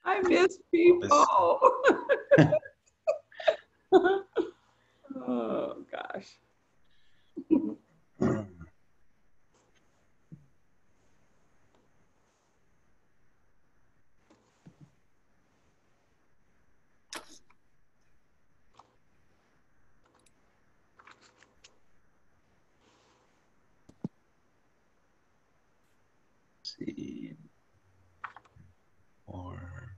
I miss people. Oh, gosh. See. Or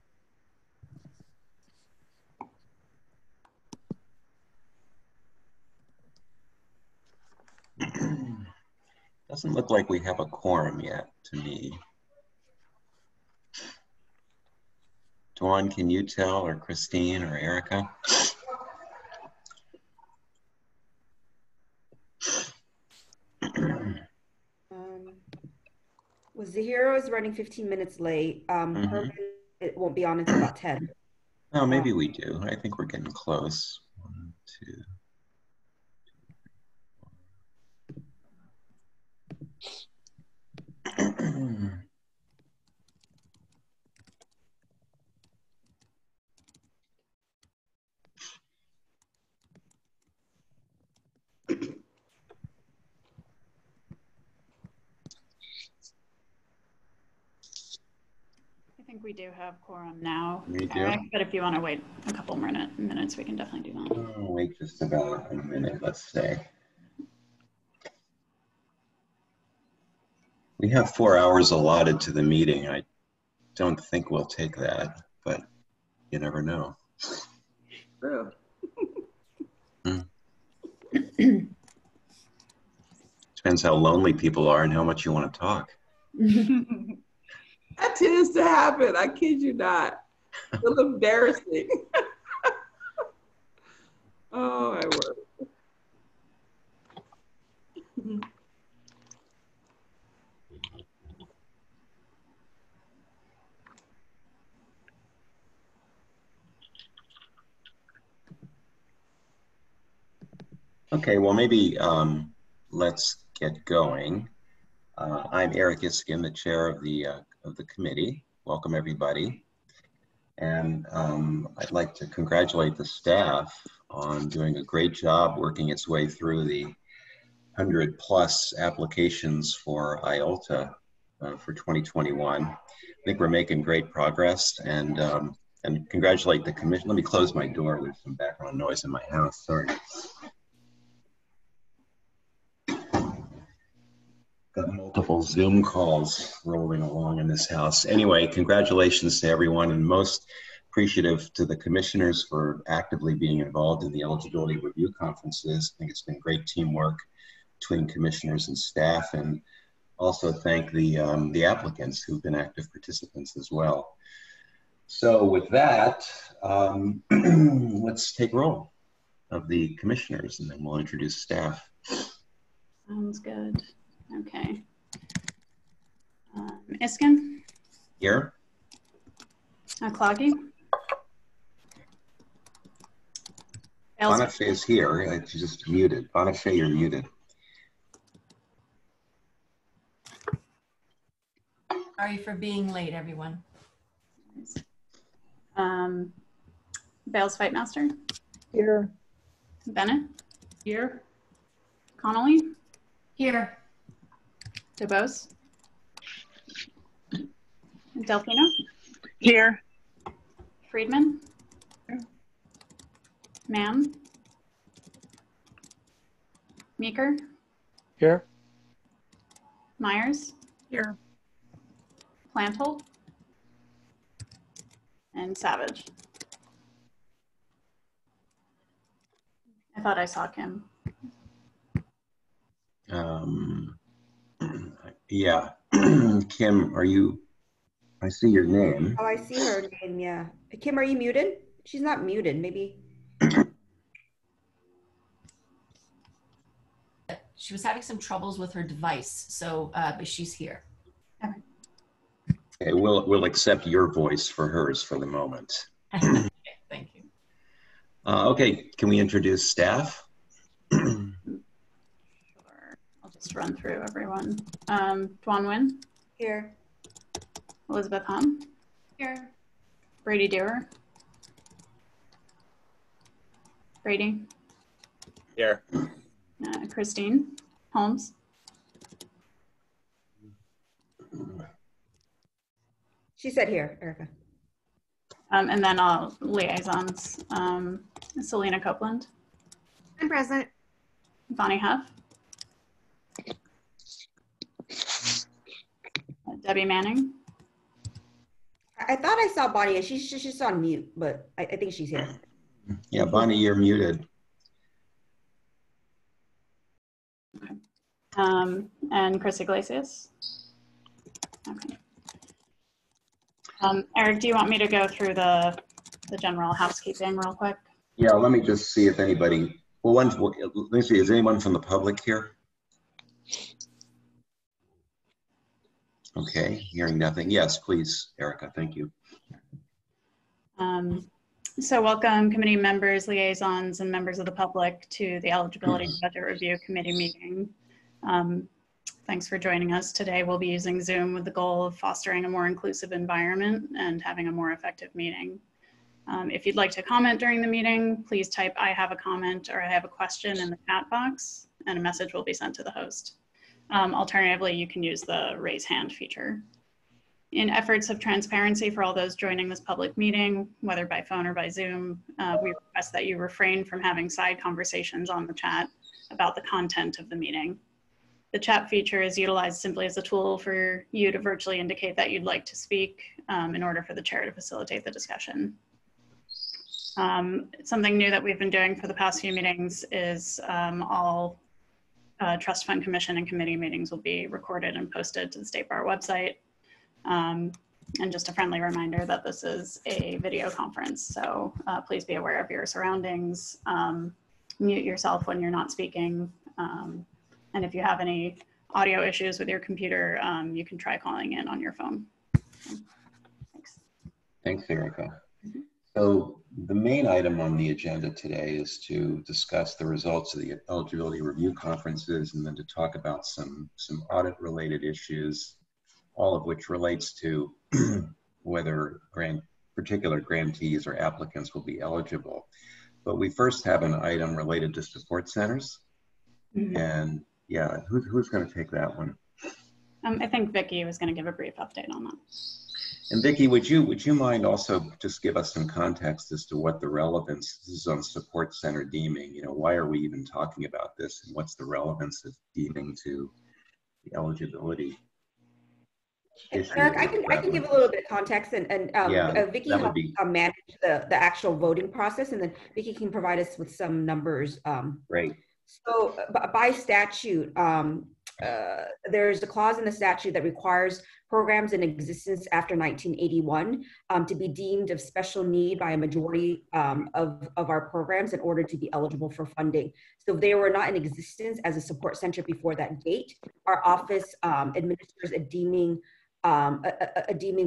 doesn't look like we have a quorum yet to me. Dawn, can you tell, or Christine or Erica? Was Zahira is running 15 minutes late. Herman, it won't be on until about 10. Oh, maybe we do. I think we're getting close. 1, 2. I think we do have quorum now. We do? Eric, but if you want to wait a couple minutes, we can definitely do that. I'll wait just about a minute, let's say. We have 4 hours allotted to the meeting. I don't think we'll take that, but you never know. True. Depends how lonely people are and how much you want to talk. That tends to happen. I kid you not. A little embarrassing. Oh, my word. Okay, well, maybe let's get going. I'm Eric Iskin, the chair of the committee. Welcome, everybody. And I'd like to congratulate the staff on doing a great job working its way through the 100+ applications for IOLTA for 2021. I think we're making great progress, and congratulate the commission. Let me close my door. There's some background noise in my house, sorry. Got multiple Zoom calls rolling along in this house. Anyway, congratulations to everyone, and most appreciative to the commissioners for actively being involved in the eligibility review conferences. I think it's been great teamwork between commissioners and staff, and also thank the applicants who've been active participants as well. So with that, let's take roll of the commissioners, and then we'll introduce staff. Sounds good. Okay. Iskin? Here. Cloggy? Bonifay is here. She's just muted. Bonifay, you're muted. Sorry for being late, everyone. Bales Fightmaster? Here. Bennett? Here. Connolly? Here. DeBose? Delfino? Here. Friedman? Here. Mann? Meeker? Here. Myers? Here. Plantel? And Savage. I thought I saw Kim. Yeah. Kim, are you, I see your name. Oh, I see her name, yeah. Kim, are you muted? She's not muted, maybe. She was having some troubles with her device, so but she's here. Okay, we'll accept your voice for hers for the moment. Okay, thank you. Okay, can we introduce staff? Sure. I'll just run through everyone. Duan Nguyen? Here. Elizabeth Hahn? Here. Brady Dewar. Brady. Here. Christine Holmes. She said here, Erica. And then all liaisons. Selena Copeland. I'm present. Bonnie Huff. Debbie Manning. I thought I saw Bonnie. She's just on mute, but I think she's here. Yeah, Bonnie, you're muted. Okay. And Chris Iglesias. Okay. Eric, do you want me to go through the general housekeeping real quick? Yeah, let me just see if anybody, well, let me see, is anyone from the public here? Okay, hearing nothing. Yes, please, Erica, thank you. So welcome committee members, liaisons, and members of the public to the Eligibility Budget Review Committee meeting. Thanks for joining us today. We'll be using Zoom with the goal of fostering a more inclusive environment and having a more effective meeting. If you'd like to comment during the meeting, please type "I have a comment" or "I have a question" in the chat box, and a message will be sent to the host. Alternatively, you can use the raise hand feature. In efforts of transparency for all those joining this public meeting, whether by phone or by Zoom, we request that you refrain from having side conversations on the chat about the content of the meeting. The chat feature is utilized simply as a tool for you to virtually indicate that you'd like to speak in order for the chair to facilitate the discussion. Something new that we've been doing for the past few meetings is all Trust Fund Commission and committee meetings will be recorded and posted to the State Bar website. And just a friendly reminder that this is a video conference, so please be aware of your surroundings. Mute yourself when you're not speaking. And if you have any audio issues with your computer, you can try calling in on your phone. Thanks. Thanks, Erica. So the main item on the agenda today is to discuss the results of the eligibility review conferences and then to talk about some audit related issues, all of which relates to whether particular grantees or applicants will be eligible. But we first have an item related to support centers. Mm-hmm. And yeah, who's going to take that one? I think Vicki was going to give a brief update on that. And Vicki, would you mind also just give us some context as to what the relevance is on support center deeming? You know, why are we even talking about this, and what's the relevance of deeming to the eligibility issue? Eric, I can give a little bit of context, and Vicki helped manage the actual voting process, and then Vicki can provide us with some numbers. Great. So by statute, there's a clause in the statute that requires programs in existence after 1981 to be deemed of special need by a majority of our programs in order to be eligible for funding. So if they were not in existence as a support center before that date, our office administers a deeming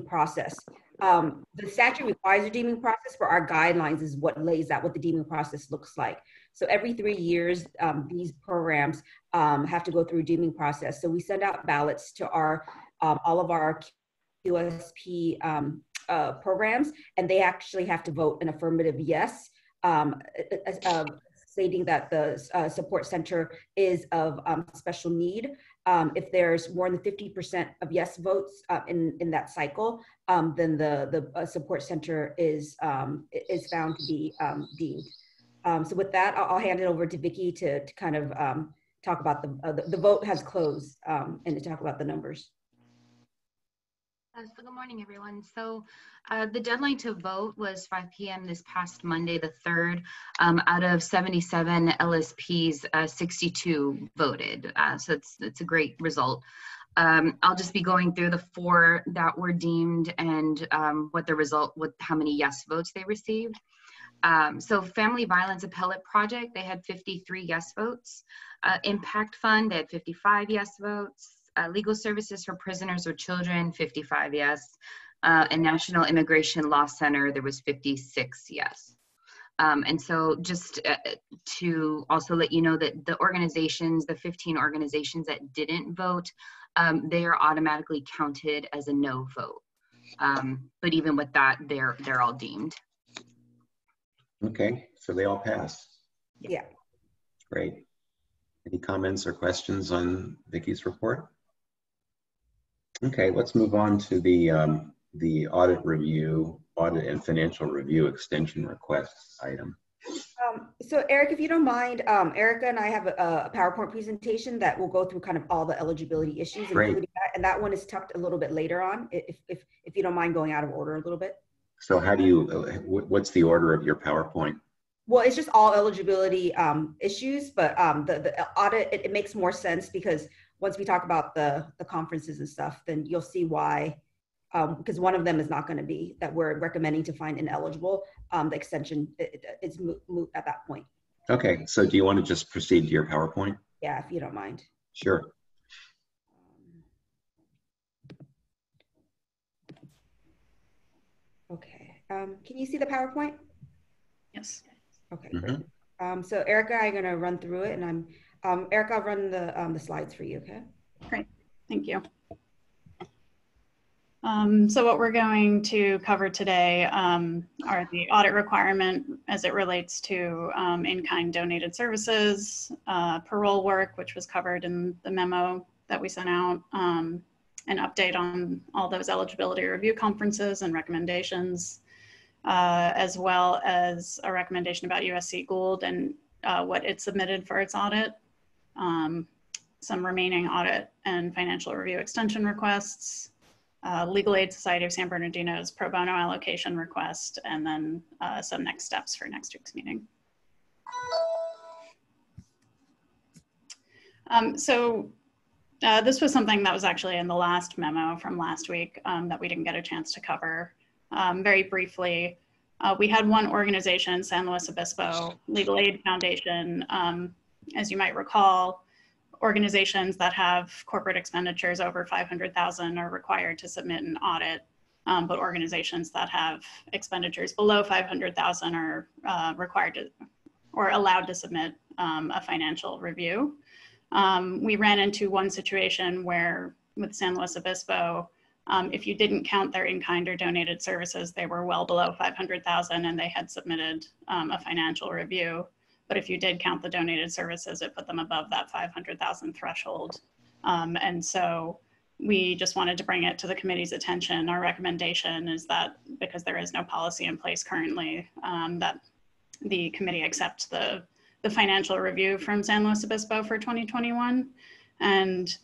process. The statute requires a deeming process, for our guidelines is what lays out what the deeming process looks like. So every 3 years, these programs have to go through a deeming process. So we send out ballots to all of our QSP programs, and they actually have to vote an affirmative yes, stating that the support center is of special need. If there's more than 50% of yes votes in that cycle, then the support center is found to be deemed. So with that, I'll hand it over to Vicki to kind of talk about the vote has closed and to talk about the numbers. So good morning, everyone. So the deadline to vote was 5 p.m. this past Monday, the 3rd. Out of 77 LSPs, 62 voted. So it's a great result. I'll just be going through the 4 that were deemed and how many yes votes they received. So Family Violence Appellate Project, they had 53 yes votes. Impact Fund, they had 55 yes votes. Legal Services for Prisoners or Children, 55 yes. And National Immigration Law Center, there was 56 yes. And so just to also let you know that the organizations, the 15 organizations that didn't vote, they are automatically counted as a no vote. But even with that, they're all deemed. Okay, so they all pass. Yeah. Great. Any comments or questions on Vicky's report? Okay, let's move on to the audit and financial review extension request item. So Eric, if you don't mind, Erica and I have a PowerPoint presentation that will go through kind of all the eligibility issues, including that, and that one is tucked a little bit later on, if you don't mind going out of order a little bit. So how do you, what's the order of your PowerPoint? Well, it's just all eligibility issues, but the audit, it makes more sense because once we talk about the conferences and stuff, then you'll see why, because one of them is not going to be that we're recommending to find ineligible. The extension is moot at that point. Okay, so do you want to just proceed to your PowerPoint? Yeah, if you don't mind. Sure. Okay, can you see the PowerPoint? Yes. Okay, great. So Erica, I'm going to run through it, and Erica, I'll run the slides for you, okay? Great, thank you. So what we're going to cover today are the audit requirement as it relates to in-kind donated services, parole work, which was covered in the memo that we sent out, an update on all those eligibility review conferences and recommendations, as well as a recommendation about USC Gould and what it submitted for its audit, some remaining audit and financial review extension requests, Legal Aid Society of San Bernardino's pro bono allocation request, and then some next steps for next week's meeting. This was something that was actually in the last memo from last week that we didn't get a chance to cover. Very briefly, we had one organization, San Luis Obispo Legal Aid Foundation. As you might recall, organizations that have corporate expenditures over 500,000 are required to submit an audit, but organizations that have expenditures below 500,000 are required to or allowed to submit a financial review. We ran into one situation where with San Luis Obispo, if you didn't count their in-kind or donated services, they were well below 500,000 and they had submitted a financial review. But if you did count the donated services, it put them above that 500,000 threshold. And so we just wanted to bring it to the committee's attention. Our recommendation is that because there is no policy in place currently, that the committee accept the financial review from San Luis Obispo for 2021. And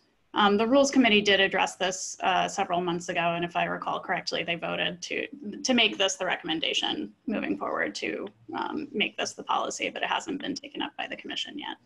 the Rules Committee did address this several months ago, and if I recall correctly, they voted to make this the recommendation moving forward to make this the policy, but it hasn't been taken up by the commission yet.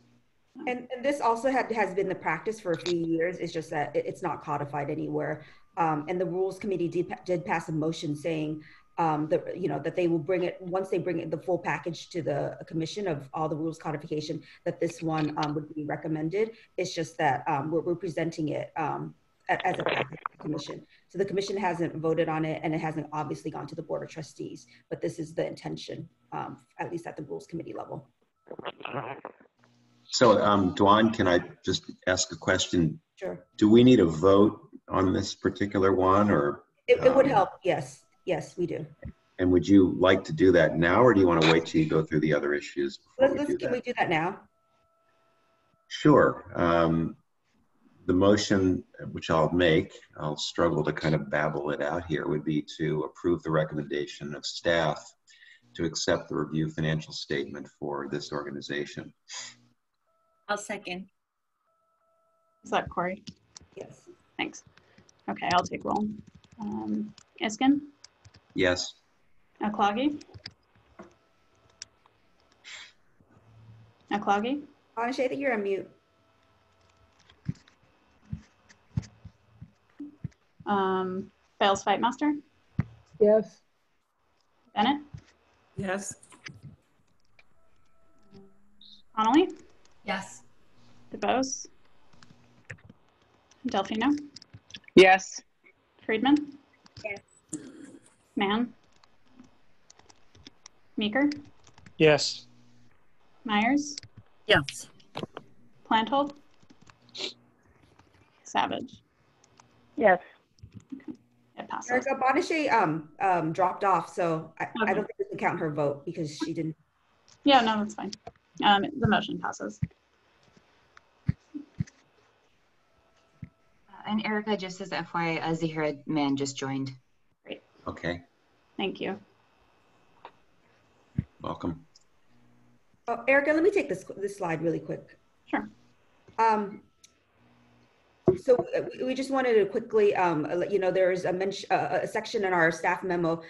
And this also has been the practice for a few years. It's just that it's not codified anywhere. And the Rules Committee did pass a motion saying that they will bring it, once they bring it the full package to the commission of all the rules codification, that this one would be recommended. It's just that we're presenting it as a package to the commission. So the commission hasn't voted on it, and it hasn't obviously gone to the Board of Trustees, but this is the intention, at least at the Rules Committee level. So Dwan, can I just ask a question? Sure. Do we need a vote on this particular one, or? It would help, yes. Yes, we do. And would you like to do that now, or do you want to wait till you go through the other issues? Can we do that now? Sure. The motion, which I'll make, I'll struggle to kind of babble it out here, would be to approve the recommendation of staff to accept the review financial statement for this organization. I'll second. Is that Corey? Yes. Thanks. Okay, I'll take roll. Iskin? Yes. Aklagi? Aklagi? Anashay, I think you're on mute. Bales Fightmaster? Yes. Bennett? Yes. Connolly? Yes. DeBose? Delfino? Yes. Friedman? Yes. Mann? Meeker? Yes. Myers? Yes. Planthold? Savage? Yes. It it passes. Erica Bonachet dropped off, so I don't think we can count her vote because she didn't. Yeah, no, that's fine. The motion passes. And Erica, just as FYI, Zahira Mann just joined. Great. Okay, Thank you. welcome. Oh, Erica, let me take this slide really quick. Sure. So we just wanted to quickly let you know there's a section in our staff memo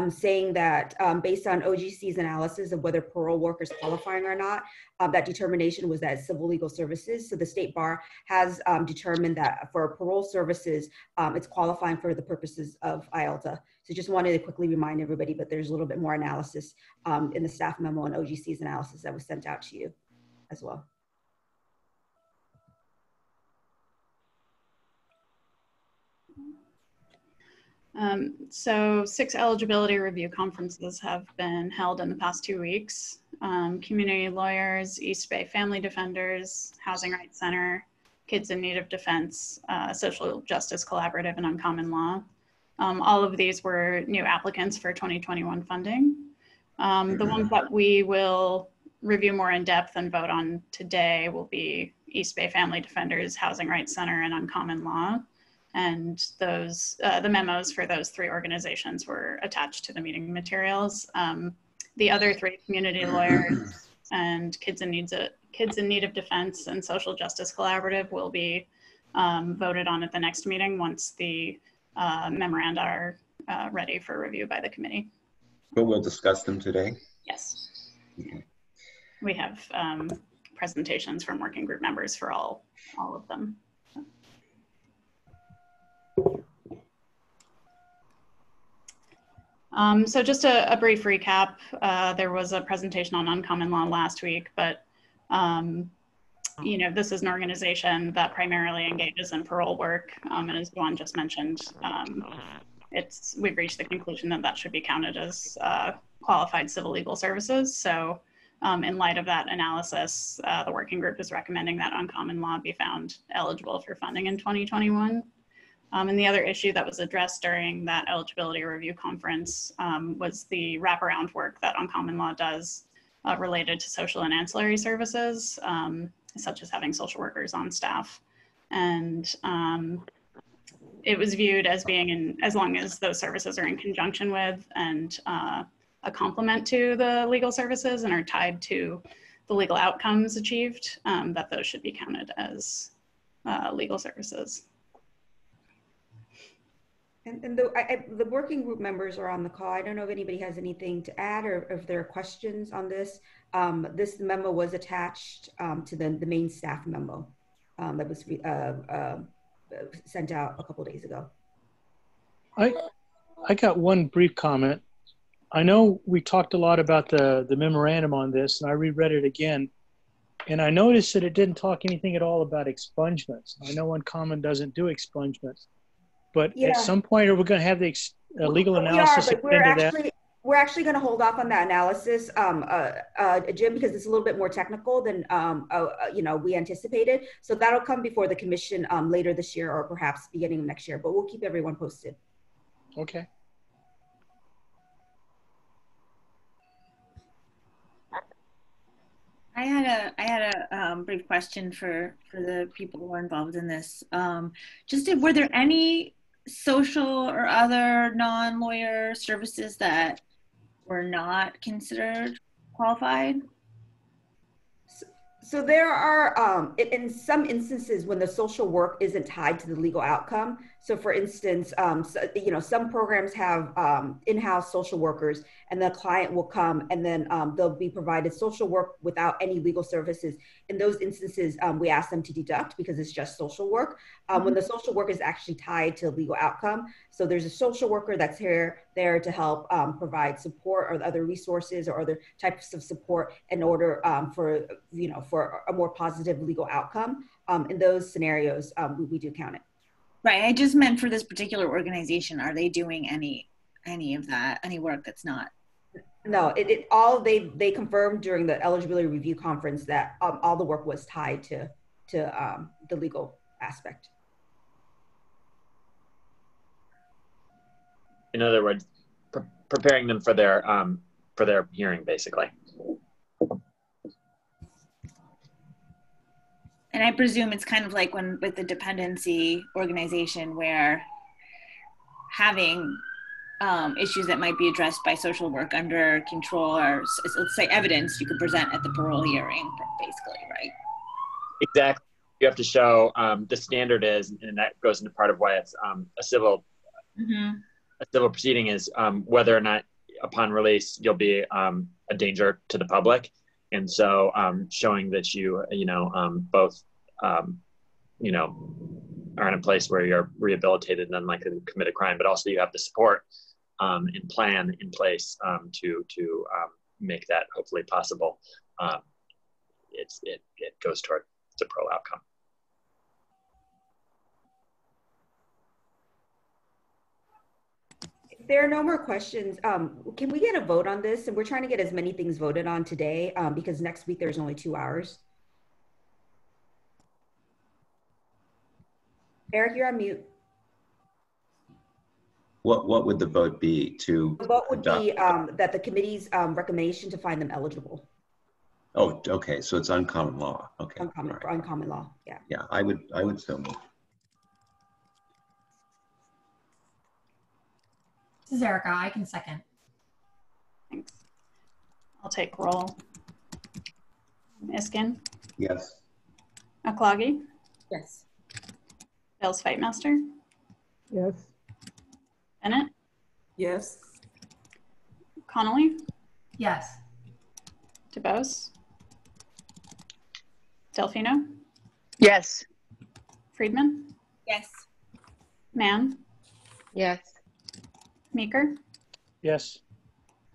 saying that based on OGC's analysis of whether parole workers qualifying or not, that determination was that civil legal services. So the state bar has determined that for parole services, it's qualifying for the purposes of IELTA. So just wanted to quickly remind everybody, but there's a little bit more analysis in the staff memo and OGC's analysis that was sent out to you as well. So 6 eligibility review conferences have been held in the past 2 weeks. Community lawyers, East Bay Family Defenders, Housing Rights Center, Kids in Need of Defense, Social Justice Collaborative, and Uncommon Law. All of these were new applicants for 2021 funding. The ones that we will review more in depth and vote on today will be East Bay Family Defenders, Housing Rights Center, and Uncommon Law. And those, the memos for those 3 organizations were attached to the meeting materials. The other 3, community lawyers and Kids in Need of Defense and Social Justice Collaborative, will be voted on at the next meeting once the memoranda are ready for review by the committee. But we'll discuss them today? Yes. Okay. We have presentations from working group members for all of them. So just a brief recap, there was a presentation on uncommon law last week, but you know, this is an organization that primarily engages in parole work, and as Juan just mentioned, we've reached the conclusion that that should be counted as qualified civil legal services. So in light of that analysis, the working group is recommending that uncommon law be found eligible for funding in 2021. And the other issue that was addressed during that eligibility review conference was the wraparound work that Uncommon Law does related to social and ancillary services, such as having social workers on staff. And it was viewed as being as long as those services are in conjunction with and a complement to the legal services and are tied to the legal outcomes achieved, that those should be counted as legal services. And the working group members are on the call. I don't know if anybody has anything to add or if there are questions on this. This memo was attached to the main staff memo that was sent out a couple of days ago. I got one brief comment. I know we talked a lot about the memorandum on this, and I reread it again, and I noticed that it didn't talk anything at all about expungements. I know Uncommon doesn't do expungements. But yeah, at some point, are we going to have the legal analysis? We're actually going to hold off on that analysis, Jim, because it's a little bit more technical than you know, we anticipated. So that'll come before the commission later this year or perhaps beginning of next year. But we'll keep everyone posted. Okay. I had a brief question for the people who are involved in this. Were there any social or other non-lawyer services that were not considered qualified? So there are, in some instances, when the social work isn't tied to the legal outcome. So for instance, you know, some programs have in-house social workers, and the client will come and then they'll be provided social work without any legal services. In those instances, we ask them to deduct because it's just social work. When the social work is actually tied to legal outcome. So there's a social worker that's there to help provide support or other resources or other types of support in order for a more positive legal outcome. In those scenarios, we do count it. Right. I just meant for this particular organization, are they doing any of that, any work that's not? No, they confirmed during the eligibility review conference that all the work was tied to the legal aspect. in other words, preparing them for their hearing, basically. And I presume it's kind of like when with the dependency organization where having issues that might be addressed by social work under control or let's say evidence you could present at the parole hearing, basically, right? Exactly. You have to show the standard is, and that goes into part of why it's a civil proceeding is whether or not upon release you'll be a danger to the public, and so showing that you both are in a place where you're rehabilitated and unlikely to commit a crime, but also you have the support and plan in place to make that hopefully possible. It goes toward the parole outcome. If there are no more questions, can we get a vote on this? And we're trying to get as many things voted on today because next week there's only 2 hours. Eric, you're on mute. What would the vote be to? The vote would be that the committee's recommendation to find them eligible. Oh, okay. So it's uncommon law. Okay. Uncommon law. Yeah. Yeah, I would so move. This is Erica. I can second. Thanks. I'll take roll. Iskin? Yes. Oklagi? Yes. Bales Fightmaster? Yes. Bennett? Yes. Connolly? Yes. DeBose? Delfino? Yes. Friedman? Yes. Mann? Yes. Meeker? Yes.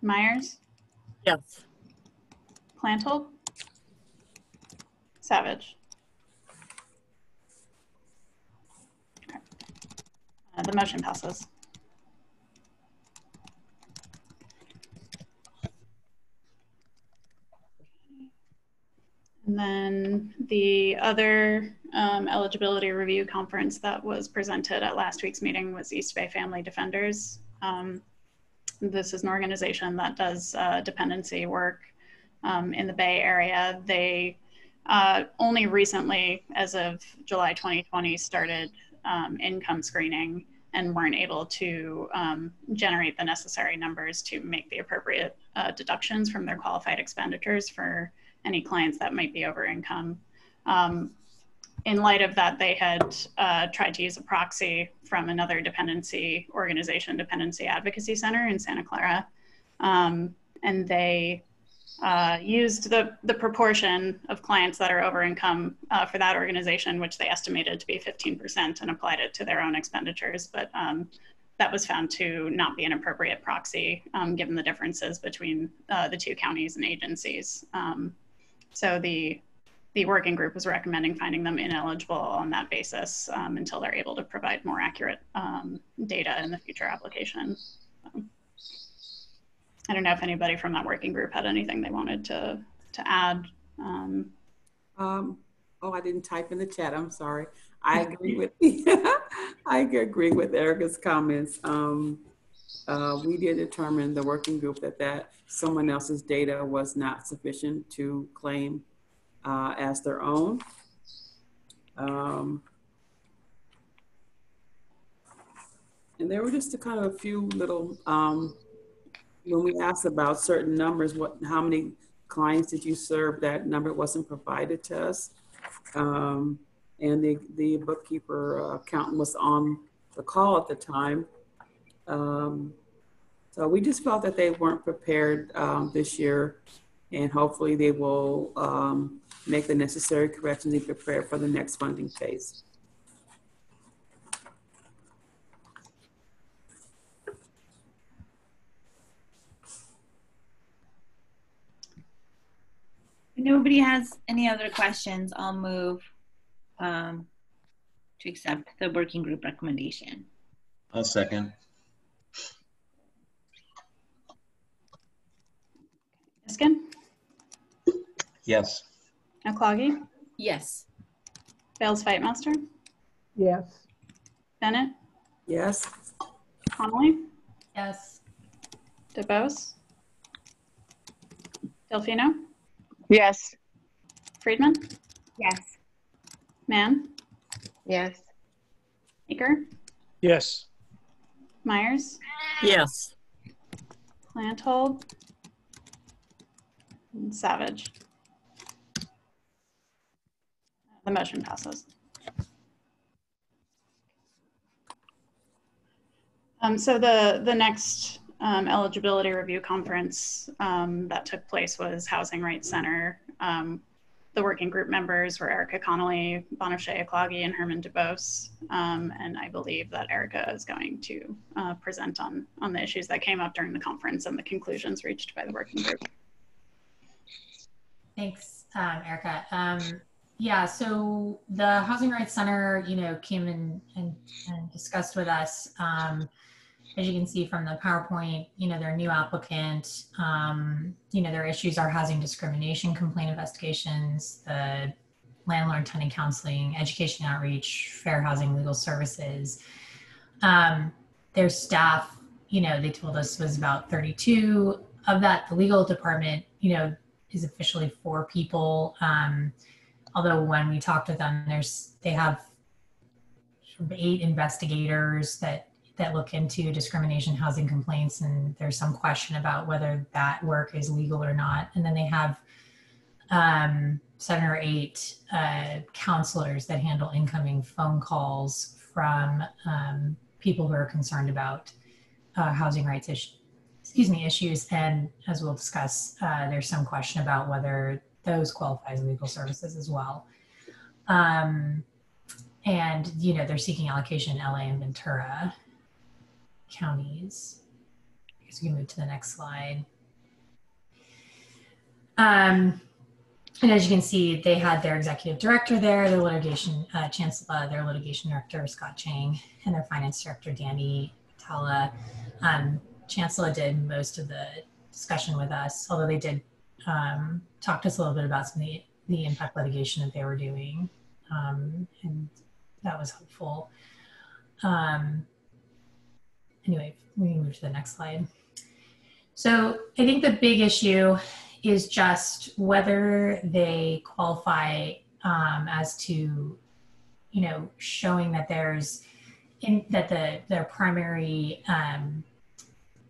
Myers? Yes. Plantle? Savage? Okay. The motion passes. And then the other eligibility review conference that was presented at last week's meeting was East Bay Family Defenders. This is an organization that does dependency work in the Bay Area. They only recently, as of July 2020, started income screening and weren't able to generate the necessary numbers to make the appropriate deductions from their qualified expenditures for any clients that might be over income. In light of that, they had tried to use a proxy from another dependency organization, Dependency Advocacy Center in Santa Clara. And they used the proportion of clients that are over income for that organization, which they estimated to be 15%, and applied it to their own expenditures. But that was found to not be an appropriate proxy given the differences between the two counties and agencies. So the working group was recommending finding them ineligible on that basis until they're able to provide more accurate data in the future application. I don't know if anybody from that working group had anything they wanted to add. Oh, I didn't type in the chat. I'm sorry. I agree with I agree with Erica's comments. We did determine the working group that someone else's data was not sufficient to claim as their own. And there were just a few little, when we asked about certain numbers, how many clients did you serve, that number wasn't provided to us. And the bookkeeper accountant was on the call at the time. So we just felt that they weren't prepared this year, and hopefully they will make the necessary corrections and prepare for the next funding phase. If nobody has any other questions, I'll move to accept the working group recommendation. I'll second. Iskin? Yes. Oklagi? Yes. Bales Fightmaster? Yes. Bennett? Yes. Connolly? Yes. DeBose? Delfino? Yes. Friedman? Yes. Mann? Yes. Meeker? Yes. Myers? Yes. Planthold? And Savage? The motion passes. So the next eligibility review conference that took place was Housing Rights Center. The working group members were Erica Connolly, Bonifay Aklagi, and Herman DeBose. And I believe that Erica is going to present on the issues that came up during the conference and the conclusions reached by the working group. Thanks, Erica. Yeah, so the Housing Rights Center, came in and discussed with us. As you can see from the PowerPoint, they're a new applicant. Their issues are housing discrimination complaint investigations, the landlord-tenant counseling, education outreach, fair housing legal services. Their staff, they told us was about 32. Of that, the legal department, is officially 4 people. Although when we talked to them, they have 8 investigators that look into discrimination housing complaints, and there's some question about whether that work is legal or not. And then they have 7 or 8 counselors that handle incoming phone calls from people who are concerned about housing rights issues. And as we'll discuss, there's some question about whether those qualify as legal services as well. And, they're seeking allocation in LA and Ventura counties. I guess we can move to the next slide. And as you can see, they had their executive director there, their litigation chancellor, their litigation director, Scott Chang, and their finance director, Danny Tala. Chancellor did most of the discussion with us, although they did talk to us a little bit about some of the impact litigation that they were doing. And that was helpful. Anyway, we can move to the next slide. So I think the big issue is just whether they qualify as to, showing that their primary,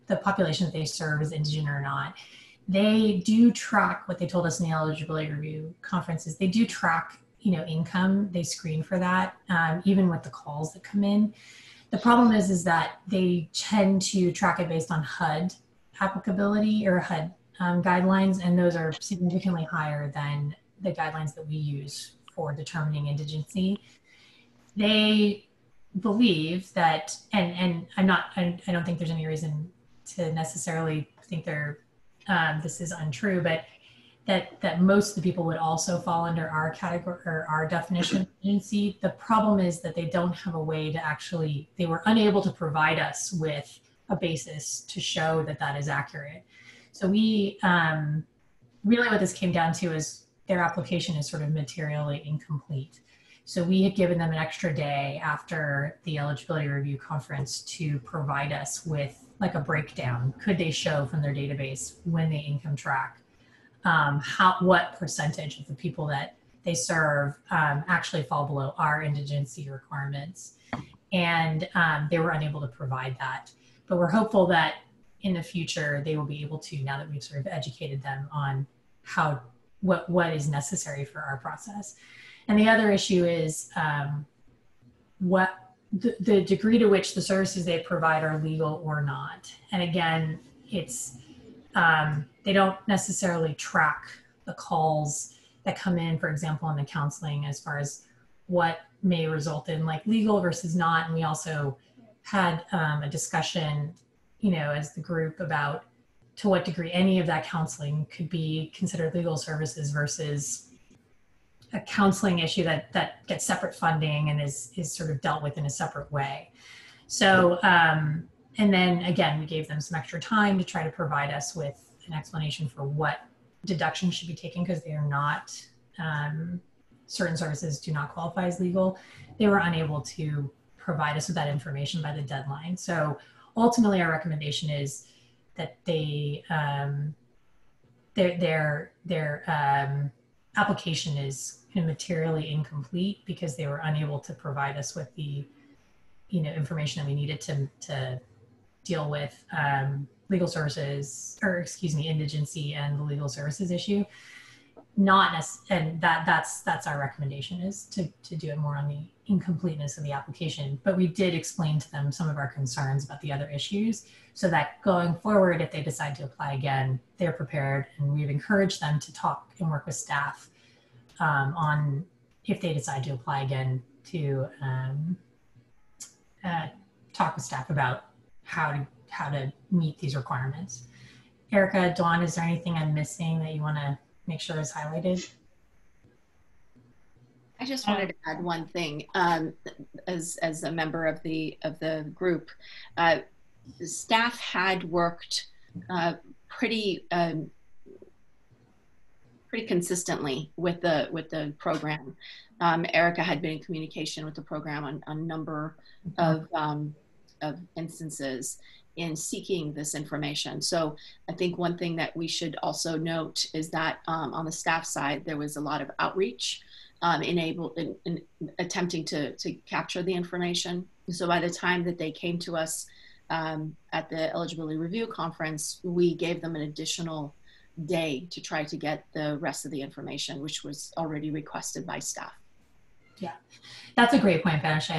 the population that they serve is indigent or not. They do track what they told us in the eligibility review conferences. They do track, income. They screen for that, even with the calls that come in. The problem is that they tend to track it based on HUD applicability or HUD guidelines, and those are significantly higher than the guidelines that we use for determining indigency. They believe that, and I don't think there's any reason to necessarily think this is untrue, but that most of the people would also fall under our category or our definition of indigency. The problem is that they don't have a way to they were unable to provide us with a basis to show that that is accurate. So we, really what this came down to is their application is sort of materially incomplete. So we had given them an extra day after the eligibility review conference to provide us with like a breakdown. Could they show from their database when they income track what percentage of the people that they serve actually fall below our indigency requirements. And they were unable to provide that. But we're hopeful that in the future, they will be able to, now that we've sort of educated them on what is necessary for our process. And the other issue is the degree to which the services they provide are legal or not. And again, it's, they don't necessarily track the calls that come in, for example, in the counseling as far as what may result in like legal versus not. And we also had a discussion, as the group about to what degree any of that counseling could be considered legal services versus a counseling issue that gets separate funding and is sort of dealt with in a separate way. So, and then again, we gave them some extra time to try to provide us with an explanation for what deductions should be taken because they are not, certain services do not qualify as legal. They were unable to provide us with that information by the deadline. So ultimately our recommendation is that their application is materially incomplete because they were unable to provide us with the information that we needed to deal with legal services, or excuse me, indigency and the legal services issue. And that's our recommendation, is to do it more on the incompleteness of the application. But we did explain to them some of our concerns about the other issues, so that going forward, if they decide to apply again, they're prepared. And we've encouraged them to talk and work with staff on, if they decide to apply again, to talk with staff about how to meet these requirements. Erica, Dawn, is there anything I'm missing that you want to make sure is highlighted? I just wanted to add one thing. As a member of the group, the staff had worked pretty consistently with the program. Erica had been in communication with the program on a number of instances in seeking this information. So I think one thing that we should also note is that on the staff side, there was a lot of outreach in attempting to capture the information. So by the time that they came to us at the eligibility review conference, we gave them an additional day to try to get the rest of the information, which was already requested by staff. Yeah, that's a great point, Banashe,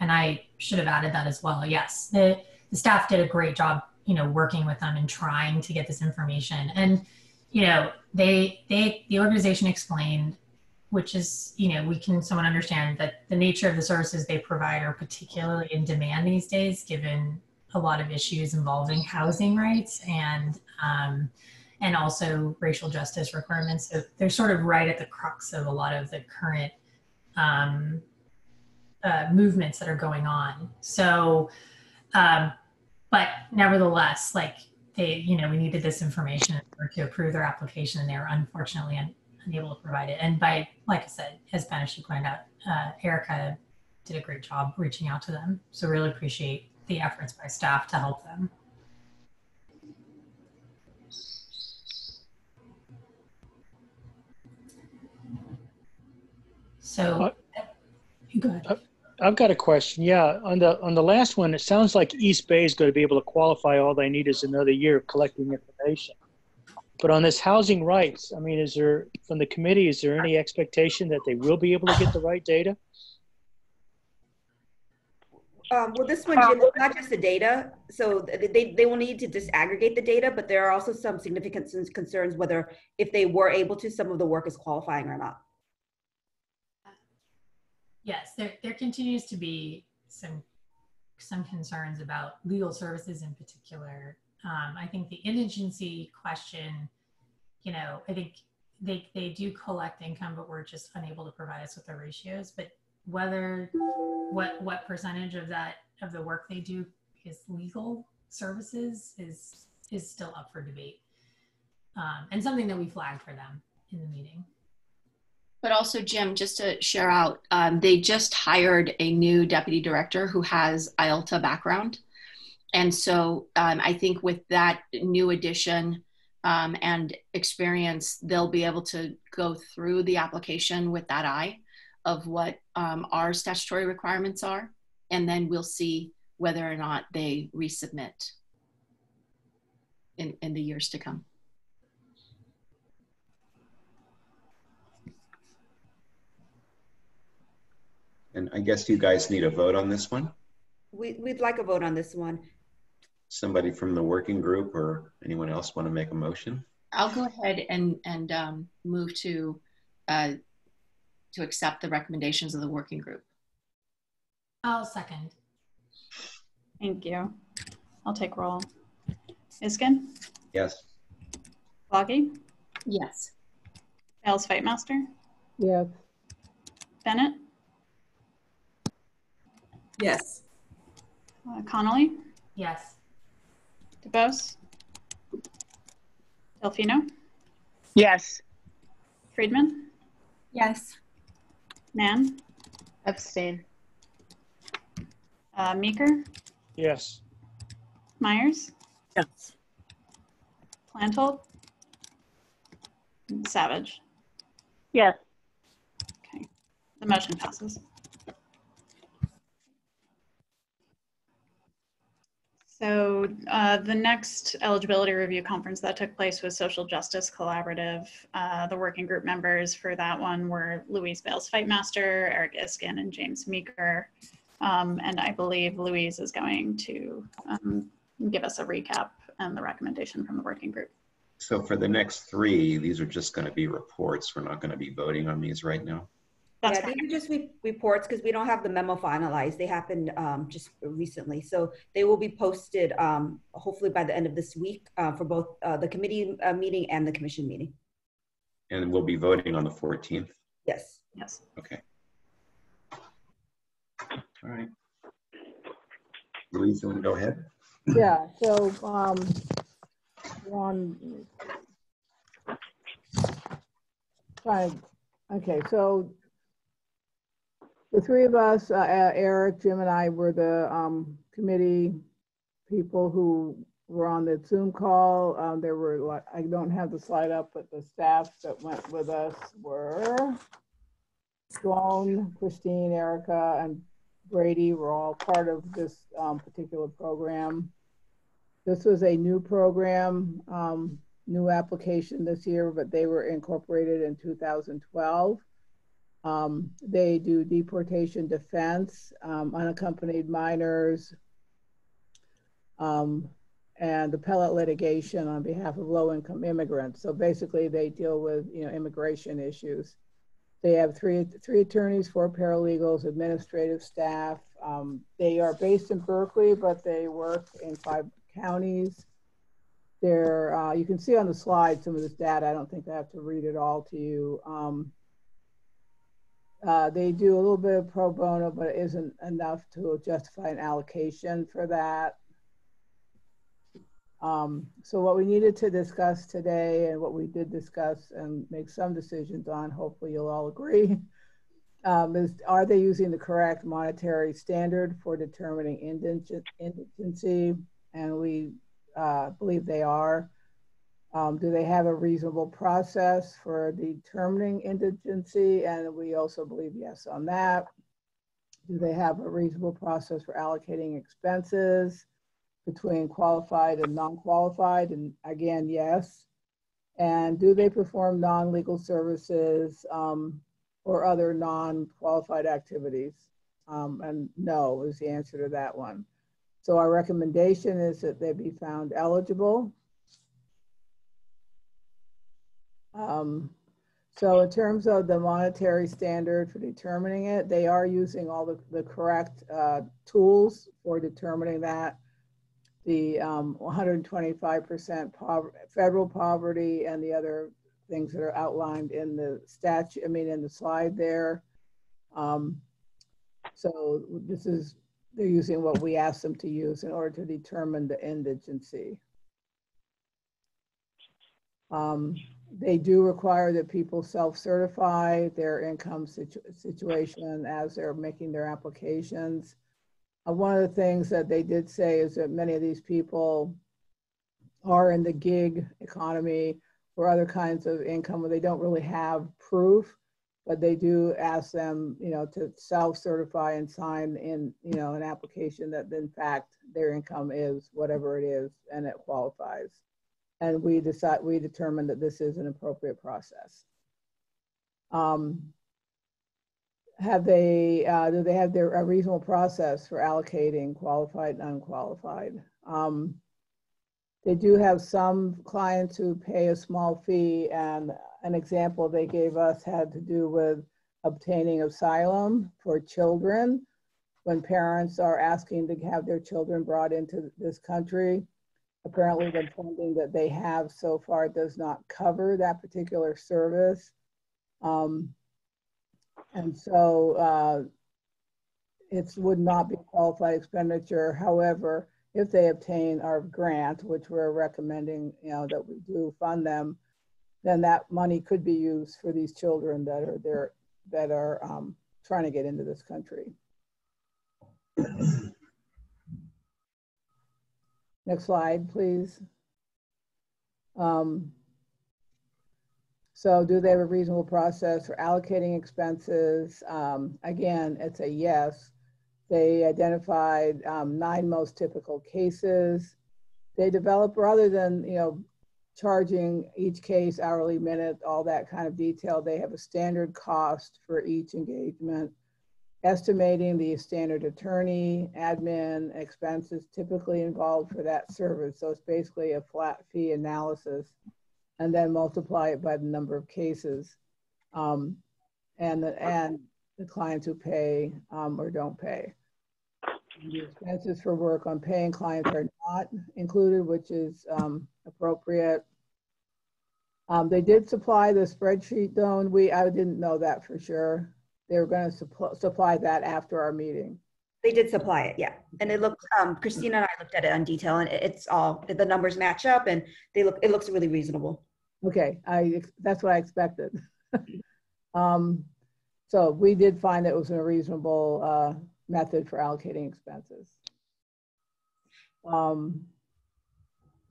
and I should have added that as well. Yes, the staff did a great job, working with them and trying to get this information. And, the organization explained, which is, we can somewhat understand that the nature of the services they provide are particularly in demand these days, given a lot of issues involving housing rights and also racial justice requirements. So they're sort of right at the crux of a lot of the current movements that are going on. So, but nevertheless, we needed this information in order to approve their application, and they were unfortunately unable to provide it. And like I said, as Banashe pointed out, Erica did a great job reaching out to them. So really appreciate the efforts by staff to help them. So, go ahead. I've got a question. Yeah, on the last one, it sounds like East Bay is going to be able to qualify. All they need is another year of collecting information. But on this housing rights, I mean, from the committee, is there any expectation that they will be able to get the right data? Well, this one, Jim, it's not just the data. So they will need to disaggregate the data, but there are also some significant concerns whether, if they were able to, some of the work is qualifying or not. Yes, there continues to be some concerns about legal services in particular. I think the indigency question, I think they do collect income, but we're just unable to provide us with the ratios. But what percentage of the work they do is legal services is still up for debate, and something that we flagged for them in the meeting. But also, Jim, just to share out, they just hired a new deputy director who has IELTA background. And so I think with that new addition and experience, they'll be able to go through the application with that eye of what our statutory requirements are. And then we'll see whether or not they resubmit in the years to come. And I guess you guys need a vote on this one? We'd like a vote on this one. Somebody from the working group or anyone else want to make a motion? I'll go ahead and move to accept the recommendations of the working group. I'll second. Thank you. I'll take roll. Iskin? Yes. Loggy? Yes. Ailes Fightmaster? Yes. Bennett? Yes. Connolly? Yes. DeBose? Delfino? Yes. Friedman? Yes. Nan? Abstain. Meeker? Yes. Myers, Yes. Plantle, Savage. Yes. Okay, the motion passes. So the next eligibility review conference that took place was Social Justice Collaborative. The working group members for that one were Louise Bales Fightmaster, Eric Iskin, and James Meeker. And I believe Louise is going to give us a recap and the recommendation from the working group. So for the next three, these are just going to be reports. We're not going to be voting on these right now. That's these are just reports because we don't have the memo finalized. They happened just recently. So they will be posted hopefully by the end of this week for both the committee meeting and the commission meeting. And we'll be voting on the 14th? Yes. Yes. Okay. All right. Louise, you want to go ahead? Yeah, so okay, so the three of us, Eric, Jim, and I were the committee people who were on the Zoom call. There were, I don't have the slide up, but the staff that went with us were Sloan, Christine, Erica, and Brady were all part of this particular program. This was a new program, new application this year, but they were incorporated in 2012. They do deportation defense, unaccompanied minors, and appellate litigation on behalf of low-income immigrants. So basically, they deal with immigration issues. They have three attorneys, 4 paralegals, administrative staff. They are based in Berkeley, but they work in 5 counties. They're you can see on the slide some of this data. I don't think I have to read it all to you. They do a little bit of pro bono, but it isn't enough to justify an allocation for that. So what we needed to discuss today, and what we did discuss and make some decisions on, hopefully you'll all agree, is are they using the correct monetary standard for determining indigency? And we believe they are. Do they have a reasonable process for determining indigency? And we also believe yes on that. Do they have a reasonable process for allocating expenses between qualified and non-qualified? And again, yes. And do they perform non-legal services or other non-qualified activities? And no is the answer to that one. So our recommendation is that they be found eligible. So in terms of the monetary standard for determining it, they are using all the correct tools for determining that. The 125% federal poverty and the other things that are outlined in the statute, in the slide there. So they're using what we asked them to use in order to determine the indigency. They do require that people self-certify their income situation as they're making their applications. One of the things that they did say is that many of these people are in the gig economy or other kinds of income where they don't really have proof, but they do ask them, to self-certify and sign in, an application that in fact their income is whatever it is and it qualifies. And we determined that this is an appropriate process. Do they have a reasonable process for allocating qualified and unqualified? They do have some clients who pay a small fee, and an example they gave us had to do with obtaining asylum for children when parents are asking to have their children brought into this country. Apparently the funding that they have so far does not cover that particular service. And so it would not be qualified expenditure. However, if they obtain our grant, which we're recommending, that we do fund them, then that money could be used for these children that are there, that are trying to get into this country. Next slide, please. So do they have a reasonable process for allocating expenses? Again, it's a yes. They identified 9 most typical cases. They developed, rather than charging each case hourly minute, all that kind of detail, they have a standard cost for each engagement, estimating the standard attorney, admin expenses typically involved for that service. So it's basically a flat fee analysis, and then multiply it by the number of cases, and the clients who pay or don't pay. The expenses for work on paying clients are not included, which is appropriate. They did supply the spreadsheet though, and I didn't know that for sure. They were going to supply that after our meeting. They did supply it, yeah. And it looked, Christina and I looked at it in detail, and it's all, the numbers match up, and it looks really reasonable. Okay, that's what I expected. So we did find that it was a reasonable method for allocating expenses.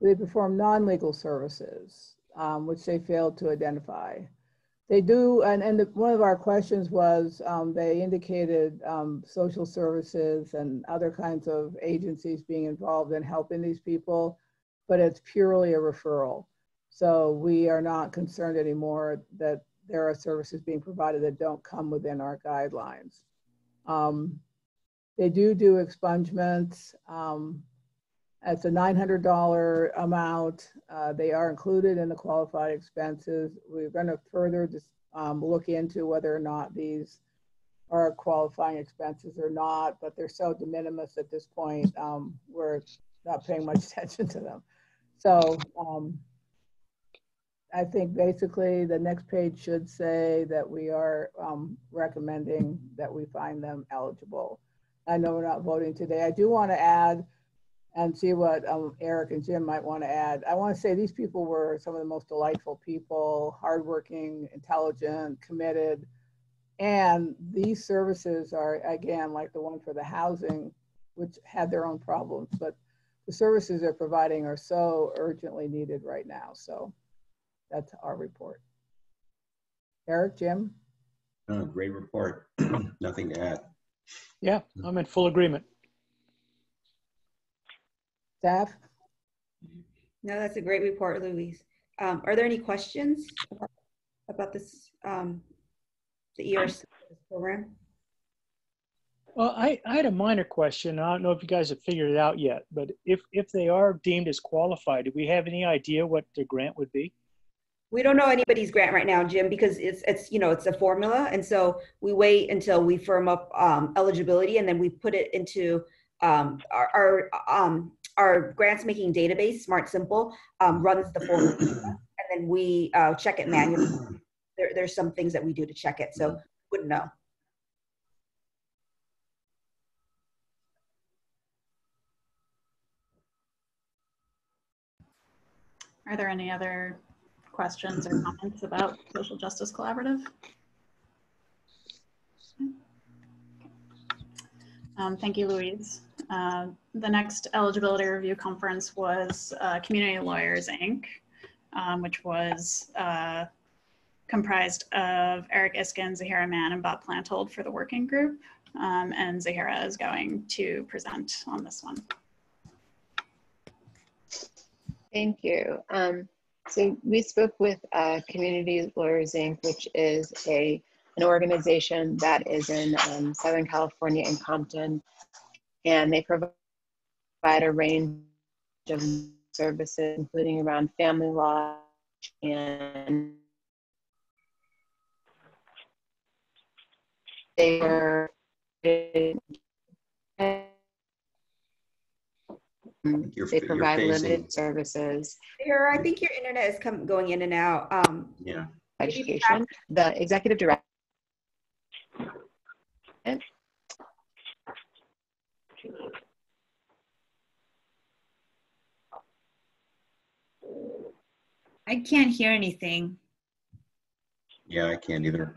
They perform non-legal services, which they failed to identify. They do, and one of our questions was, they indicated social services and other kinds of agencies being involved in helping these people, but it's purely a referral. So we are not concerned anymore that there are services being provided that don't come within our guidelines. They do expungements. It's a $900 amount. They are included in the qualified expenses. We're going to further just look into whether or not these are qualifying expenses or not, but they're so de minimis at this point, we're not paying much attention to them. So I think basically the next page should say that we are recommending that we find them eligible. I know we're not voting today. I do want to add and see what Eric and Jim might want to add. I want to say these people were some of the most delightful people, hardworking, intelligent, committed. And these services are, again, like the one for the housing, which had their own problems, but the services they're providing are so urgently needed right now. So that's our report. Eric, Jim? Oh, great report. Nothing to add. Yeah, I'm in full agreement. Staff? No, that's a great report, Louise. Are there any questions about this, the ERC program? Well, I had a minor question. I don't know if you guys have figured it out yet, but if they are deemed as qualified, do we have any idea what the grant would be? We don't know anybody's grant right now, Jim, because it's a formula, and so we wait until we firm up eligibility, and then we put it into our grants making database, Smart Simple, runs the formula, and then we check it manually. There's some things that we do to check it, so wouldn't know. Are there any other questions or comments about Social Justice Collaborative? Thank you, Louise. The next eligibility review conference was Community Lawyers, Inc., which was comprised of Eric Iskin, Zahira Mann, and Bob Plantold for the working group. And Zahira is going to present on this one. Thank you. So we spoke with Community Lawyers, Inc., which is an organization that is in Southern California in Compton, and they provide a range of services, including around family law and they are they provide limited services. Here, I think your internet is going in and out. Yeah. Education. The executive director. I can't hear anything. Yeah, I can't either.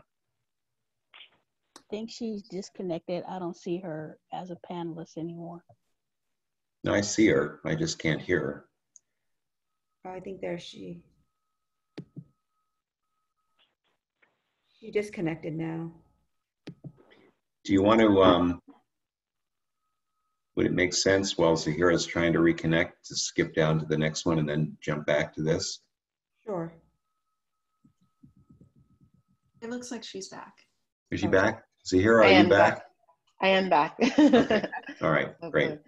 I think she's disconnected. I don't see her as a panelist anymore. No, I see her. I just can't hear her. Oh, I think there she disconnected now. Do you want to, would it make sense while Zahira is trying to reconnect to skip down to the next one and then jump back to this? Sure. It looks like she's back. Is she back? Zahira, are you back? I am back. Okay. All right, great.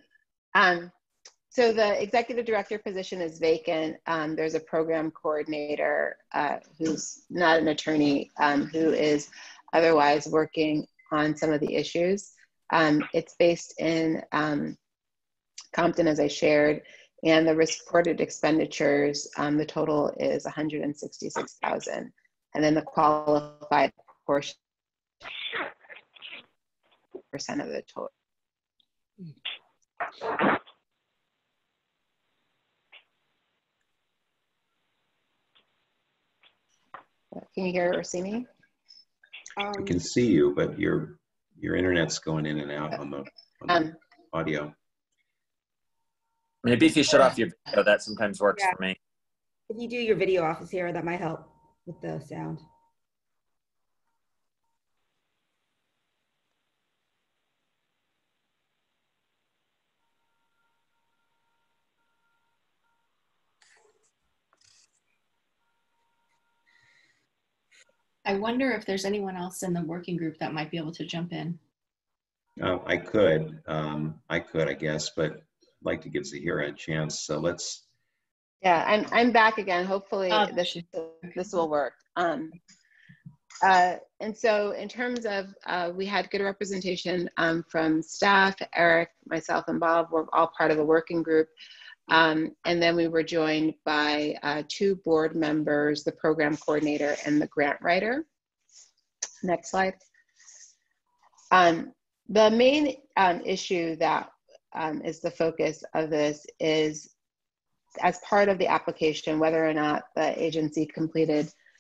So the executive director position is vacant. There's a program coordinator who's not an attorney, who is otherwise working on some of the issues. It's based in Compton, as I shared, and the reported expenditures, the total is $166,000. And then the qualified portion percent of the total. Can you hear or see me? I can see you, but your internet's going in and out on the audio. Maybe if you shut off your video, that sometimes works for me. If you do your video off here, that might help with the sound. I wonder if there's anyone else in the working group that might be able to jump in. I could, I guess, but I'd like to give Zahira a chance. So let's. Yeah, I'm back again. Hopefully this will work. And so in terms of, we had good representation from staff. Eric, myself, and Bob were all part of the working group. And then we were joined by 2 board members, the program coordinator and the grant writer. Next slide. The main issue that is the focus of this is, as part of the application, whether or not the agency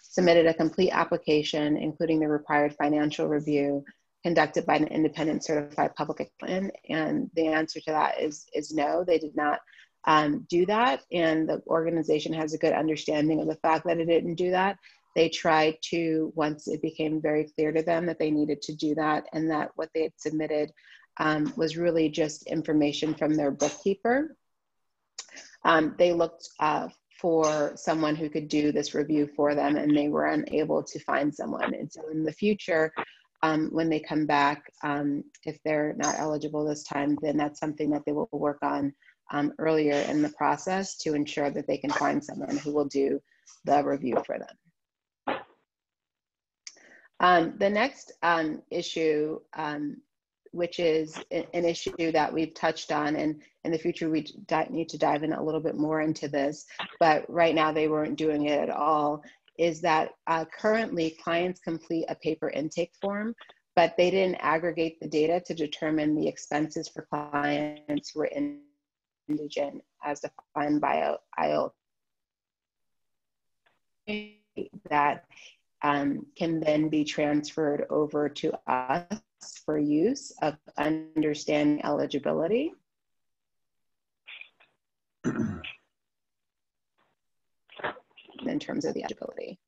submitted a complete application, including the required financial review conducted by an independent certified public accountant. And the answer to that is no, they did not do that. And the organization has a good understanding of the fact that it didn't do that. They tried to, once it became very clear to them that they needed to do that, and that what they had submitted was really just information from their bookkeeper. They looked for someone who could do this review for them, and they were unable to find someone. And so in the future, when they come back, if they're not eligible this time, then that's something that they will work on earlier in the process to ensure that they can find someone who will do the review for them. The next issue, which is an issue that we've touched on, and in the future we need to dive in a little bit more into this, but right now they weren't doing it at all, is that currently clients complete a paper intake form, but they didn't aggregate the data to determine the expenses for clients who are indigent as defined by IOL. That can then be transferred over to us for use of understanding eligibility. In terms of the eligibility.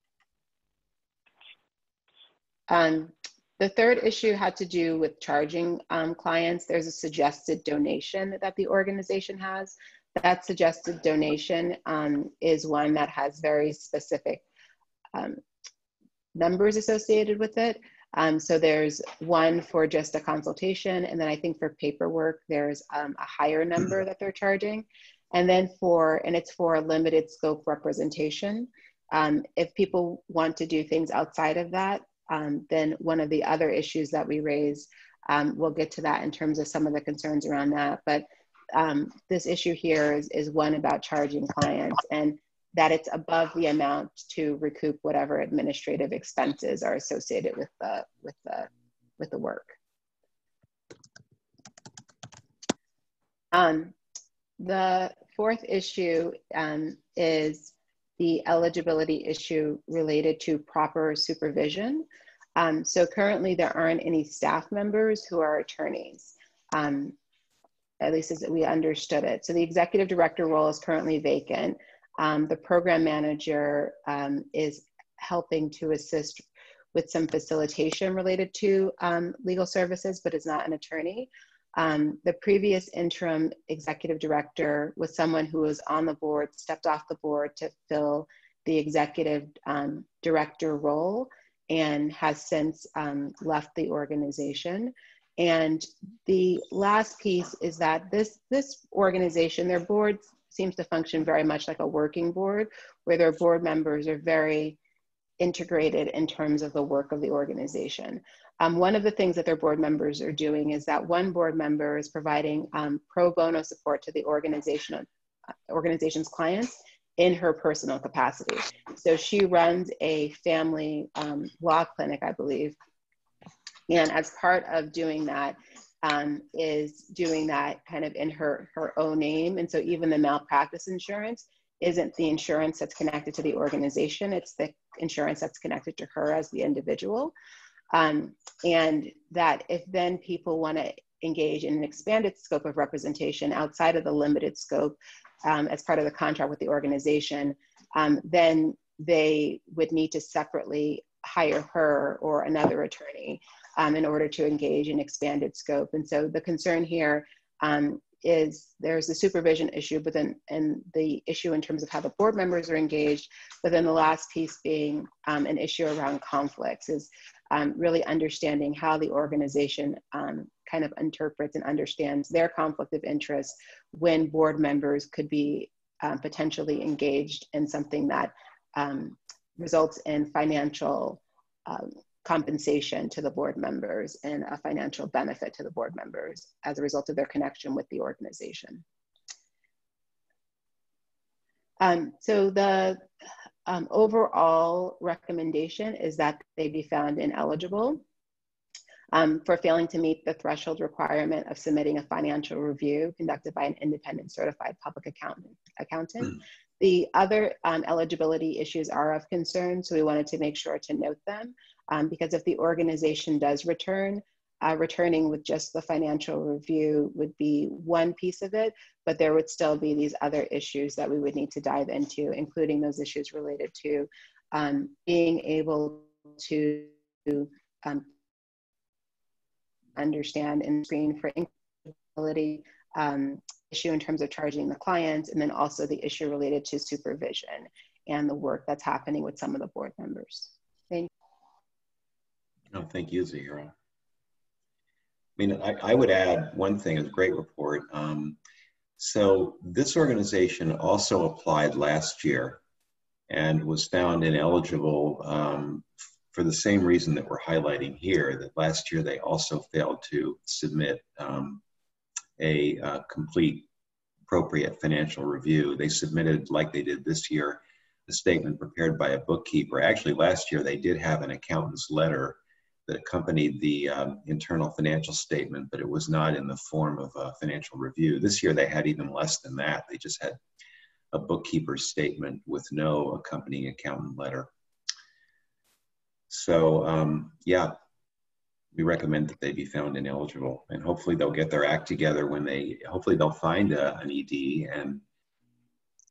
The third issue had to do with charging clients. There's a suggested donation that the organization has. That suggested donation is one that has very specific numbers associated with it. So there's one for just a consultation, and then I think for paperwork, there's a higher number that they're charging. And then it's for a limited scope representation. If people want to do things outside of that, then one of the other issues that we raise, we'll get to that in terms of some of the concerns around that. But this issue here is one about charging clients, and that it's above the amount to recoup whatever administrative expenses are associated with the work. The fourth issue is the eligibility issue related to proper supervision. So currently there aren't any staff members who are attorneys. at least as we understood it. So the executive director role is currently vacant. The program manager is helping to assist with some facilitation related to legal services, but is not an attorney. The previous interim executive director was someone who was on the board, stepped off the board to fill the executive director role, and has since left the organization. And the last piece is that this organization, their board seems to function very much like a working board, where their board members are very integrated in terms of the work of the organization. One of the things that their board members are doing is that one board member is providing pro bono support to the organization's clients in her personal capacity. So she runs a family law clinic, I believe. And as part of doing that, is doing that kind of in her own name. And so even the malpractice insurance isn't the insurance that's connected to the organization, it's the insurance that's connected to her as the individual. And that if then people want to engage in an expanded scope of representation outside of the limited scope as part of the contract with the organization, then they would need to separately hire her or another attorney in order to engage in expanded scope. And so the concern here is there's the supervision issue, but then and the issue in terms of how the board members are engaged, but then the last piece being an issue around conflicts is really understanding how the organization kind of interprets and understands their conflict of interest when board members could be potentially engaged in something that results in financial compensation to the board members and a financial benefit to the board members as a result of their connection with the organization. So the overall recommendation is that they be found ineligible for failing to meet the threshold requirement of submitting a financial review conducted by an independent certified public accountant. The other eligibility issues are of concern, so we wanted to make sure to note them because if the organization does return, returning with just the financial review would be one piece of it, but there would still be these other issues that we would need to dive into, including those issues related to being able to understand and screen for incapability, issue in terms of charging the clients, and then also the issue related to supervision and the work that's happening with some of the board members. Thank you. Oh, thank you, Zahira. I mean, I would add one thing, it's a great report. So this organization also applied last year and was found ineligible for the same reason that we're highlighting here, that last year they also failed to submit a complete appropriate financial review. They submitted, like they did this year, a statement prepared by a bookkeeper. Actually, last year they did have an accountant's letter that accompanied the internal financial statement, but it was not in the form of a financial review. This year they had even less than that. They just had a bookkeeper's statement with no accompanying accountant letter. So yeah, we recommend that they be found ineligible, and hopefully they'll get their act together when they, hopefully they'll find an ED and,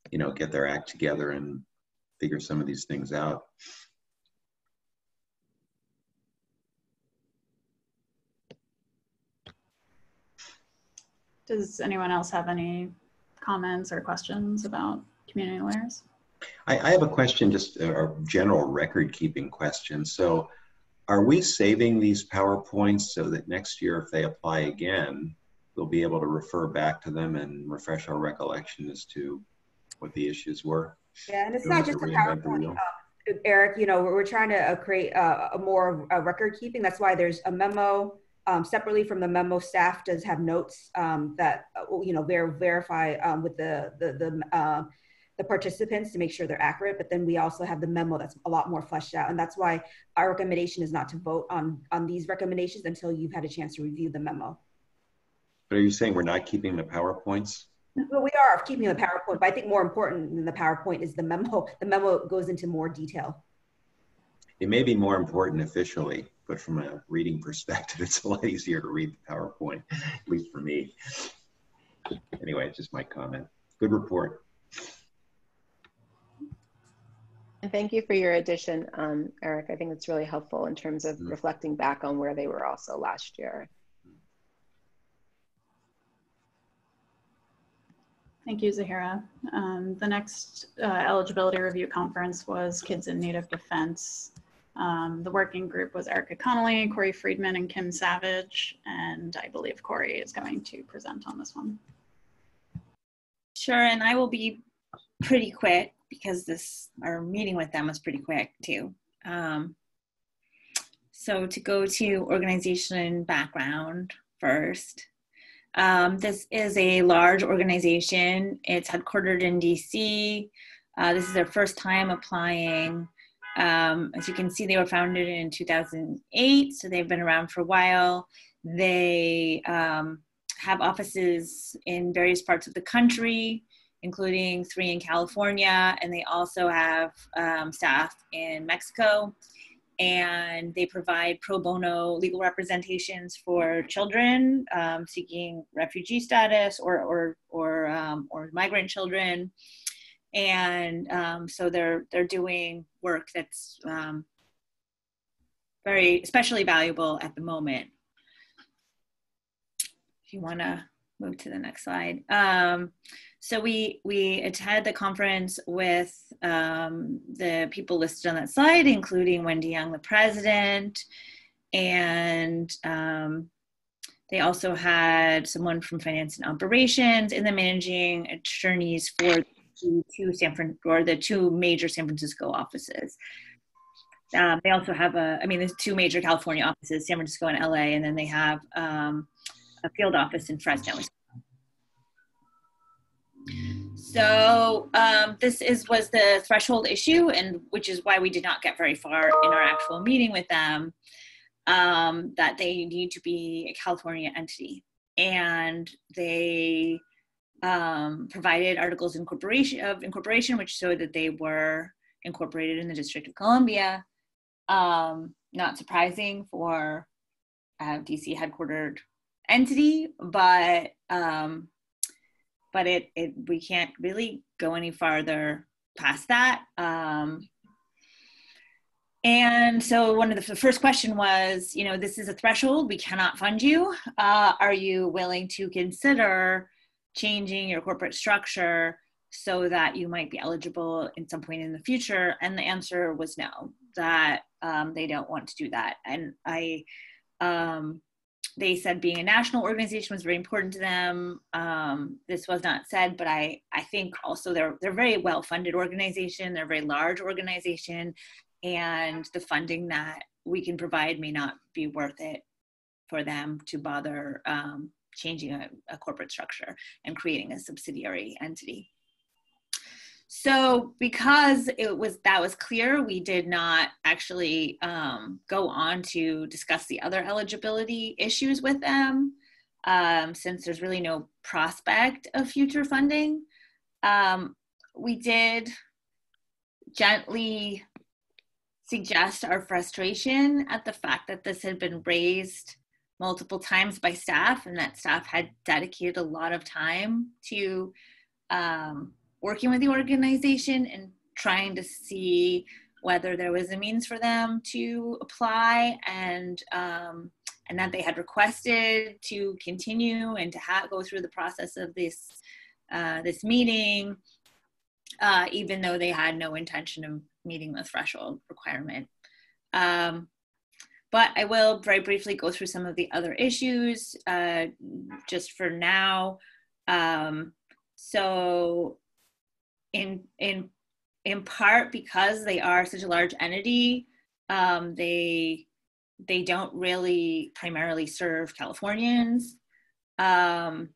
you know, get their act together and figure some of these things out. Does anyone else have any comments or questions about community lawyers? I have a question, just a general record keeping question. So are we saving these PowerPoints so that next year if they apply again, we'll be able to refer back to them and refresh our recollection as to what the issues were? Yeah, and it's not just a PowerPoint, Eric, you know, we're trying to create a more record keeping. That's why there's a memo separately from the memo. Staff does have notes that, you know, verify with the participants to make sure they're accurate, but then we also have the memo that's a lot more fleshed out. And that's why our recommendation is not to vote on these recommendations until you've had a chance to review the memo. But are you saying we're not keeping the PowerPoints? Well, we are keeping the PowerPoint, but I think more important than the PowerPoint is the memo. The memo goes into more detail. It may be more important officially, but from a reading perspective, it's a lot easier to read the PowerPoint, at least for me. anyway, just my comment. Good report. And thank you for your addition, Eric. I think it's really helpful in terms of reflecting back on where they were also last year. Thank you, Zahira. The next eligibility review conference was Kids in Need of Defense. The working group was Erica Connolly, Corey Friedman, and Kim Savage. And I believe Corey is going to present on this one. Sure, and I will be pretty quick because our meeting with them was pretty quick too. So to go to organization background first. This is a large organization. It's headquartered in DC. This is their first time applying. As you can see, they were founded in 2008, so they've been around for a while. They have offices in various parts of the country, including 3 in California, and they also have staff in Mexico. And they provide pro bono legal representations for children seeking refugee status or migrant children. And so they're doing work that's very especially valuable at the moment. If you want to move to the next slide. So we attended the conference with the people listed on that slide, including Wendy Young, the president, and they also had someone from finance and operations and the managing attorneys for the two major San Francisco offices. They also have there's 2 major California offices, San Francisco and LA, and then they have a field office in Fresno. So this was the threshold issue, and which is why we did not get very far in our actual meeting with them, that they need to be a California entity. And they provided articles of incorporation, which showed that they were incorporated in the District of Columbia. Not surprising for a DC headquartered entity, but we can't really go any farther past that. And so the first question was, this is a threshold, we cannot fund you. Are you willing to consider changing your corporate structure so that you might be eligible at some point in the future? And the answer was no, that they don't want to do that. And they said being a national organization was very important to them. This was not said, but I think also they're a very well-funded organization. They're a very large organization, and the funding that we can provide may not be worth it for them to bother changing a corporate structure and creating a subsidiary entity. So because that was clear, we did not actually go on to discuss the other eligibility issues with them, since there's really no prospect of future funding. We did gently suggest our frustration at the fact that this had been raised multiple times by staff, and that staff had dedicated a lot of time to working with the organization and trying to see whether there was a means for them to apply, and that they had requested to continue and to go through the process of this meeting, even though they had no intention of meeting the threshold requirement. But I will very briefly go through some of the other issues just for now. So in part because they are such a large entity, they don't really primarily serve Californians. So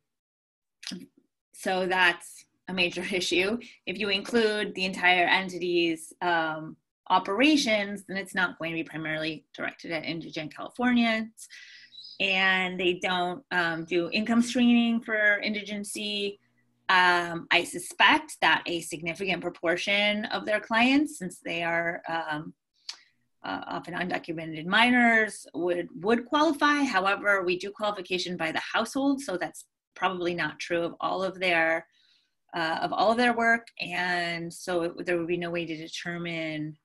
that's a major issue. If you include the entire entity's operations, then it's not going to be primarily directed at indigent Californians. And they don't do income screening for indigency. I suspect that a significant proportion of their clients, since they are often undocumented minors, would qualify. However, we do qualification by the household, so that's probably not true of all of their work, and so there would be no way to determine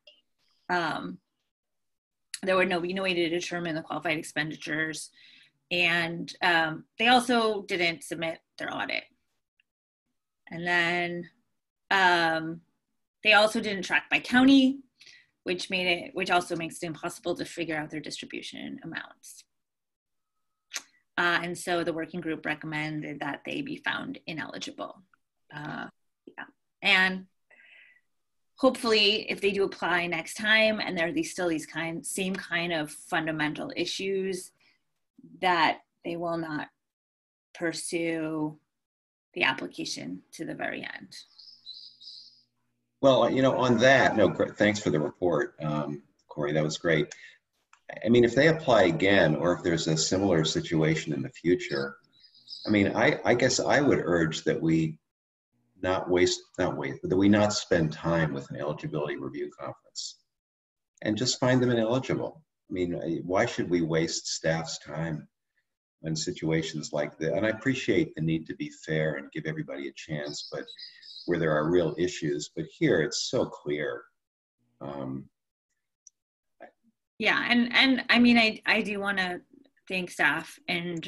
there would be no way to determine the qualified expenditures, and they also didn't submit their audit, and then they also didn't track by county, which also makes it impossible to figure out their distribution amounts. And so the working group recommended that they be found ineligible. Yeah. And hopefully, if they do apply next time and there are still these same kind of fundamental issues, that they will not pursue the application to the very end. Well, you know, on that, no, thanks for the report, Corey, that was great. I mean, if they apply again, or if there's a similar situation in the future, I mean, I guess I would urge that we not spend time with an eligibility review conference and just find them ineligible. I mean, why should we waste staff's time in situations like that? And I appreciate the need to be fair and give everybody a chance, but where there are real issues, but here it's so clear. Yeah, and I mean, I do want to thank staff, and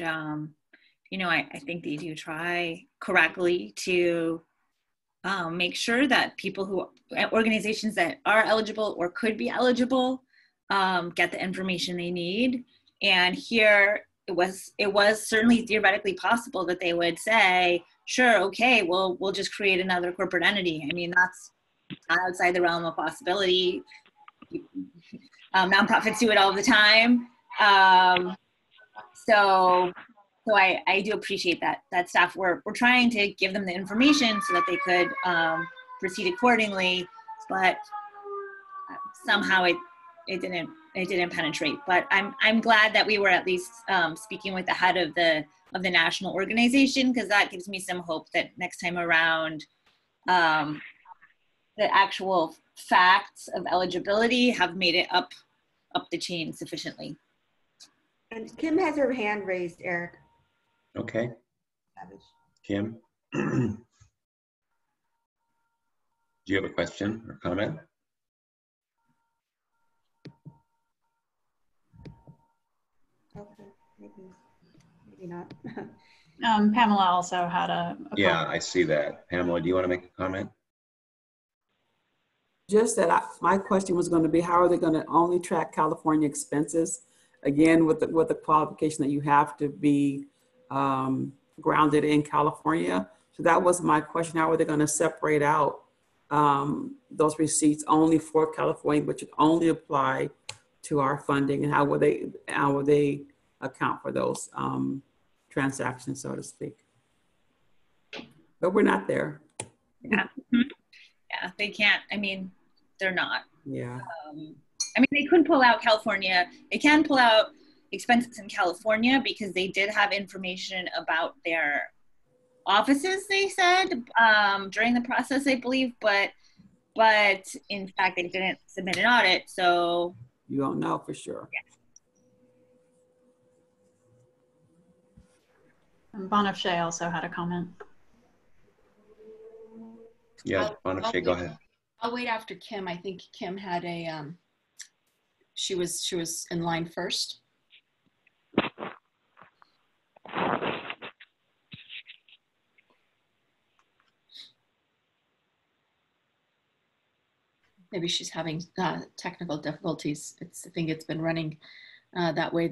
you know, I think they do try correctly to make sure that organizations that are eligible or could be eligible get the information they need. And here it was certainly theoretically possible that they would say, sure, okay, we'll just create another corporate entity. I mean, that's not outside the realm of possibility. Nonprofits do it all the time. So I do appreciate that staff. We're trying to give them the information so that they could proceed accordingly, but somehow it didn't penetrate. But I'm glad that we were at least speaking with the head of the national organization, because that gives me some hope that next time around the actual facts of eligibility have made it up the chain sufficiently. And Kim has her hand raised, Eric. Okay. Kim, do you have a question or comment? Okay, maybe not. Pamela also had a yeah, comment. I see that. Pamela, do you want to make a comment? Just that my question was going to be, how are they going to only track California expenses? Again, with the qualification that you have to be grounded in California. So that was my question. How are they going to separate out those receipts only for California, which would only apply to our funding, and how will they account for those transactions, so to speak? But we're not there. Yeah. Yeah, they can't. I mean, they're not. Yeah. I mean, they couldn't pull out California. They can pull out expenses in California because they did have information about their offices, they said, during the process, I believe, but in fact, they didn't submit an audit, so. You don't know for sure. Yeah. Bonifay also had a comment. Yeah, Bonifay, go ahead. I'll wait after Kim. I think Kim had a, she was in line first. Maybe she's having technical difficulties. I think it's been running that way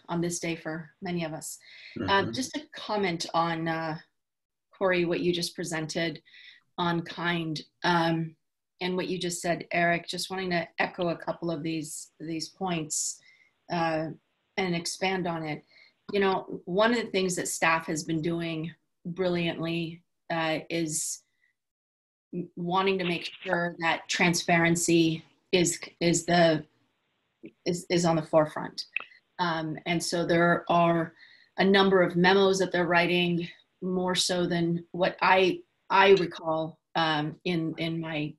on this day for many of us. Mm-hmm. Just a comment on, Corey, what you just presented on kind, and what you just said, Eric, just wanting to echo a couple of these points and expand on it. You know, one of the things that staff has been doing brilliantly is wanting to make sure that transparency is on the forefront. And so there are a number of memos that they're writing, more so than what I recall in my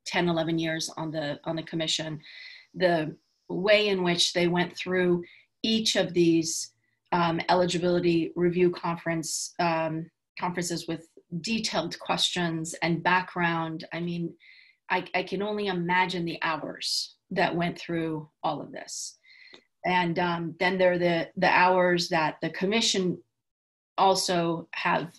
10, 11 years on the commission. The way in which they went through each of these eligibility review conferences with detailed questions and background. I mean, I can only imagine the hours that went through all of this. And then there are the hours that the commission also have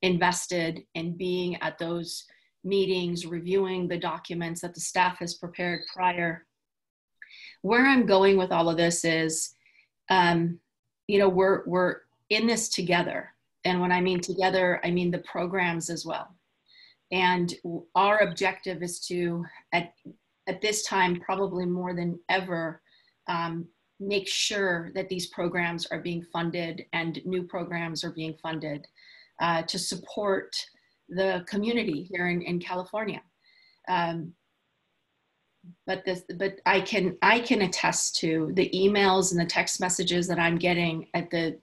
invested in being at those meetings, reviewing the documents that the staff has prepared prior. Where I'm going with all of this is, you know, we're in this together. And when I mean together, I mean the programs as well. And our objective is to, at this time, probably more than ever, make sure that these programs are being funded and new programs are being funded to support the community here in California. But I can attest to the emails and the text messages that I'm getting at the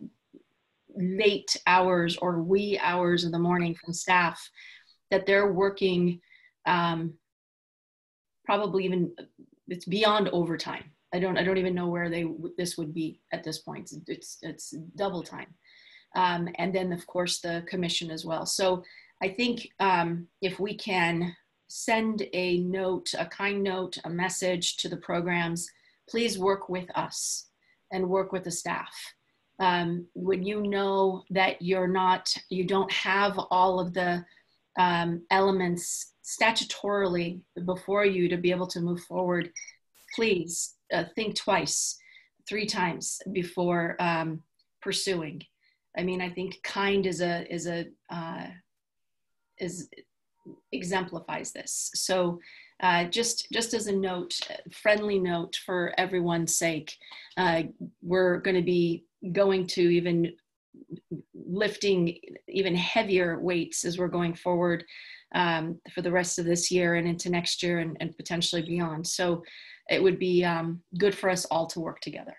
late hours or wee hours of the morning from staff, that they're working probably even, it's beyond overtime. I don't even know where this would be at this point. It's double time. And then of course the commission as well. So I think if we can send a note, a kind note, a message to the programs, please work with us and work with the staff. When you know that you don't have all of the elements statutorily before you to be able to move forward, please think twice, 3 times before pursuing. I mean, I think kind exemplifies this. So just as a note, friendly note for everyone's sake, we're going to be going to even lifting even heavier weights as we're going forward for the rest of this year and into next year and potentially beyond. So it would be good for us all to work together.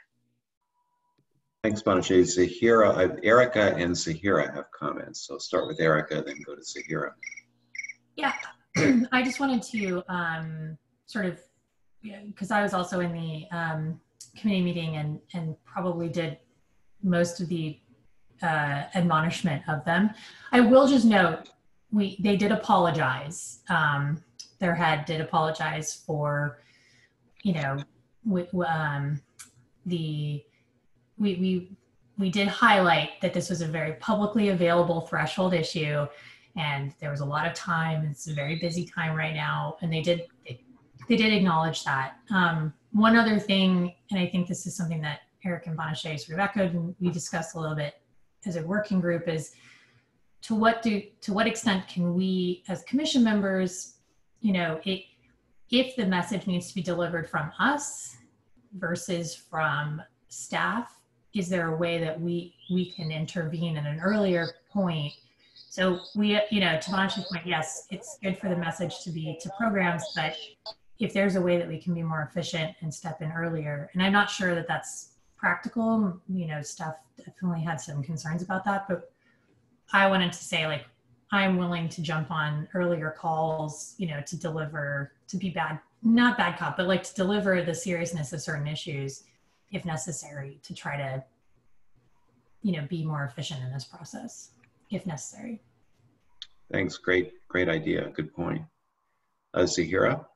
Thanks, Banashe. Zahira, Erica and Zahira have comments. So start with Erica, then go to Zahira. Yeah, I just wanted to sort of, because I was also in the committee meeting and probably did most of the admonishment of them. I will just note, they did apologize. Their head did apologize for, you know, we did highlight that this was a very publicly available threshold issue, and there was a lot of time. It's a very busy time right now, and they did acknowledge that. One other thing, and I think this is something that Eric and Banashe sort of echoed, and we discussed a little bit as a working group, is to what extent can we as commission members, you know, if the message needs to be delivered from us versus from staff, is there a way that we can intervene at an earlier point? So we, you know, to Banashe's point, yes, it's good for the message to be to programs, but if there's a way that we can be more efficient and step in earlier, and I'm not sure that that's practical, you know, staff definitely had some concerns about that, but I wanted to say, like, I'm willing to jump on earlier calls, you know, to deliver, to be not bad cop, but like to deliver the seriousness of certain issues if necessary, to try to, you know, be more efficient in this process if necessary. Thanks, great idea, good point. Zahira?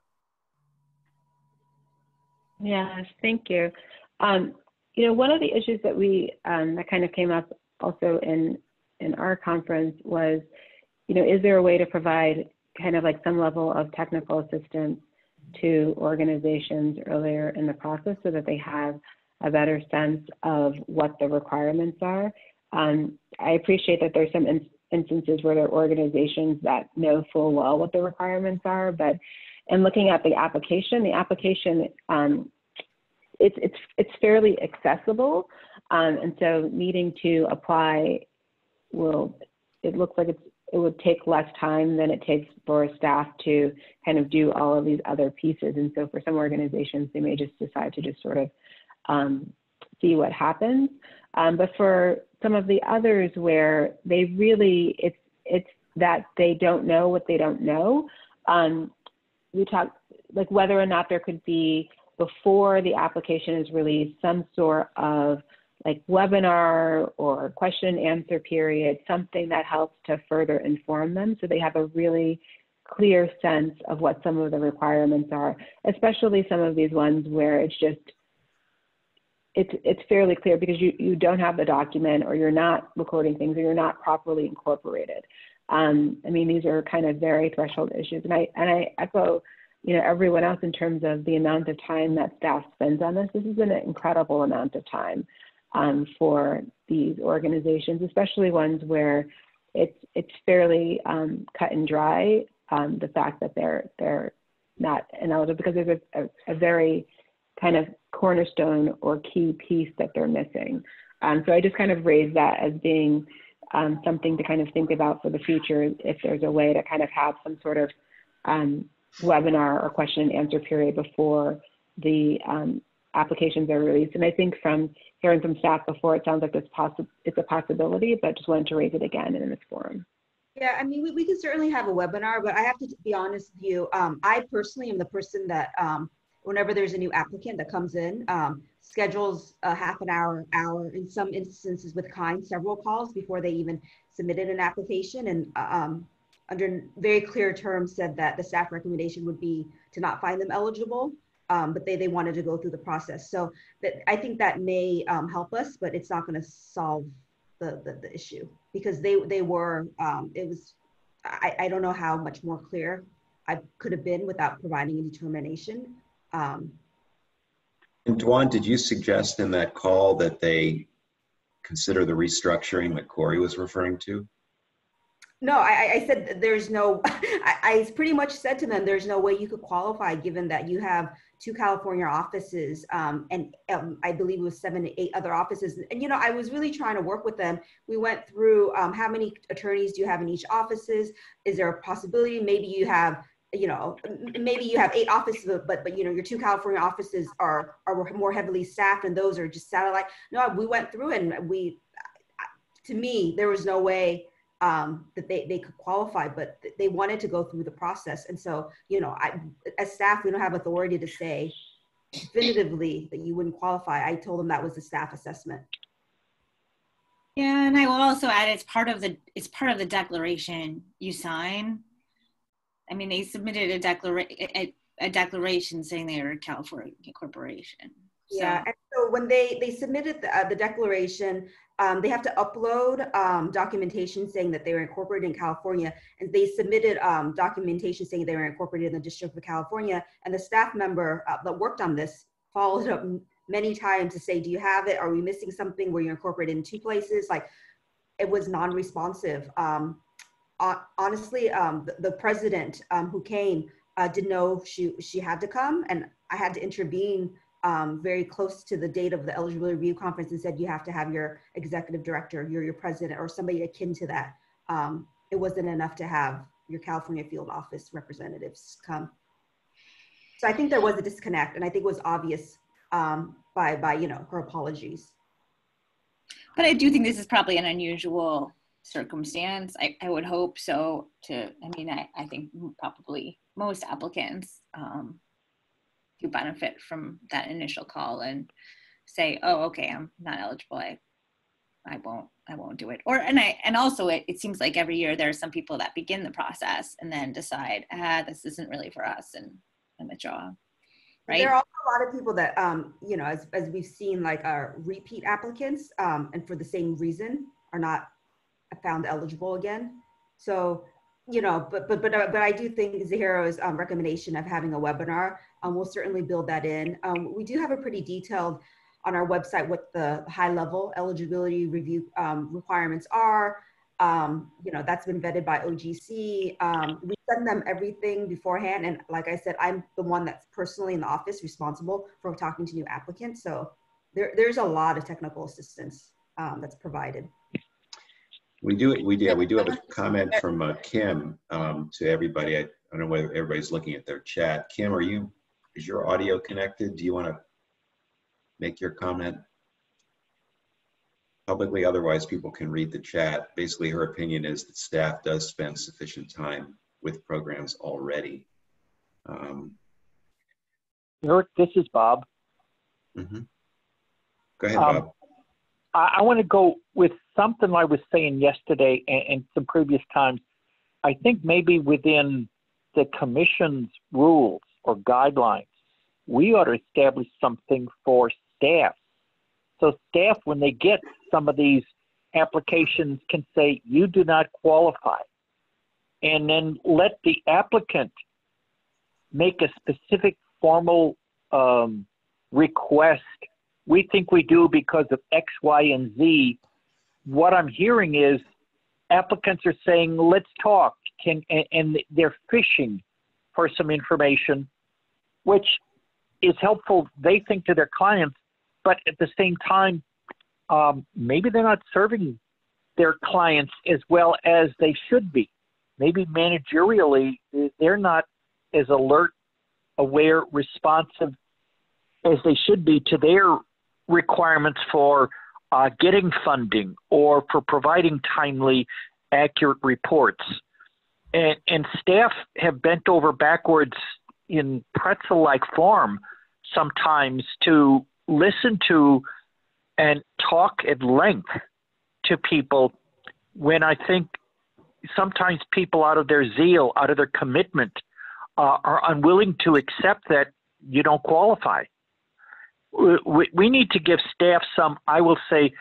Yes, thank you. You know, one of the issues that that kind of came up also in our conference was, you know, is there a way to provide kind of like some level of technical assistance to organizations earlier in the process so that they have a better sense of what the requirements are? I appreciate that there's some instances where there are organizations that know full well what the requirements are, but in looking at the application, it's fairly accessible, and so needing to apply it looks like it would take less time than it takes for staff to kind of do all of these other pieces. And so for some organizations, they may just decide to just sort of see what happens. But for some of the others where they really, it's that they don't know what they don't know. We talk like whether or not there could be, before the application is released, some sort of like webinar or question and answer period, something that helps to further inform them so they have a really clear sense of what some of the requirements are, especially some of these ones where it's just, it's fairly clear because you don't have the document, or you're not recording things, or you're not properly incorporated. I mean, these are kind of very threshold issues. And I echo, everyone else in terms of the amount of time that staff spends on this. This is an incredible amount of time for these organizations, especially ones where it's fairly cut and dry, the fact that they're not ineligible, because there's a very kind of cornerstone or key piece that they're missing. So I just kind of raise that as being something to kind of think about for the future, if there's a way to kind of have some sort of webinar or question and answer period before the applications are released. And I think from hearing from staff before, it sounds like it's a possibility, but just wanted to raise it again in this forum. Yeah, I mean, we can certainly have a webinar, but I have to be honest with you. I personally am the person that whenever there's a new applicant that comes in, schedules a half an hour, in some instances with several calls before they even submitted an application, and under very clear terms said that the staff recommendation would be to not find them eligible, but they wanted to go through the process. So I think that may help us, but it's not going to solve the issue, because they were, it was, I don't know how much more clear I could have been without providing a determination. And Dwan, did you suggest in that call that they consider the restructuring that Corey was referring to? No, I said there's no, I pretty much said to them, there's no way you could qualify given that you have 2 California offices, and I believe it was 7 to 8 other offices. And, I was really trying to work with them. We went through how many attorneys do you have in each offices? Is there a possibility maybe you have, maybe you have 8 offices, but your 2 California offices are more heavily staffed, and those are just satellite. No, we went through, and to me, there was no way that they could qualify, but they wanted to go through the process. And so, as staff, we don't have authority to say definitively that you wouldn't qualify. I told them that was the staff assessment. Yeah, and I will also add, it's part of the declaration you sign. I mean, they submitted a declaration saying they are a California corporation. So. Yeah, and so when they submitted the declaration, they have to upload documentation saying that they were incorporated in California, and they submitted documentation saying they were incorporated in the District of California. And the staff member that worked on this followed up many times to say, do you have it? Are we missing something where you're incorporated in 2 places? Like, it was non-responsive. Honestly, the president who came didn't know she had to come, and I had to intervene very close to the date of the eligibility review conference and said, you have to have your executive director, your president, or somebody akin to that. It wasn't enough to have your California field office representatives come. So I think there was a disconnect, and I think it was obvious by her apologies. But I do think this is probably an unusual circumstance. I would hope so. I think probably most applicants do benefit from that initial call and say, oh, okay, I'm not eligible. I won't do it. And also it seems like every year there are some people that begin the process and then decide, this isn't really for us, and withdraw. Right. There are also a lot of people that, as we've seen, like repeat applicants, and for the same reason are not found eligible again. So, but I do think Zahiro's recommendation of having a webinar, we'll certainly build that in. We do have a pretty detailed on our website what the high level eligibility review requirements are. That's been vetted by OGC. We send them everything beforehand. And like I said, I'm the one that's personally in the office responsible for talking to new applicants. So there's a lot of technical assistance that's provided. We do have a comment from Kim to everybody. I don't know whether everybody's looking at their chat. Kim, is your audio connected? Do you want to make your comment publicly? Otherwise, people can read the chat. Basically, her opinion is that staff does spend sufficient time with programs already. Eric, this is Bob. Mm-hmm. Go ahead, Bob. I want to go with something I was saying yesterday and some previous times. I think maybe within the commission's rules or guidelines, we ought to establish something for staff. So staff, when they get some of these applications, can say, you do not qualify. And then let the applicant make a specific formal request. We think we do because of X, Y, and Z. What I'm hearing is applicants are saying, let's talk, and they're fishing for some information, which is helpful, they think, to their clients, but at the same time, maybe they're not serving their clients as well as they should be. Maybe managerially, they're not as alert, aware, responsive as they should be to their requirements for getting funding or for providing timely, accurate reports. And staff have bent over backwards in pretzel-like form sometimes to listen to and talk at length to people, when I think sometimes people, out of their zeal, out of their commitment, are unwilling to accept that you don't qualify. We need to give staff some, I will say,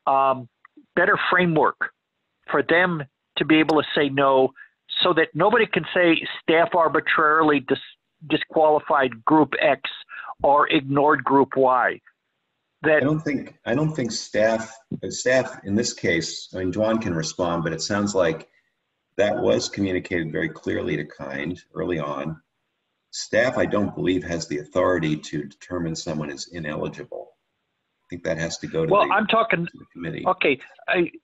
better framework for them to be able to say no, so that nobody can say staff arbitrarily disqualified group X or ignored group Y. That I don't think staff in this case, I mean, Juan can respond, but it sounds like that was communicated very clearly to Kind early on. Staff, I don't believe, has the authority to determine someone is ineligible. I think that has to go to I'm talking to the committee. Okay,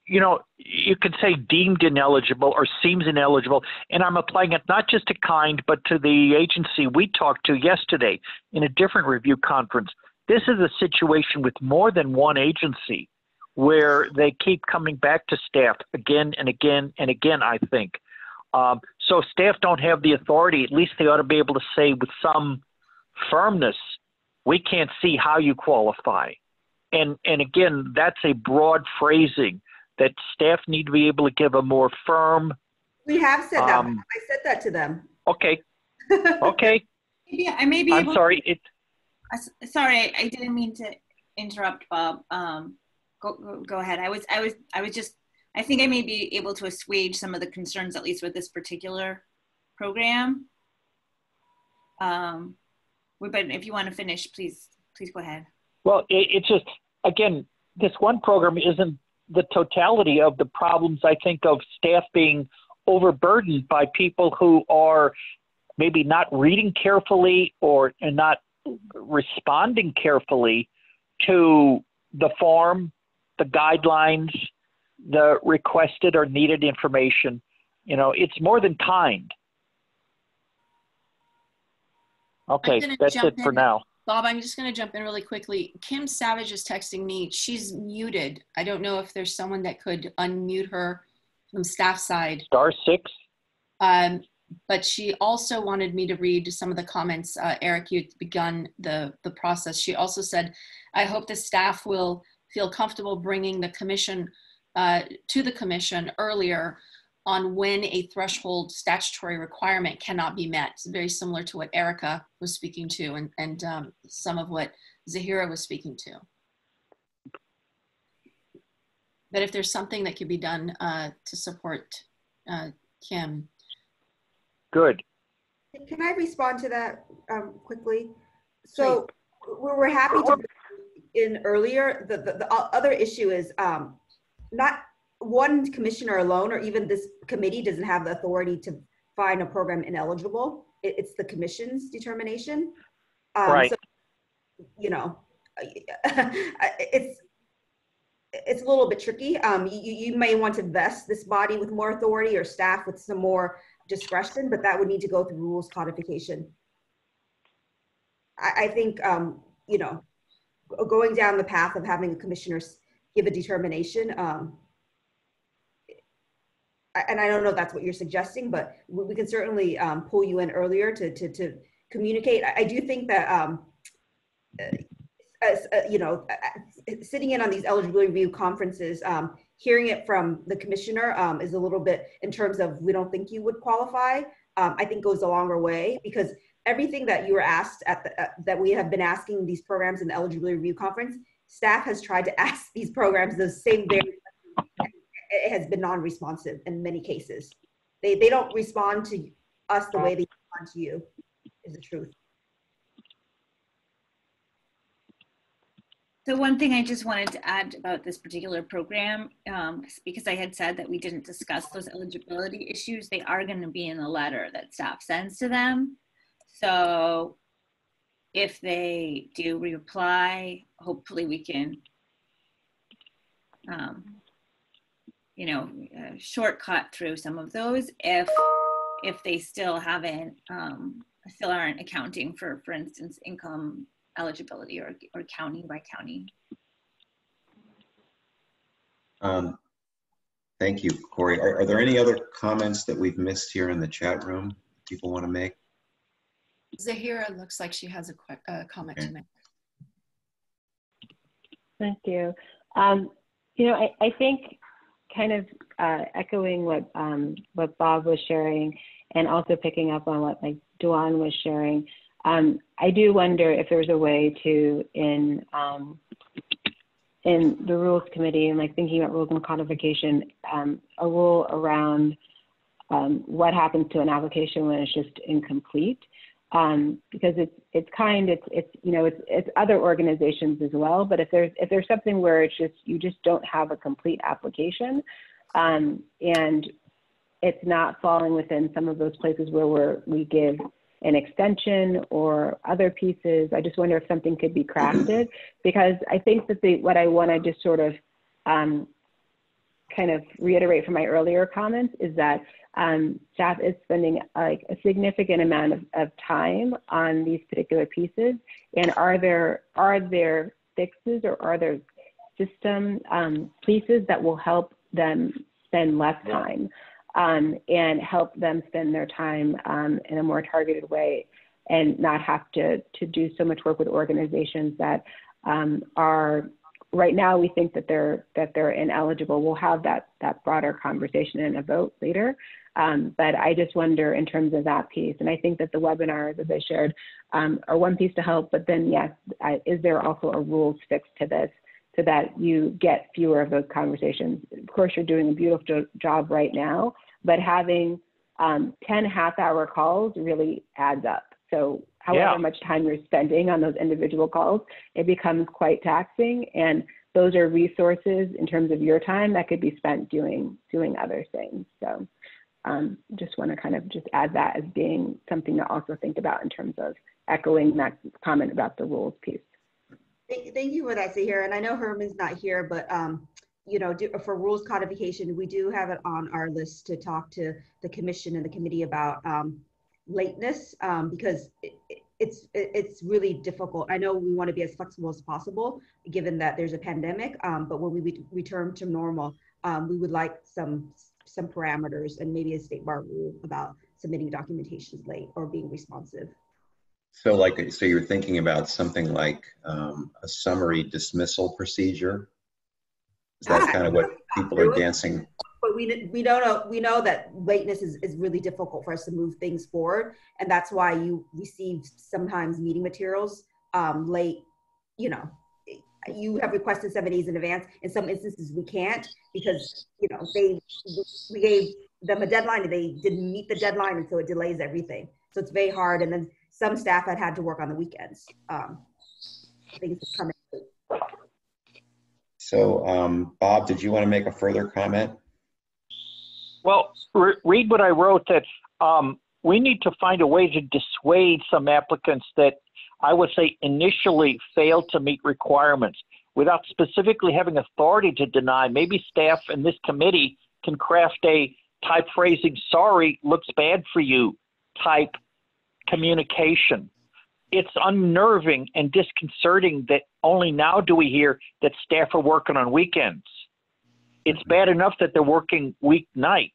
you know, you could say deemed ineligible or seems ineligible, and I'm applying it not just to Kind, but to the agency we talked to yesterday in a different review conference. This is a situation with more than one agency where they keep coming back to staff again and again and again, I think. So staff don't have the authority. At least they ought to be able to say with some firmness, we can't see how you qualify. And again, that's a broad phrasing that staff need to be able to give a more firm. We have said that. I said that to them. Okay. Okay. Yeah, I may be I'm sorry. Sorry, I didn't mean to interrupt, Bob. Go ahead. I think I may be able to assuage some of the concerns, at least with this particular program. But if you want to finish, please go ahead. Well, it's just, again, this one program isn't the totality of the problems, I think, of staff being overburdened by people who are maybe not reading carefully or not responding carefully to the form, the guidelines, the requested or needed information. You know, it's more than Kind. Okay, that's it for now. Bob, I'm just going to jump in really quickly. Kim Savage is texting me. She's muted. I don't know if there's someone that could unmute her from staff side. *6. But she also wanted me to read some of the comments. Eric, you'd begun the process. She also said, I hope the staff will feel comfortable bringing the commission to the commission earlier on when a threshold statutory requirement cannot be met. It's very similar to what Erica was speaking to and some of what Zahira was speaking to. But if there's something that could be done to support Kim. Good. Can I respond to that quickly? So we're happy to bring in earlier. The other issue is not one commissioner alone, or even this committee doesn't have the authority to find a program ineligible. It's the commission's determination. Right. So, you know, it's a little bit tricky. You may want to vest this body with more authority or staff with some more discretion, but that would need to go through rules codification. I think, you know, going down the path of having a commissioner give a determination, and I don't know if that's what you're suggesting, but we can certainly pull you in earlier to communicate. I do think that, you know, sitting in on these eligibility review conferences, hearing it from the commissioner is a little bit in terms of we don't think you would qualify. I think goes a longer way, because everything that you were asked that we have been asking these programs in the eligibility review conference, staff has tried to ask these programs the same day. It has been non-responsive in many cases. They don't respond to us the way they respond to you, is the truth. So one thing I just wanted to add about this particular program, because I had said that we didn't discuss those eligibility issues, they are going to be in the letter that staff sends to them. So if they do reply, hopefully we can, you know, shortcut through some of those if they still haven't, still aren't accounting for instance, income eligibility or county by county. Thank you, Corey. Are there any other comments that we've missed here in the chat room people want to make? Zahira looks like she has a comment to make. Thank you. You know, I think kind of echoing what Bob was sharing, and also picking up on what like Duan was sharing. I do wonder if there's a way to, in the rules committee, and like thinking about rules and codification, a rule around what happens to an application when it's just incomplete, because it's you know, it's other organizations as well. But if there's something where it's just you just don't have a complete application, and it's not falling within some of those places where we give an extension or other pieces. I just wonder if something could be crafted, because I think that what I want to just sort of kind of reiterate from my earlier comments is that staff is spending like a significant amount of time on these particular pieces. And are there fixes or are there system pieces that will help them spend less time? And help them spend their time in a more targeted way, and not have to do so much work with organizations that are right now we think that they're ineligible. We'll have that broader conversation and a vote later. But I just wonder in terms of that piece, and I think that the webinars, as I shared, are one piece to help. But then yes, is there also a rules fix to this, so that you get fewer of those conversations? Of course, you're doing a beautiful job right now, but having 10 half-hour calls really adds up. So however much time you're spending on those individual calls, it becomes quite taxing. And those are resources in terms of your time that could be spent doing other things. So just want to kind of just add that as being something to also think about in terms of echoing that comment about the rules piece. Thank you for that, Zahira. And I know Herman's not here, but you know, for rules codification, we do have it on our list to talk to the commission and the committee about lateness, because it's really difficult. I know we want to be as flexible as possible, given that there's a pandemic, but when we return to normal, we would like some parameters and maybe a state bar rule about submitting documentations late or being responsive. So so you're thinking about something like a summary dismissal procedure? Is that kind of what people are dancing? But we know that lateness is really difficult for us to move things forward. And that's why you receive sometimes meeting materials late. You know, you have requested 7 days in advance. In some instances we can't, because, you know, we gave them a deadline and they didn't meet the deadline, and so it delays everything. So it's very hard. And then some staff had to work on the weekends. Things come in. So Bob, did you want to make a further comment? Well, read what I wrote, that we need to find a way to dissuade some applicants that I would say initially fail to meet requirements without specifically having authority to deny. Maybe staff in this committee can craft a type phrasing, sorry, looks bad for you type communication. It's unnerving and disconcerting that only now do we hear that staff are working on weekends. It's bad enough that they're working weeknights,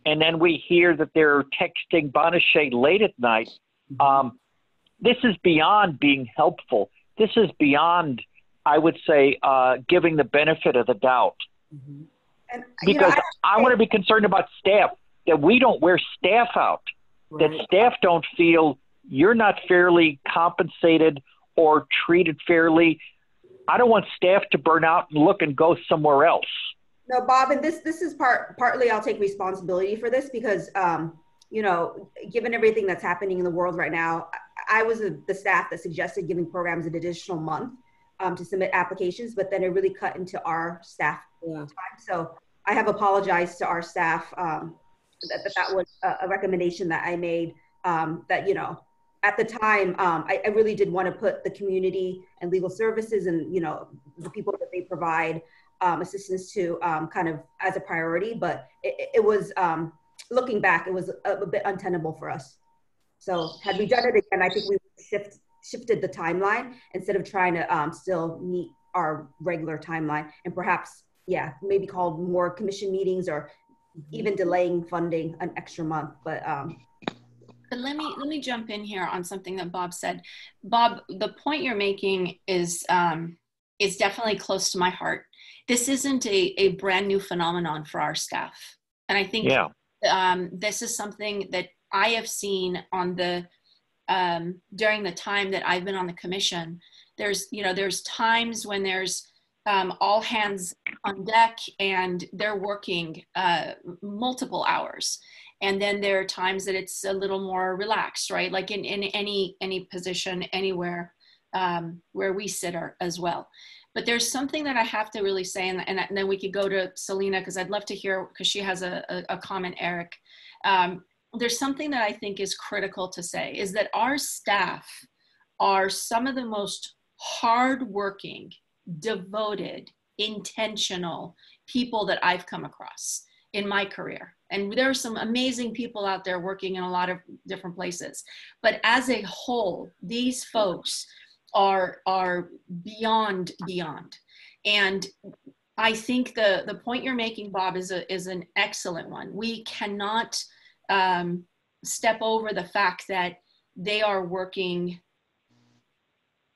and then we hear that they're texting Bonachet late at night. This is beyond being helpful. This is beyond I would say giving the benefit of the doubt. Mm-hmm. And, because I want to be concerned about staff, that we don't wear staff out, Right. that staff don't feel you're not fairly compensated or treated fairly. I don't want staff to burn out and look and go somewhere else. No, Bob, and this is partly I'll take responsibility for this because, you know, given everything that's happening in the world right now, I was the staff that suggested giving programs an additional month to submit applications, but then it really cut into our staff time. So I have apologized to our staff that was a recommendation that I made that, you know, at the time, I really did want to put the community and legal services and, you know, the people that they provide assistance to kind of as a priority, but it was, looking back, it was a bit untenable for us. So had we done it again, I think we would shifted the timeline instead of trying to still meet our regular timeline and perhaps, yeah, maybe called more commission meetings or even delaying funding an extra month. But let me jump in here on something that Bob said. Bob, the point you're making is definitely close to my heart. This isn't a brand new phenomenon for our staff. And I think this is something that I have seen on the, during the time that I've been on the commission. There's times when there's all hands on deck and they're working multiple hours. And then there are times that it's a little more relaxed, right? Like in any position, anywhere where we sit as well. But there's something that I have to really say, and then we could go to Selena, because I'd love to hear, because she has a comment, Eric. There's something that I think is critical to say, is that our staff are some of the most hardworking, devoted, intentional people that I've come across in my career. And there are some amazing people out there working in a lot of different places. But as a whole, these folks are beyond. And I think the point you're making, Bob, is an excellent one. We cannot step over the fact that they are working.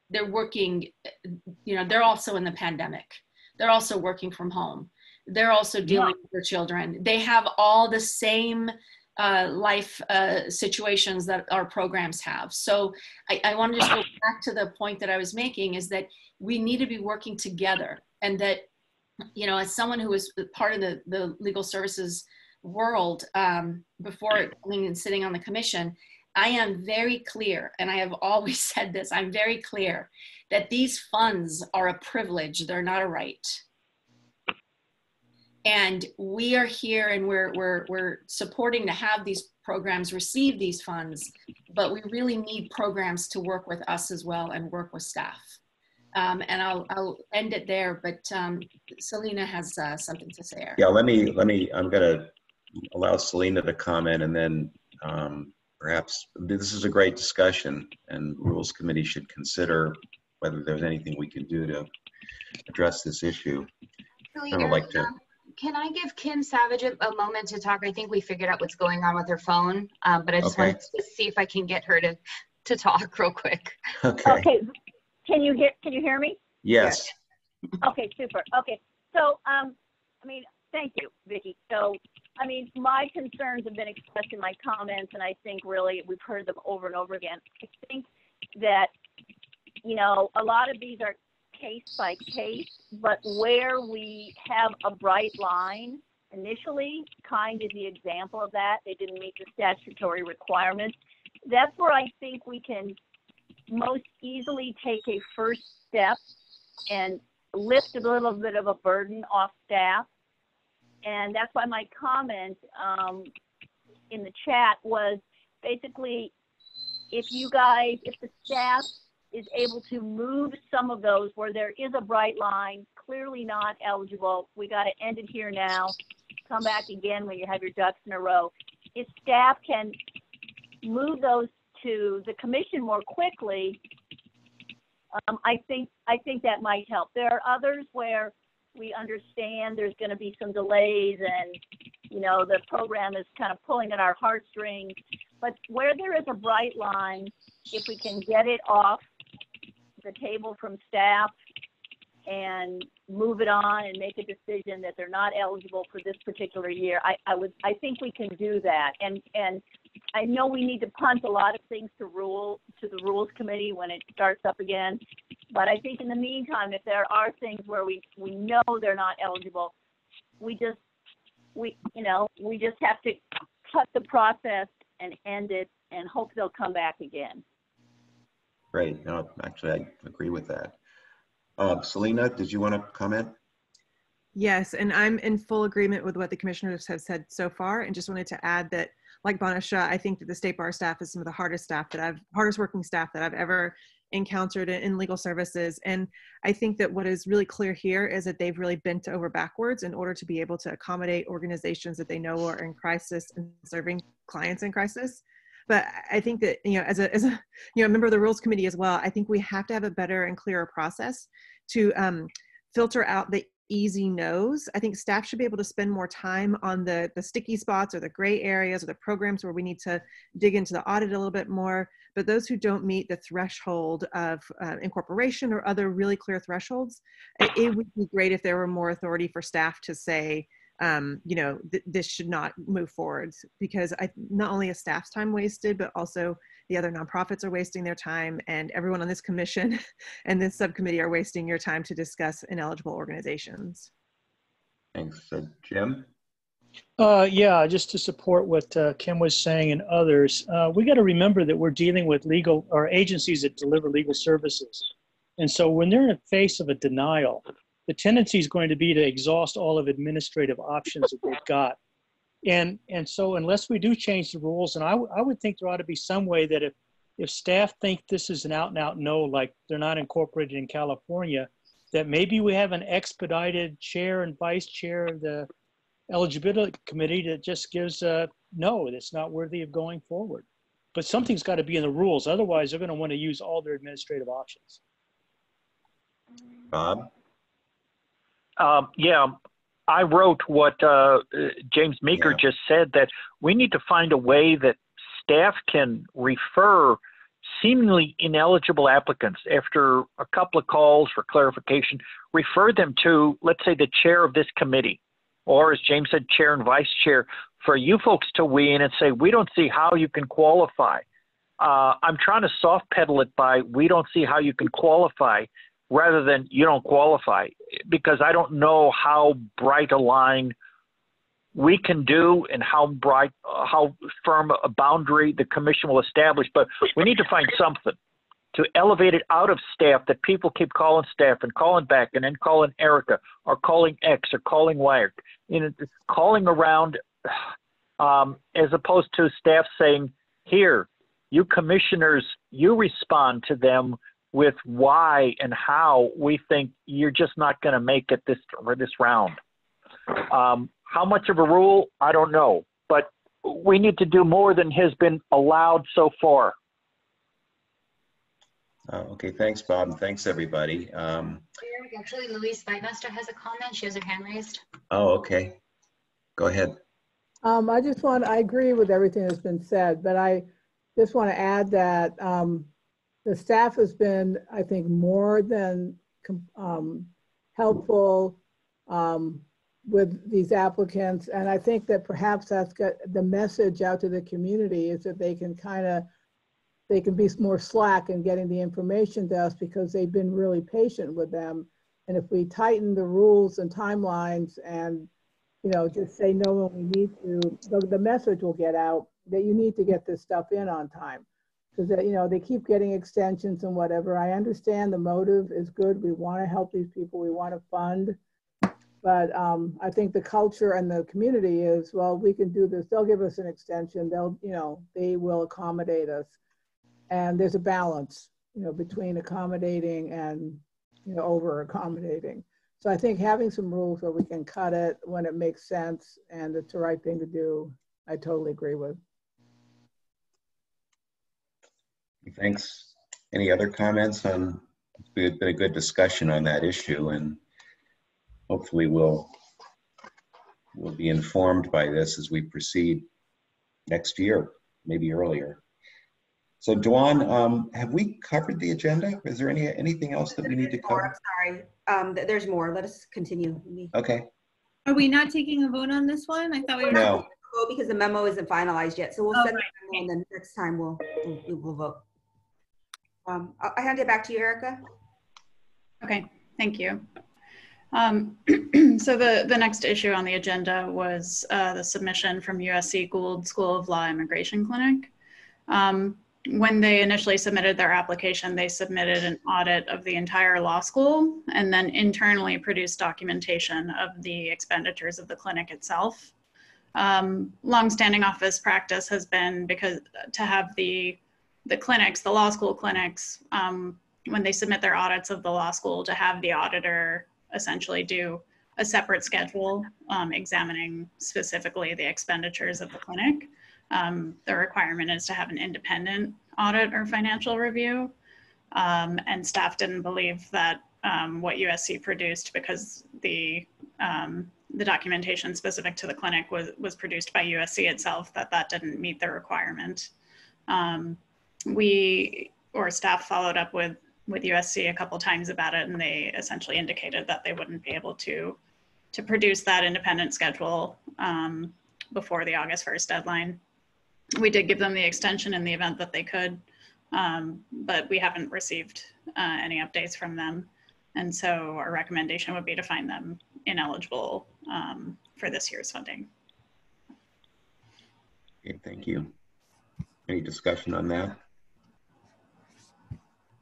They're working, you know, they're also in the pandemic. They're also working from home. They're also dealing with their children. They have all the same life situations that our programs have. So I want to just go back to the point that I was making, is that we need to be working together. And that, you know, as someone who was part of the legal services world before coming and sitting on the commission, I am very clear, and I have always said this, I'm very clear that these funds are a privilege, they're not a right. And we are here and we're supporting to have these programs receive these funds, but we really need programs to work with us as well and work with staff. And I'll end it there, but Selena has something to say. Yeah, I'm gonna allow Selena to comment, and then perhaps this is a great discussion, and Rules Committee should consider whether there's anything we can do to address this issue. Can I give Kim Savage a moment to talk? I think we figured out what's going on with her phone, but I just wanted to see if I can get her to talk real quick. Okay. Can you hear me? Yes. Okay, super. Okay. So, I mean, thank you, Vicki. So, I mean, my concerns have been expressed in my comments, and I think really we've heard them over and over again. I think that, you know, a lot of these are case by case, but where we have a bright line initially, kind is the example of that. They didn't meet the statutory requirements. That's where I think we can most easily take a first step and lift a little bit of a burden off staff. And that's why my comment in the chat was basically, if the staff is able to move some of those where there is a bright line, clearly not eligible, we got to end it here now, come back again when you have your ducks in a row. If staff can move those to the commission more quickly, I think that might help. There are others where we understand there's going to be some delays and, you know, the program is kind of pulling at our heartstrings. But where there is a bright line, if we can get it off the table from staff, and move it on and make a decision that they're not eligible for this particular year. I think we can do that. And I know we need to punt a lot of things to the rules committee when it starts up again. But I think in the meantime, if there are things where we know they're not eligible, we just have to cut the process and end it and hope they'll come back again. Great. No, actually, I agree with that. Selena, did you want to comment? Yes, and I'm in full agreement with what the commissioners have said so far, and just wanted to add that, like Banisha, I think that the State Bar staff is some of the hardest working staff that I've ever encountered in legal services. And I think that what is really clear here is that they've really bent over backwards in order to be able to accommodate organizations that they know are in crisis and serving clients in crisis. But I think that, as a member of the Rules Committee as well, I think we have to have a better and clearer process to filter out the easy no's. I think staff should be able to spend more time on the sticky spots or the gray areas or the programs where we need to dig into the audit a little bit more. But those who don't meet the threshold of incorporation or other really clear thresholds, it would be great if there were more authority for staff to say, this should not move forward, because not only is staff's time wasted, but also the other nonprofits are wasting their time, and everyone on this commission and this subcommittee are wasting your time to discuss ineligible organizations. Thanks. Jim? Yeah, just to support what Kim was saying and others, we got to remember that we're dealing with legal or agencies that deliver legal services. And so when they're in the face of a denial, the tendency is going to be to exhaust all of administrative options that they've got. And so unless we do change the rules, and I would think there ought to be some way that if staff think this is an out and out no, like they're not incorporated in California, that maybe we have an expedited chair and vice chair of the eligibility committee that just gives a no, that's not worthy of going forward. But something's got to be in the rules. Otherwise, they're going to want to use all their administrative options. Bob? Yeah, I wrote what James Meeker just said, that we need to find a way that staff can refer seemingly ineligible applicants after a couple of calls for clarification, refer them to, let's say, the chair of this committee, or as James said, chair and vice chair, for you folks to weigh in and say, we don't see how you can qualify. I'm trying to soft pedal it by, we don't see how you can qualify, rather than you don't qualify, because I don't know how bright a line we can do and how firm a boundary the commission will establish, but we need to find something to elevate it out of staff, that people keep calling staff and calling back and then calling Erica or calling X or calling Y, calling around, as opposed to staff saying, here, you commissioners, you respond to them with why and how we think you're just not going to make it this round. How much of a rule, I don't know, but we need to do more than has been allowed so far. Okay, thanks, Bob, and thanks, everybody. Actually, Louise Whitemaster has a comment. She has her hand raised. Oh, okay. Go ahead. I agree with everything that's been said, but I just want to add that the staff has been, I think, more than helpful with these applicants. And I think that perhaps that's got the message out to the community, is that they can be more slack in getting the information to us, because they've been really patient with them. And if we tighten the rules and timelines and, just say no when we need to, the message will get out that you need to get this stuff in on time. Because, they keep getting extensions and whatever. I understand the motive is good. We want to help these people. We want to fund. But I think the culture and the community is, well, we can do this. They'll give us an extension. They will accommodate us. And there's a balance, between accommodating and, over accommodating. So I think having some rules where we can cut it when it makes sense and it's the right thing to do, I totally agree with. Thanks. Any other comments on? It's been a good discussion on that issue, and hopefully we'll be informed by this as we proceed next year, maybe earlier. So Dwan, have we covered the agenda? Is there anything else that we need to cover? Sorry, there's more. Let us continue. Okay. Are we not taking a vote on this one? I thought we were. No. Because the memo isn't finalized yet. So we'll send right. the memo, and then next time we'll vote. I hand it back to you, Erica. Okay, thank you. So the next issue on the agenda was the submission from USC Gould School of Law Immigration Clinic. When they initially submitted their application, they submitted an audit of the entire law school and then internally produced documentation of the expenditures of the clinic itself. Longstanding office practice has been to have the clinics, the law school clinics, when they submit their audits of the law school, to have the auditor essentially do a separate schedule examining specifically the expenditures of the clinic. The requirement is to have an independent audit or financial review, and staff didn't believe that what USC produced, because the documentation specific to the clinic was produced by USC itself, that didn't meet the requirement. Staff followed up with USC a couple times about it, and they essentially indicated that they wouldn't be able to produce that independent schedule before the August 1st deadline. We did give them the extension in the event that they could, but we haven't received any updates from them. And so our recommendation would be to find them ineligible for this year's funding. Okay, thank you. Any discussion on that?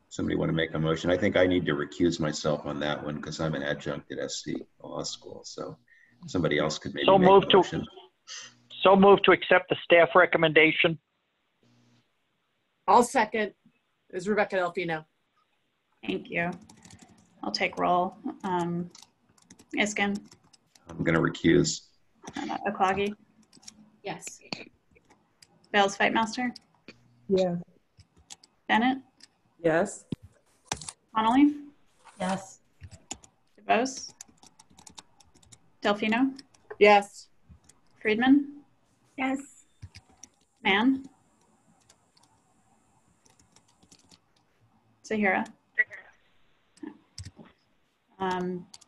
Somebody want to make a motion? I think I need to recuse myself on that one because I'm an adjunct at SC Law School. So somebody else could maybe make a motion. So move to accept the staff recommendation. I'll second. Is Rebecca Delfino. Thank you. I'll take roll. Iskin. I'm going to recuse. Oklagi. Yes. Bales Fightmaster. Yeah. Bennett. Yes. Connolly. Yes. DeVos. Delfino. Yes. Friedman. Yes. Mann. Zahira.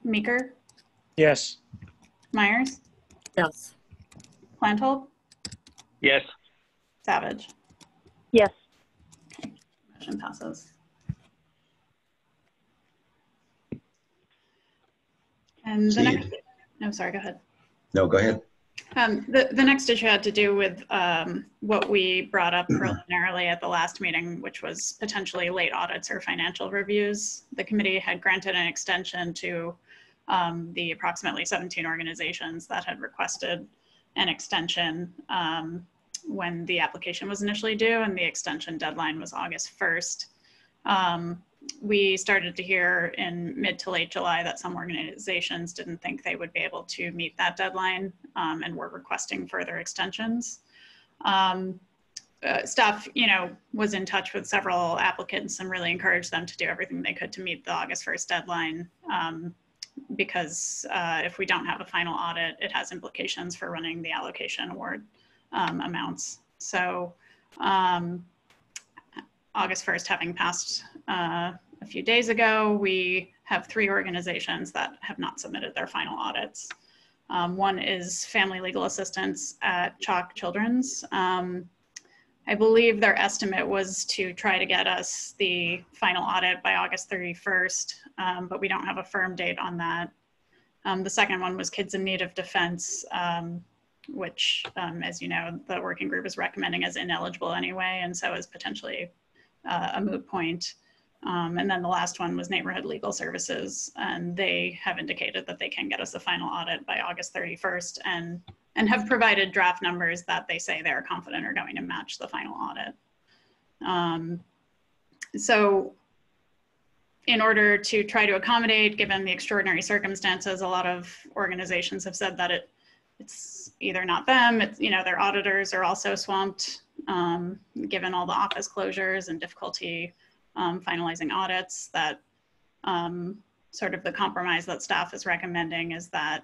Meeker. Yes. Myers. Yes. Plantold. Yes. Savage. Yes. Okay. Motion passes. And the next, no, sorry, go ahead. No, go ahead. The next issue had to do with what we brought up preliminarily at the last meeting, which was potentially late audits or financial reviews. The committee had granted an extension to the approximately 17 organizations that had requested an extension when the application was initially due, and the extension deadline was August 1st. We started to hear in mid to late July that some organizations didn't think they would be able to meet that deadline and were requesting further extensions. Staff, was in touch with several applicants and really encouraged them to do everything they could to meet the August 1st deadline because if we don't have a final audit, it has implications for running the allocation award amounts. So August 1st having passed a few days ago, we have 3 organizations that have not submitted their final audits. One is Family Legal Assistance at Chalk Children's. I believe their estimate was to try to get us the final audit by August 31st, but we don't have a firm date on that. The second one was Kids in Need of Defense, which, as you know, the working group is recommending as ineligible anyway, and so is potentially a moot point. And then the last one was Neighborhood Legal Services, and they have indicated that they can get us a final audit by August 31st and have provided draft numbers that they say they're confident are going to match the final audit. So in order to try to accommodate, given the extraordinary circumstances, a lot of organizations have said that it's either not them, it's, their auditors are also swamped, given all the office closures and difficulty finalizing audits, that sort of the compromise that staff is recommending is that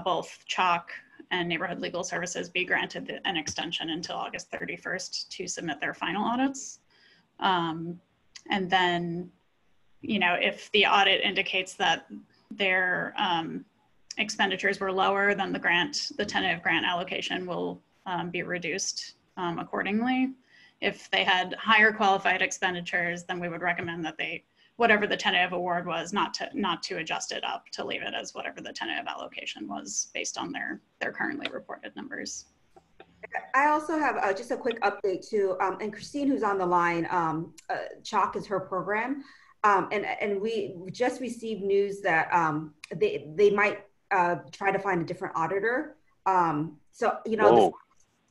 both Chalk and Neighborhood Legal Services be granted an extension until August 31st to submit their final audits. And then, you know, if the audit indicates that their expenditures were lower, then the tentative grant allocation will be reduced accordingly. If they had higher qualified expenditures, then we would recommend that they, whatever the tentative award was, not to adjust it up, to leave it as whatever the tentative allocation was based on their currently reported numbers. I also have just a quick update too, and Christine, who's on the line, CHOC is her program, and we just received news that they might try to find a different auditor. So, you know,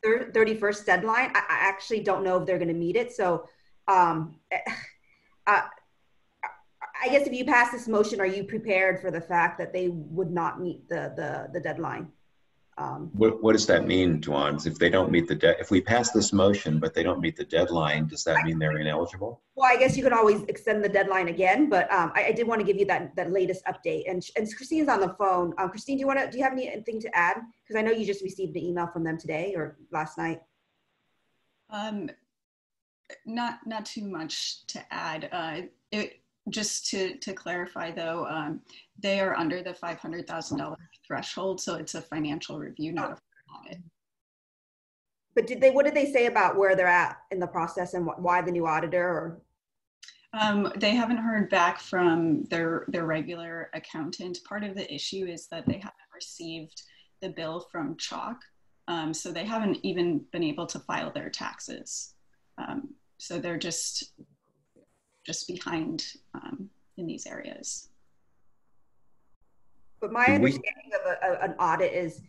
this 31st deadline, I actually don't know if they're going to meet it. So I guess if you pass this motion, are you prepared for the fact that they would not meet the deadline? What does that mean, Duan? If they don't meet if we pass this motion, but they don't meet the deadline, does that mean they're ineligible? Well, I guess you can always extend the deadline again, but I did want to give you that latest update. And Christine's on the phone. Christine, do you have anything to add? Because I know you just received an email from them today or last night. Not too much to add. Just to clarify though, they are under the $500,000 threshold, so it's a financial review, not a audit. But what did they say about where they're at in the process and why the new auditor? Or? They haven't heard back from their regular accountant. Part of the issue is that they haven't received the bill from CHOC, so they haven't even been able to file their taxes. So they're just behind in these areas. But my understanding of an audit is,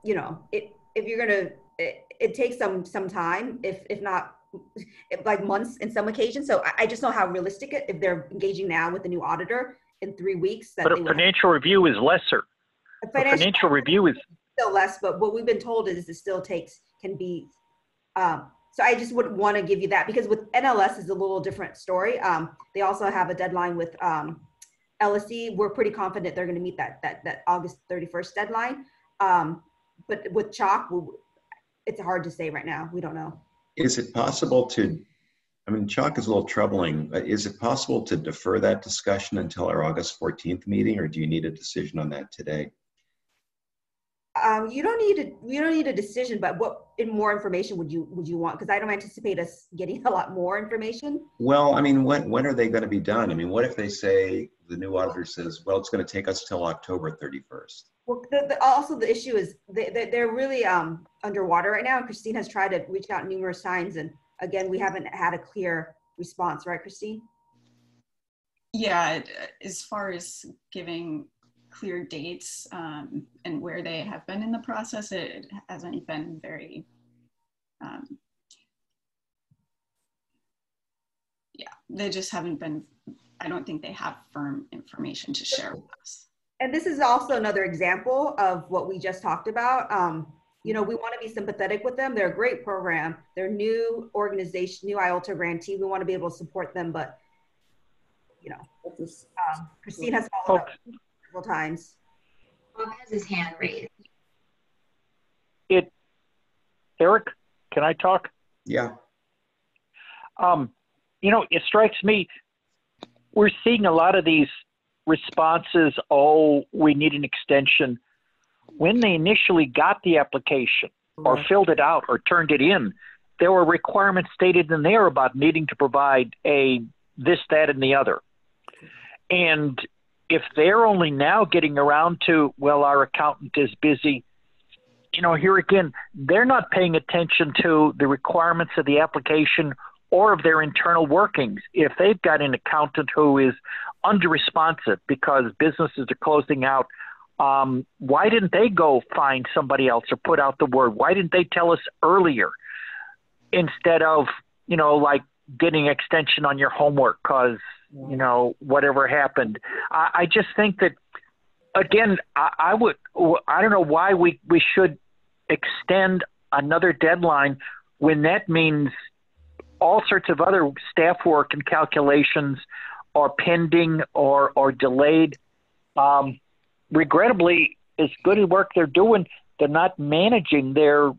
you know, if you're gonna, it takes some time, if not like months in some occasions. So I just know how realistic if they're engaging now with the new auditor in 3 weeks. But a financial review is lesser. A financial review is still less, but what we've been told is it still can be. So I just would want to give you that, because with NLS is a little different story. They also have a deadline with LSE. We're pretty confident they're going to meet that August 31st deadline. But with CHOC, it's hard to say right now. We don't know. Is it possible to, I mean, CHOC is a little troubling. Is it possible to defer that discussion until our August 14th meeting, or do you need a decision on that today? You don't need a decision, but what more information would you want? Because I don't anticipate us getting a lot more information. Well, I mean, when are they going to be done? I mean, what if they say, the new auditor says, well, it's going to take us till October 31st? Well, also the issue is they're really underwater right now. Christine has tried to reach out numerous times, and again, we haven't had a clear response, right, Christine? Yeah, as far as giving clear dates and where they have been in the process, it hasn't been very, yeah, they just haven't been, I don't think they have firm information to share with us. And this is also another example of what we just talked about. You know, we want to be sympathetic with them. They're a great program. They're a new organization, new IALTA grantee. We want to be able to support them, but, you know, Christine has followed up several times. Bob has his hand raised. Eric, can I talk? Yeah. You know, it strikes me, we're seeing a lot of these responses, oh, we need an extension. When they initially got the application or filled it out or turned it in, there were requirements stated in there about needing to provide this, that, and the other. And if they're only now getting around to, well, our accountant is busy, you know, here again, they're not paying attention to the requirements of the application or of their internal workings. If they've got an accountant who is under-responsive because businesses are closing out, why didn't they go find somebody else or put out the word? Why didn't they tell us earlier instead of, you know, like getting extension on your homework because, you know, whatever happened? I just think that, again, I don't know why we should extend another deadline when that means all sorts of other staff work and calculations are pending or delayed. Regrettably, as good a work they're doing, they're not managing their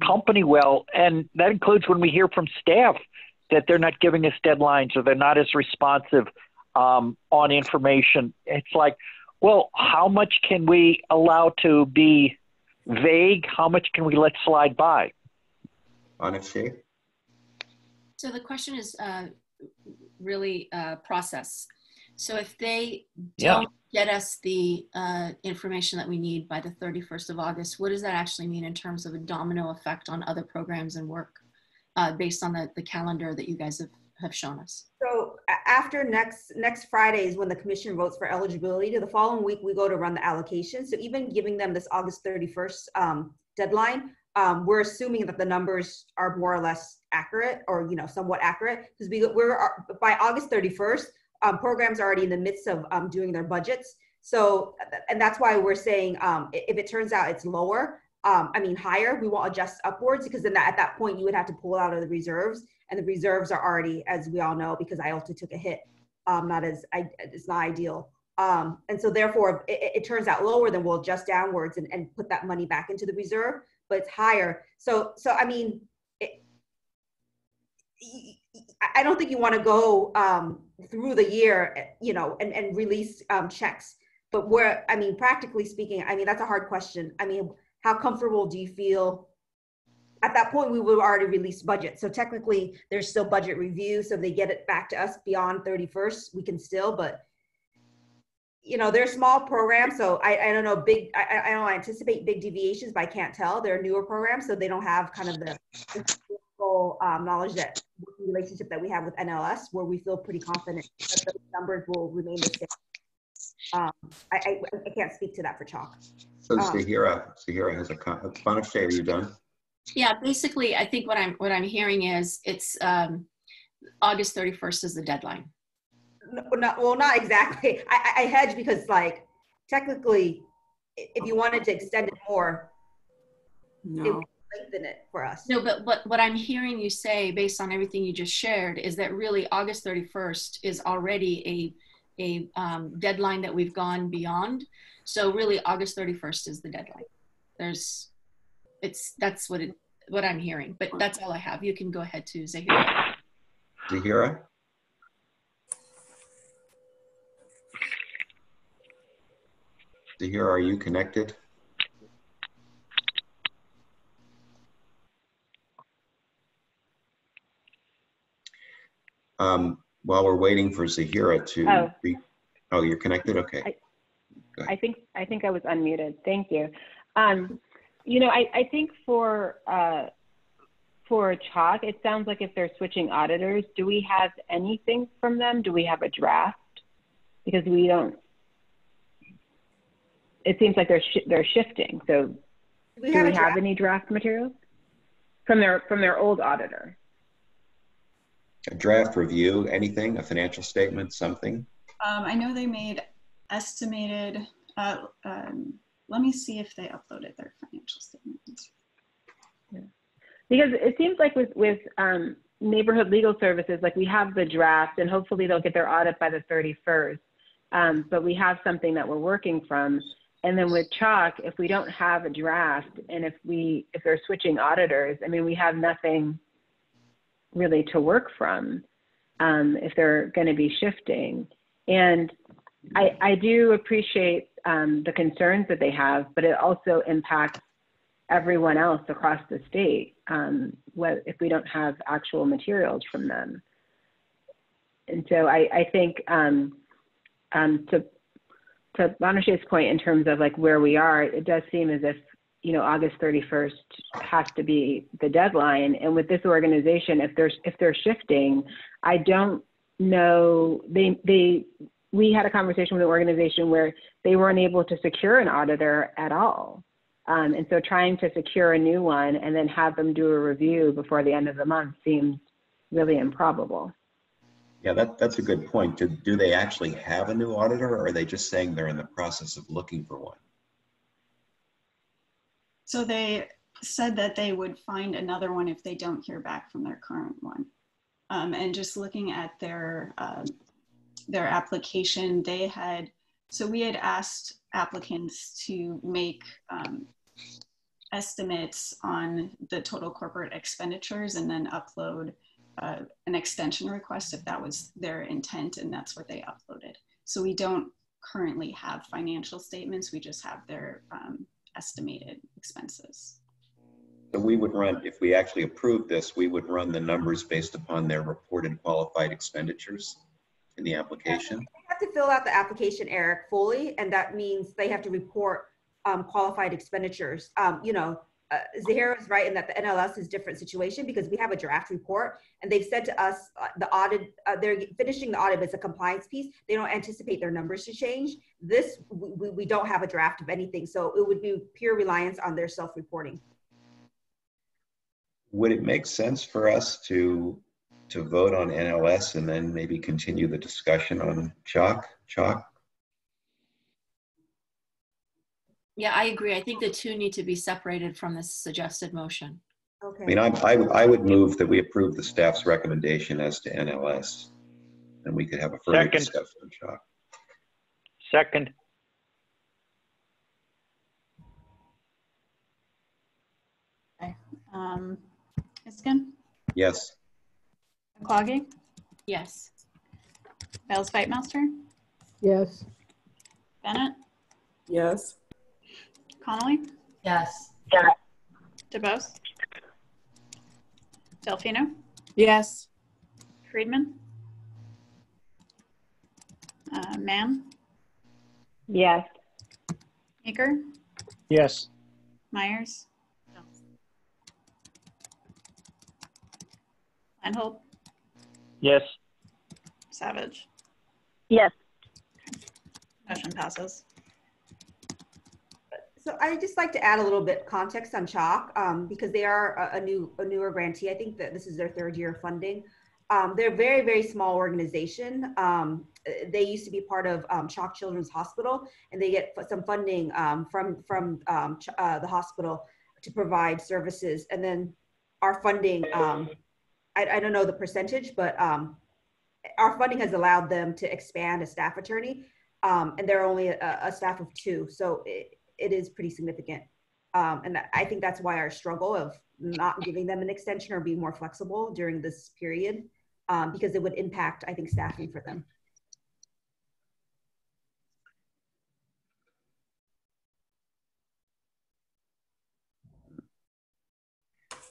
company well. And that includes when we hear from staff that they're not giving us deadlines or they're not as responsive on information. It's like, well, how much can we allow to be vague? How much can we let slide by? Honestly. So the question is really process. So if they don't get us the information that we need by the 31st of August, what does that actually mean in terms of a domino effect on other programs and work based on the calendar that you guys have shown us? So after next Friday is when the commission votes for eligibility. The following week, we go to run the allocation. So even giving them this August 31st deadline, we're assuming that the numbers are more or less accurate, or somewhat accurate, because we're by August 31st, programs are already in the midst of doing their budgets. So, and that's why we're saying if it turns out it's lower, higher, we won't adjust upwards, because then at that point you would have to pull out of the reserves, and the reserves are already, as we all know, because IELTS took a hit, it's not ideal. And so therefore, if it turns out lower, then we'll adjust downwards and put that money back into the reserve, but it's higher. So I mean, I don't think you want to go through the year, and release checks. But practically speaking, that's a hard question. How comfortable do you feel? At that point, we would already release budget. So technically, there's still budget review. So if they get it back to us beyond 31st, we can still, but they're small programs. So I don't know, I don't anticipate big deviations, but I can't tell. They're newer programs, so they don't have kind of the knowledge that relationship that we have with NLS, where we feel pretty confident that those numbers will remain the same. I can't speak to that for chalk. So Zahira has a comment. Banashe, are you done? Yeah, basically, I think what I'm hearing is it's August 31st is the deadline. Well, not exactly. I hedge because, technically, if you wanted to extend it more, it would lengthen it for us. No, but what I'm hearing you say, based on everything you just shared, is that really August 31st is already a deadline that we've gone beyond. So really, August 31st is the deadline. That's what I'm hearing. But that's all I have. You can go ahead to Zahira. Zahira? Zahira, are you connected? While we're waiting for Zahira to oh, you're connected? Okay. I think I was unmuted. Thank you. I think for chalk, it sounds like if they're switching auditors, do we have anything from them? Do we have a draft? Because we don't. It seems like they're shifting. So do we have any draft materials from their old auditor? A draft review, anything, a financial statement, something? I know they made estimated, let me see if they uploaded their financial statements. Yeah. Because it seems like with neighborhood legal services, we have the draft and hopefully they'll get their audit by the 31st. But we have something that we're working from. And then with chalk, if we don't have a draft and if they're switching auditors, we have nothing really to work from if they're going to be shifting. And I do appreciate the concerns that they have, but it also impacts everyone else across the state if we don't have actual materials from them. And so I think to Banashe's point in terms of where we are, it does seem as if August 31st has to be the deadline. And with this organization, if they're shifting, I don't know. We had a conversation with an organization where they weren't able to secure an auditor at all. And so trying to secure a new one and then have them do a review before the end of the month seems really improbable. Yeah, that's a good point. Do they actually have a new auditor, or are they just saying they're in the process of looking for one? So they said that they would find another one if they don't hear back from their current one. And just looking at their application, they had So we had asked applicants to make estimates on the total corporate expenditures and then upload an extension request if that was their intent, and that's what they uploaded. So we don't currently have financial statements, we just have their estimated expenses. So we would run, if we actually approve this, we would run the numbers based upon their reported qualified expenditures in the application. They have to fill out the application, Eric, fully, and that means they have to report qualified expenditures. You know, Zahira is right in that the NLS is a different situation because we have a draft report and they've said to us the audit, they're finishing the audit, but it's a compliance piece. They don't anticipate their numbers to change. This, we don't have a draft of anything. So it would be pure reliance on their self-reporting. Would it make sense for us to vote on NLS and then maybe continue the discussion on CHOC? Yeah, I agree. I think the two need to be separated from this suggested motion. Okay. I mean, I would move that we approve the staff's recommendation as to NLS, and we could have a further discussion on CHOC. Second. Okay. Iskin? Yes. Cloggy? Yes. Bales Fightmaster? Yes. Bennett? Yes. Connolly? Yes. DeBose? Delfino? Yes. Friedman? Mann? Yes. Meeker? Yes. Myers? Einhold? Yes. Savage? Yes. Motion passes. So I just like to add a little bit context on CHOC because they are a newer grantee. I think that this is their third year of funding. They're a very, very small organization. They used to be part of CHOC Children's Hospital, and they get some funding from the hospital to provide services. And then our funding, I don't know the percentage, but our funding has allowed them to expand a staff attorney, and they're only a staff of 2. So it is pretty significant. And I think that's why our struggle of not giving them an extension or being more flexible during this period, because it would impact, I think, staffing for them.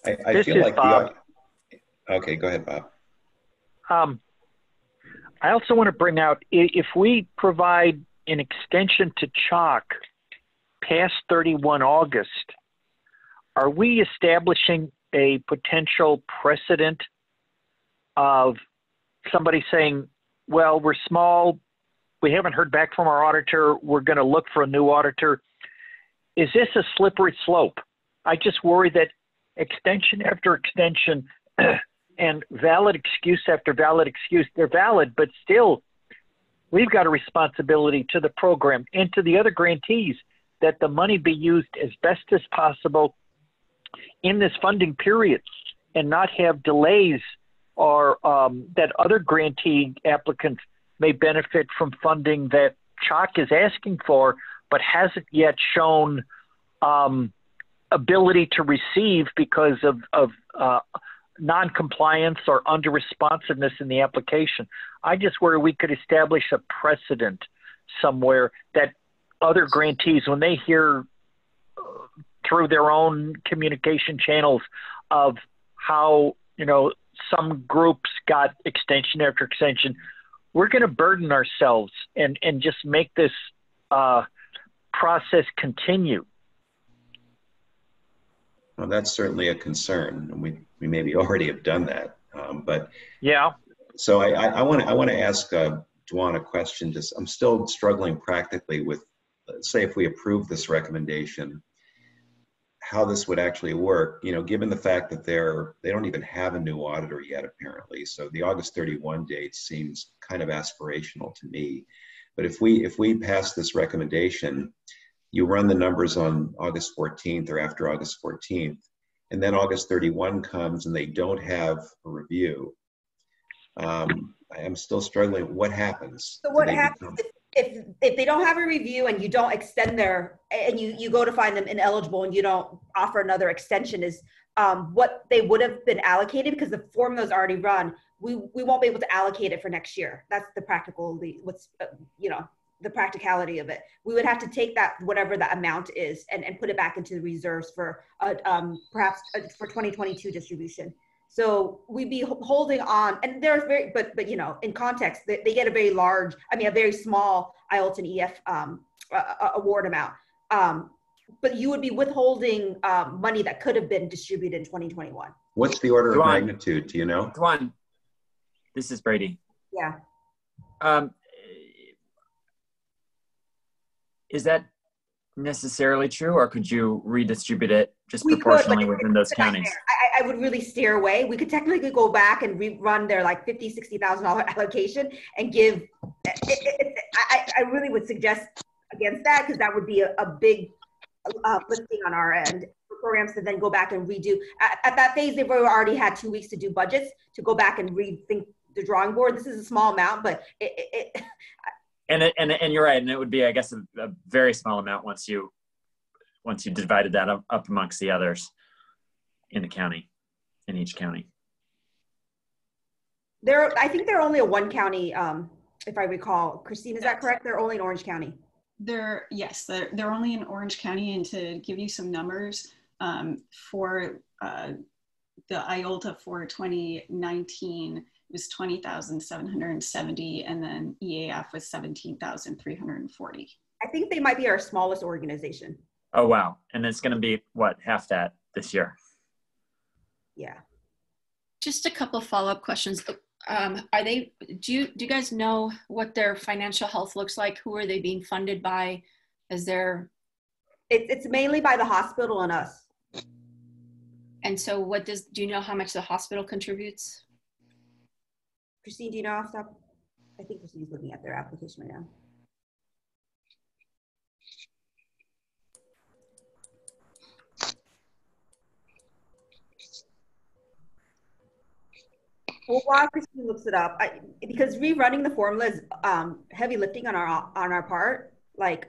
I feel like Bob. Okay, go ahead, Bob. I also want to bring out, if we provide an extension to CHOC past 31 August, are we establishing a potential precedent of somebody saying, well, we're small, we haven't heard back from our auditor, we're going to look for a new auditor? Is this a slippery slope? I just worry that extension after extension and valid excuse after valid excuse, they're valid, but still, we've got a responsibility to the program and to the other grantees that the money be used as best as possible in this funding period and not have delays or that other grantee applicants may benefit from funding that CHOC is asking for, but hasn't yet shown ability to receive because of non-compliance or under-responsiveness in the application. I just worry we could establish a precedent somewhere that other grantees, when they hear through their own communication channels of how, you know, some groups got extension after extension, we're going to burden ourselves and just make this process continue. Well, that's certainly a concern, and we maybe already have done that. But yeah. So I want to ask Dwan a question. Just I'm still struggling practically with, say, if we approve this recommendation, how this would actually work. You know, given the fact that they don't even have a new auditor yet, apparently. So the August 31 date seems kind of aspirational to me. But if we pass this recommendation, you run the numbers on August 14th or after August 14th, and then August 31 comes and they don't have a review. I'm still struggling. What happens? So what happens if they don't have a review and you don't extend their, and you go to find them ineligible and you don't offer another extension, is what they would have been allocated, because the formula is already run. We won't be able to allocate it for next year. That's the the practicality of it. We would have to take that, whatever that amount is, and put it back into the reserves for perhaps for 2022 distribution. So we'd be holding on, and there's but in context, they get a very large, a very small IELTS and EF award amount. But you would be withholding money that could have been distributed in 2021. What's the order of magnitude? Do you know? Dwan, this is Brady. Yeah. Is that necessarily true, or could you redistribute it just proportionally within those counties? I would really steer away. We could technically go back and rerun their like $50,000-$60,000 allocation and give. I really would suggest against that, because that would be a big lifting on our end for programs to then go back and redo. At that phase, they've already had 2 weeks to do budgets, to go back and rethink the drawing board. This is a small amount, but And you're right, and it would be, I guess, a very small amount once you divided that up amongst the others in each county. I think they're only a one county, if I recall. Christine, is that correct? They're only in Orange County. They're only in Orange County, and to give you some numbers, for the IOLTA for 2019 was 20,770, and then EAF was 17,340. I think they might be our smallest organization. Oh wow! And it's going to be what, half that this year? Yeah. Just a couple of follow-up questions. Do you guys know what their financial health looks like? Who are they being funded by? It's mainly by the hospital and us. And so do you know how much the hospital contributes? Christine, do you know off the top? I think Christine's looking at their application right now. Well, while Christine looks it up, because rerunning the formula is heavy lifting on our part. Like,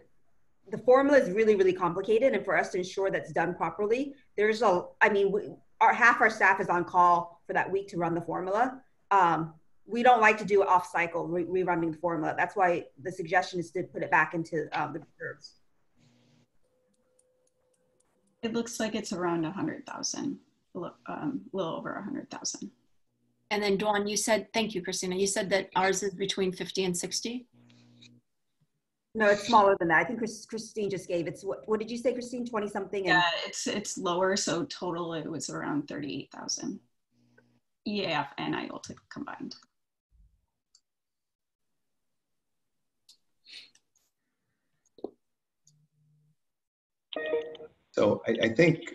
the formula is really, really complicated, and for us to ensure that's done properly, half our staff is on call for that week to run the formula. We don't like to do it off cycle, rerunning the formula. That's why the suggestion is to put it back into the reserves. It looks like it's around 100,000, a little over 100,000. And then Dawn, you said, thank you, Christina. You said that ours is between 50 and 60? No, it's smaller than that. I think Christine just gave, it's, what did you say, Christine, 20 something? Yeah, it's lower. So total, it was around 38,000. EAF and IELTS combined. So I think,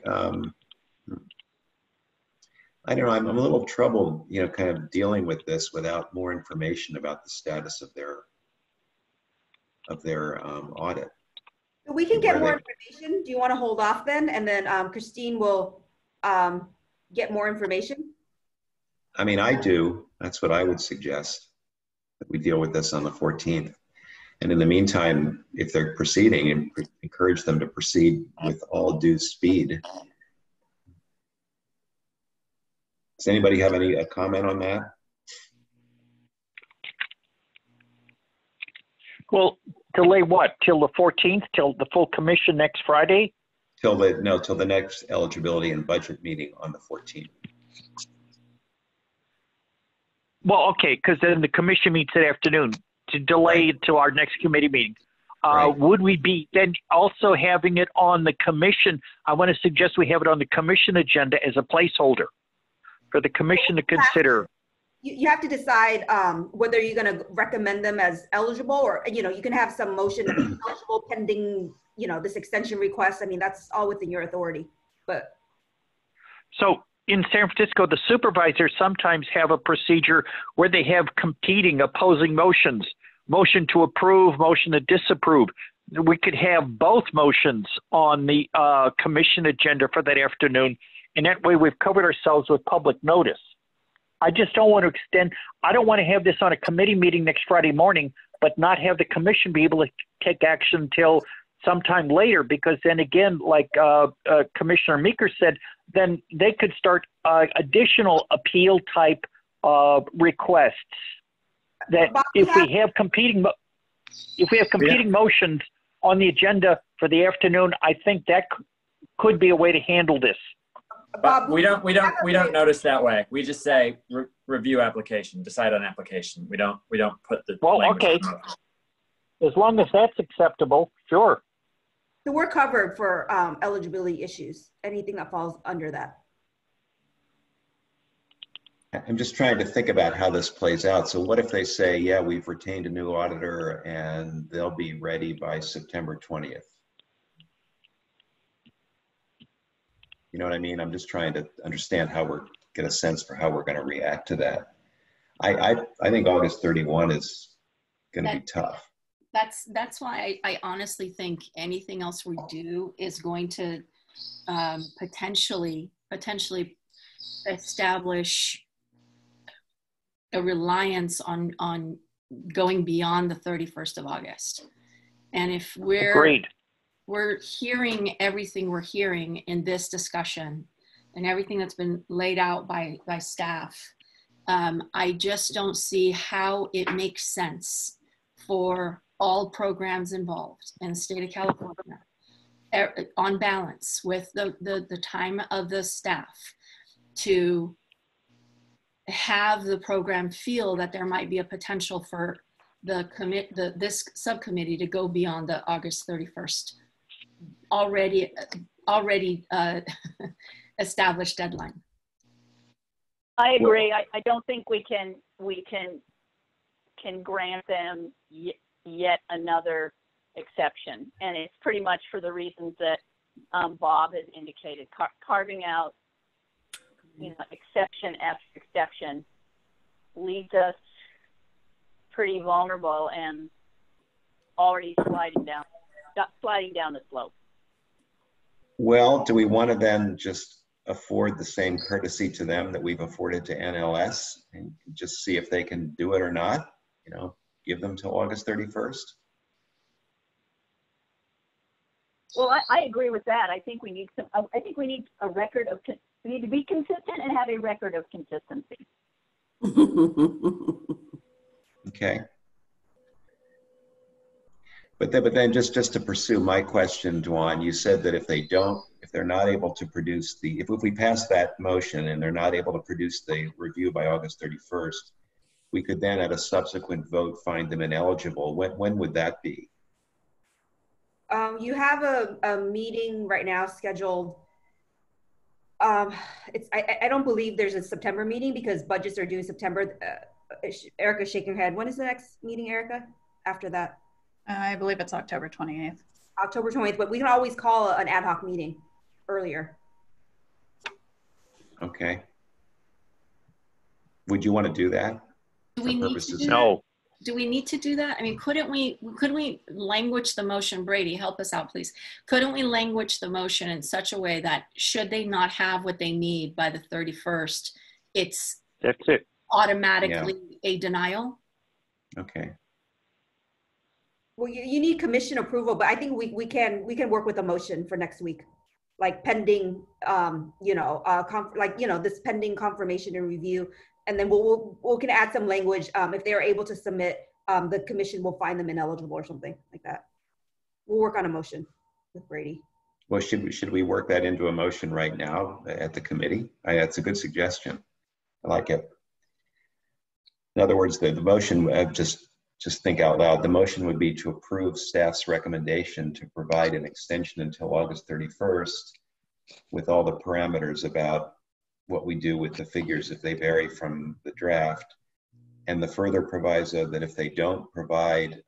I don't know, I'm a little troubled, kind of dealing with this without more information about the status of their audit. So we can get more information. Do you want to hold off then? And then Christine will get more information. I mean, I do. That's what I would suggest, that we deal with this on the 14th. And in the meantime, if they're proceeding, encourage them to proceed with all due speed. Does anybody have any comment on that? Well, delay what? Till the 14th? Till the full commission next Friday? Till the next eligibility and budget meeting on the 14th. Well, okay, because then the commission meets that afternoon. To delay it to our next committee meeting. Would we be then also having it on the commission? I want to suggest we have it on the commission agenda as a placeholder for the commission to consider. You have to decide whether you're going to recommend them as eligible, or you can have some motion that's eligible pending this extension request. I mean, that's all within your authority. But so in San Francisco, the supervisors sometimes have a procedure where they have competing, opposing motions, motion to approve, motion to disapprove. We could have both motions on the commission agenda for that afternoon, and that way we've covered ourselves with public notice. I just don't want to extend, I don't want to have this on a committee meeting next Friday morning, but not have the commission be able to take action until sometime later, because then again, like Commissioner Meeker said, then they could start additional appeal type requests. That if we have competing motions on the agenda for the afternoon, I think that could be a way to handle this. But we don't notice that way. We just say review application, decide on application. We don't put the language. Okay. As long as that's acceptable, sure. So we're covered for eligibility issues, anything that falls under that. I'm just trying to think about how this plays out. So what if they say, yeah, we've retained a new auditor and they'll be ready by September 20th? You know what I mean? I'm just trying to understand how get a sense for how we're going to react to that. I think August 31 is going to be tough. That's why I honestly think anything else we do is going to potentially establish a reliance on going beyond the 31st of August. And if we're hearing everything we're hearing in this discussion and everything that's been laid out by staff, I just don't see how it makes sense for all programs involved in the state of California, on balance with the time of the staff, to have the program feel that there might be a potential for this subcommittee to go beyond the August 31st already established deadline. I agree. I don't think we can grant them yet another exception, and it's pretty much for the reasons that Bob has indicated. Carving out, exception after exception leaves us pretty vulnerable and already sliding down the slope. Well, do we want to then just afford the same courtesy to them that we've afforded to NLS and just see if they can do it or not? Give them till August 31st? Well, I agree with that. I think we need a record of. We need to be consistent and have a record of consistency. Okay. But then just to pursue my question, Dwan, you said that if they're not able to produce if we pass that motion and they're not able to produce the review by August 31st, we could then at a subsequent vote find them ineligible. When would that be? You have a meeting right now scheduled. I don't believe there's a September meeting because budgets are due in September. Erica's shaking her head. When is the next meeting, Erica? After that? I believe it's October 28th. October 28th, but we can always call an ad hoc meeting earlier. Okay. Would you want to do that? Do we need to do No. Do we need to do that? I mean, couldn't we language the motion? Brady, help us out, please. Couldn't we language the motion in such a way that should they not have what they need by the 31st, that's it. Automatically a denial? Okay. Well, you need commission approval, but I think we can work with a motion for next week, like pending, this pending confirmation and review. And then we can add some language. If they are able to submit, the commission will find them ineligible or something like that. We'll work on a motion with Brady. Well, should we work that into a motion right now at the committee? That's a good suggestion. I like it. In other words, the motion, just think out loud. The motion would be to approve staff's recommendation to provide an extension until August 31st with all the parameters about what we do with the figures if they vary from the draft, and the further proviso that if they don't provide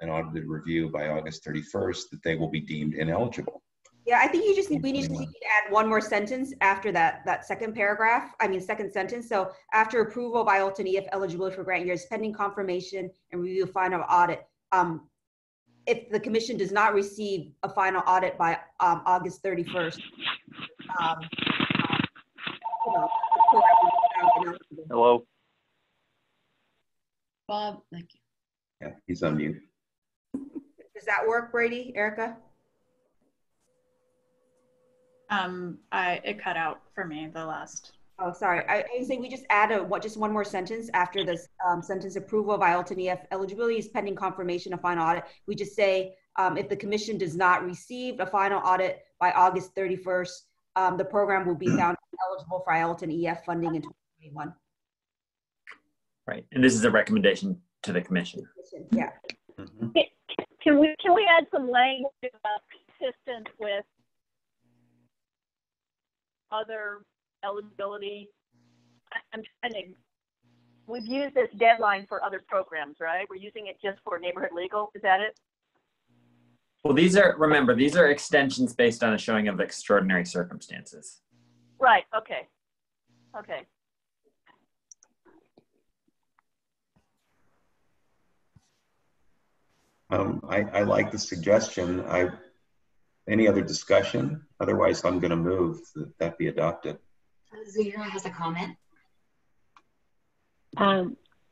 an audited review by August 31st, that they will be deemed ineligible. Yeah, I think we need to add one more sentence after that second sentence. So after approval by Alternate if eligibility for grant years pending confirmation and review final audit. If the commission does not receive a final audit by August 31st, Hello. Bob, thank you. Yeah, he's on mute. Does that work, Brady, Erica? It cut out for me the last. Oh, sorry. I was saying we just add just one more sentence after this sentence: approval of IELTS and EF eligibility is pending confirmation of final audit. We just say if the commission does not receive a final audit by August 31st, the program will be found eligible for IELTS and EF funding in 2021. Right, and this is a recommendation to the commission. Yeah. Mm-hmm. Can we add some language about consistent with other eligibility? I'm trying to. We've used this deadline for other programs, right? We're using it just for neighborhood legal. Is that it? Well, remember, these are extensions based on a showing of extraordinary circumstances. Right. Okay. Okay. I like the suggestion. Any other discussion? Otherwise, I'm going to move that be adopted. Zira has a comment.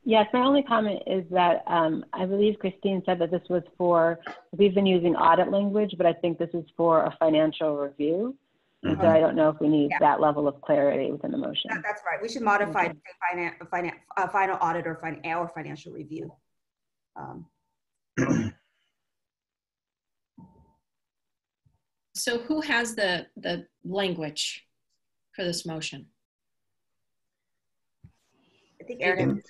Yes, my only comment is that I believe Christine said that this was we've been using audit language, but I think this is for a financial review. And so I don't know if we need that level of clarity within the motion. That's right. We should modify final audit or financial review. So who has the language for this motion? I think Erica.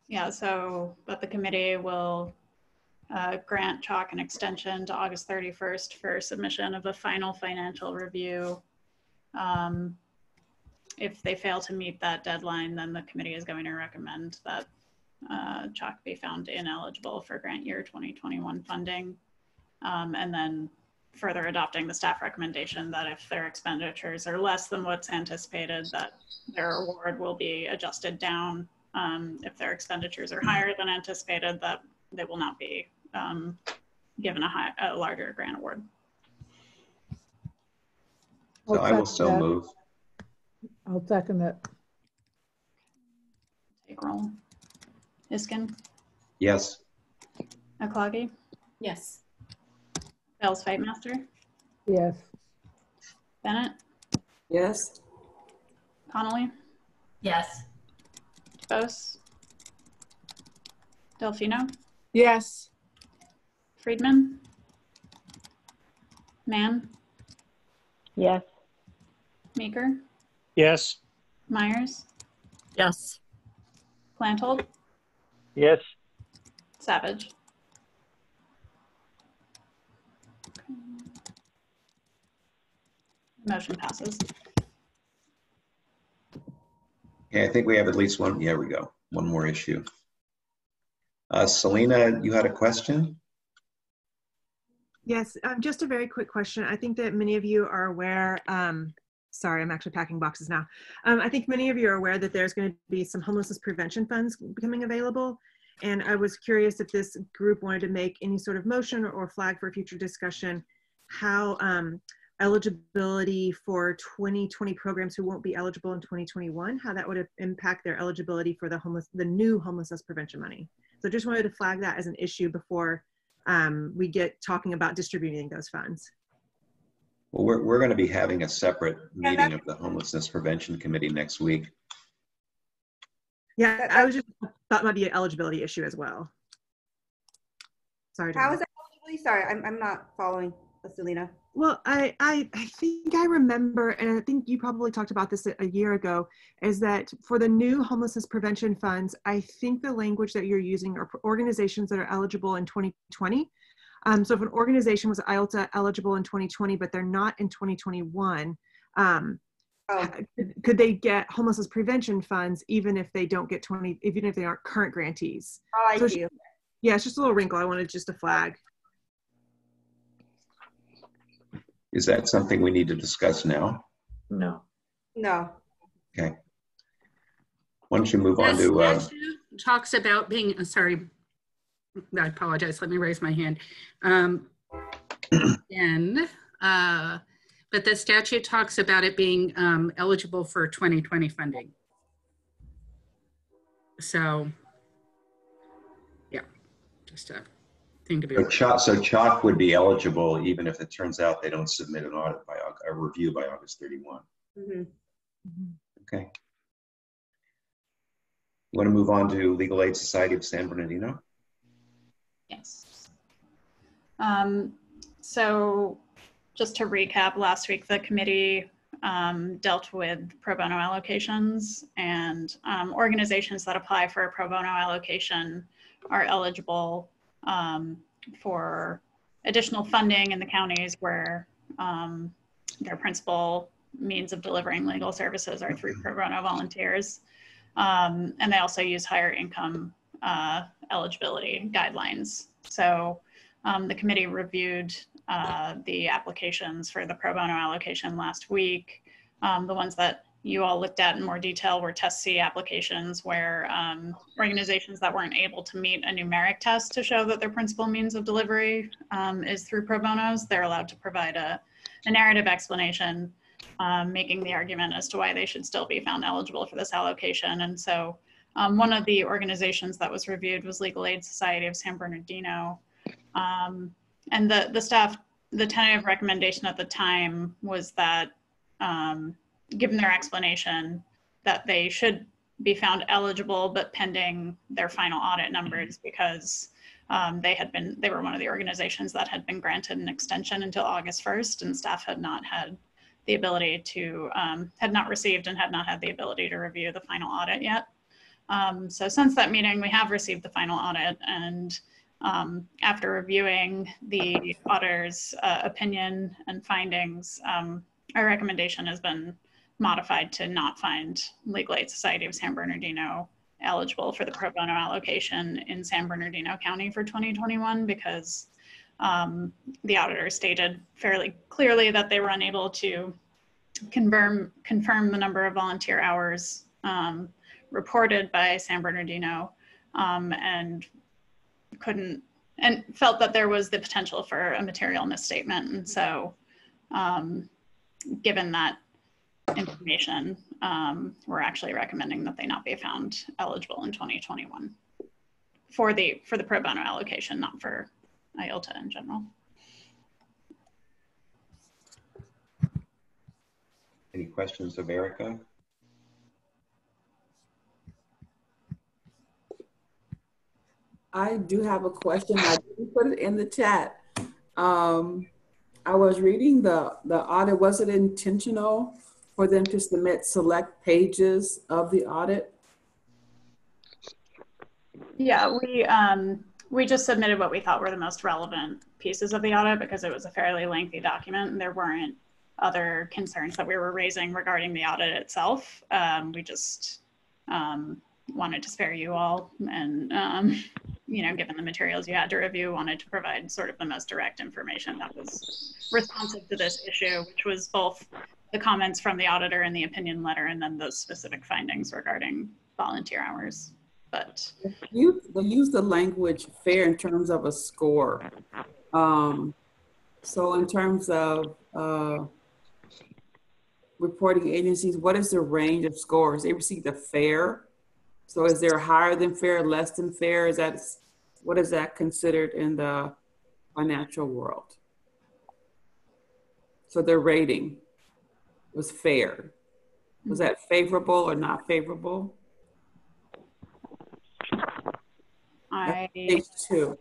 Yeah, so that the committee will grant CHOC an extension to August 31st for submission of a final financial review. If they fail to meet that deadline, then the committee is going to recommend that CHOC be found ineligible for grant year 2021 funding. And then further adopting the staff recommendation that if their expenditures are less than what's anticipated, that their award will be adjusted down. If their expenditures are higher than anticipated, that they will not be given a larger grant award. So I will still move. I'll second that. Take roll. Iskin? Yes. Aklagi? Yes. Bell's Fight Master? Yes. Bennett? Yes. Connolly? Yes. Bose? Delfino? Yes. Friedman? Mann? Yes. Meeker? Yes. Myers? Yes. Plantold? Yes. Savage? Motion passes. Okay, I think we have at least one. Here we go. One more issue. Selena, you had a question? Yes, just a very quick question. I think that many of you are aware, sorry, I'm actually packing boxes now. I think many of you are aware that there's going to be some homelessness prevention funds becoming available. And I was curious if this group wanted to make any sort of motion or flag for future discussion, how eligibility for 2020 programs who won't be eligible in 2021, how that would impact their eligibility for the new homelessness prevention money. So just wanted to flag that as an issue before we get talking about distributing those funds. Well, we're going to be having a separate meeting of the Homelessness Prevention Committee next week. Yeah, I was just thought might be an eligibility issue as well. Sorry. How is that eligibility? Sorry, I'm not following, Selena. Well, I think I remember, and I think you probably talked about this a year ago, is that for the new homelessness prevention funds, I think the language that you're using are organizations that are eligible in 2020. So if an organization was IELTA eligible in 2020, but they're not in 2021, could they get homelessness prevention funds even if they don't get even if they aren't current grantees? Oh, I see. Yeah, it's just a little wrinkle I wanted just to flag. Is that something we need to discuss now? No. No. Okay. Why don't you move on to... talks about being, sorry, I apologize, let me raise my hand. But the statute talks about it being eligible for 2020 funding. So Just a thing to be. So Chalk would be eligible even if it turns out they don't submit an audit by a review by August 31. Mm-hmm. Okay. You want to move on to Legal Aid Society of San Bernardino? Yes. So just to recap, last week the committee dealt with pro bono allocations, and organizations that apply for a pro bono allocation are eligible for additional funding in the counties where their principal means of delivering legal services are through pro bono volunteers. And they also use higher income eligibility guidelines. So the committee reviewed the applications for the pro bono allocation last week. The ones that you all looked at in more detail were Test C applications where organizations that weren't able to meet a numeric test to show that their principal means of delivery is through pro bonos, they're allowed to provide a narrative explanation making the argument as to why they should still be found eligible for this allocation. And so one of the organizations that was reviewed was Legal Aid Society of San Bernardino. And the staff, the tentative recommendation at the time was that given their explanation that they should be found eligible, but pending their final audit numbers, because they were one of the organizations that had been granted an extension until August 1st, and staff had not had the ability to, had not received and had not had the ability to review the final audit yet. So since that meeting, we have received the final audit, and after reviewing the auditor's opinion and findings, our recommendation has been modified to not find Legal Aid Society of San Bernardino eligible for the pro bono allocation in San Bernardino County for 2021 because the auditor stated fairly clearly that they were unable to confirm the number of volunteer hours reported by San Bernardino and felt that there was the potential for a material misstatement. And so given that information, we're actually recommending that they not be found eligible in 2021 for the pro bono allocation, not for IOLTA in general. Any questions of Erica? I do have a question. I didn't put it in the chat. I was reading the audit. Was it intentional for them to submit select pages of the audit? Yeah, we just submitted what we thought were the most relevant pieces of the audit because it was a fairly lengthy document and there weren't other concerns that we were raising regarding the audit itself. We just wanted to spare you all and, you know, given the materials you had to review, wanted to provide sort of the most direct information that was responsive to this issue, which was both the comments from the auditor in the opinion letter and then those specific findings regarding volunteer hours. But they use the language fair in terms of a score. So in terms of reporting agencies, what is the range of scores? They received a fair. So is there higher than fair, less than fair? What is that considered in the financial world? So their rating was fair. Was that favorable or not favorable? Page 2.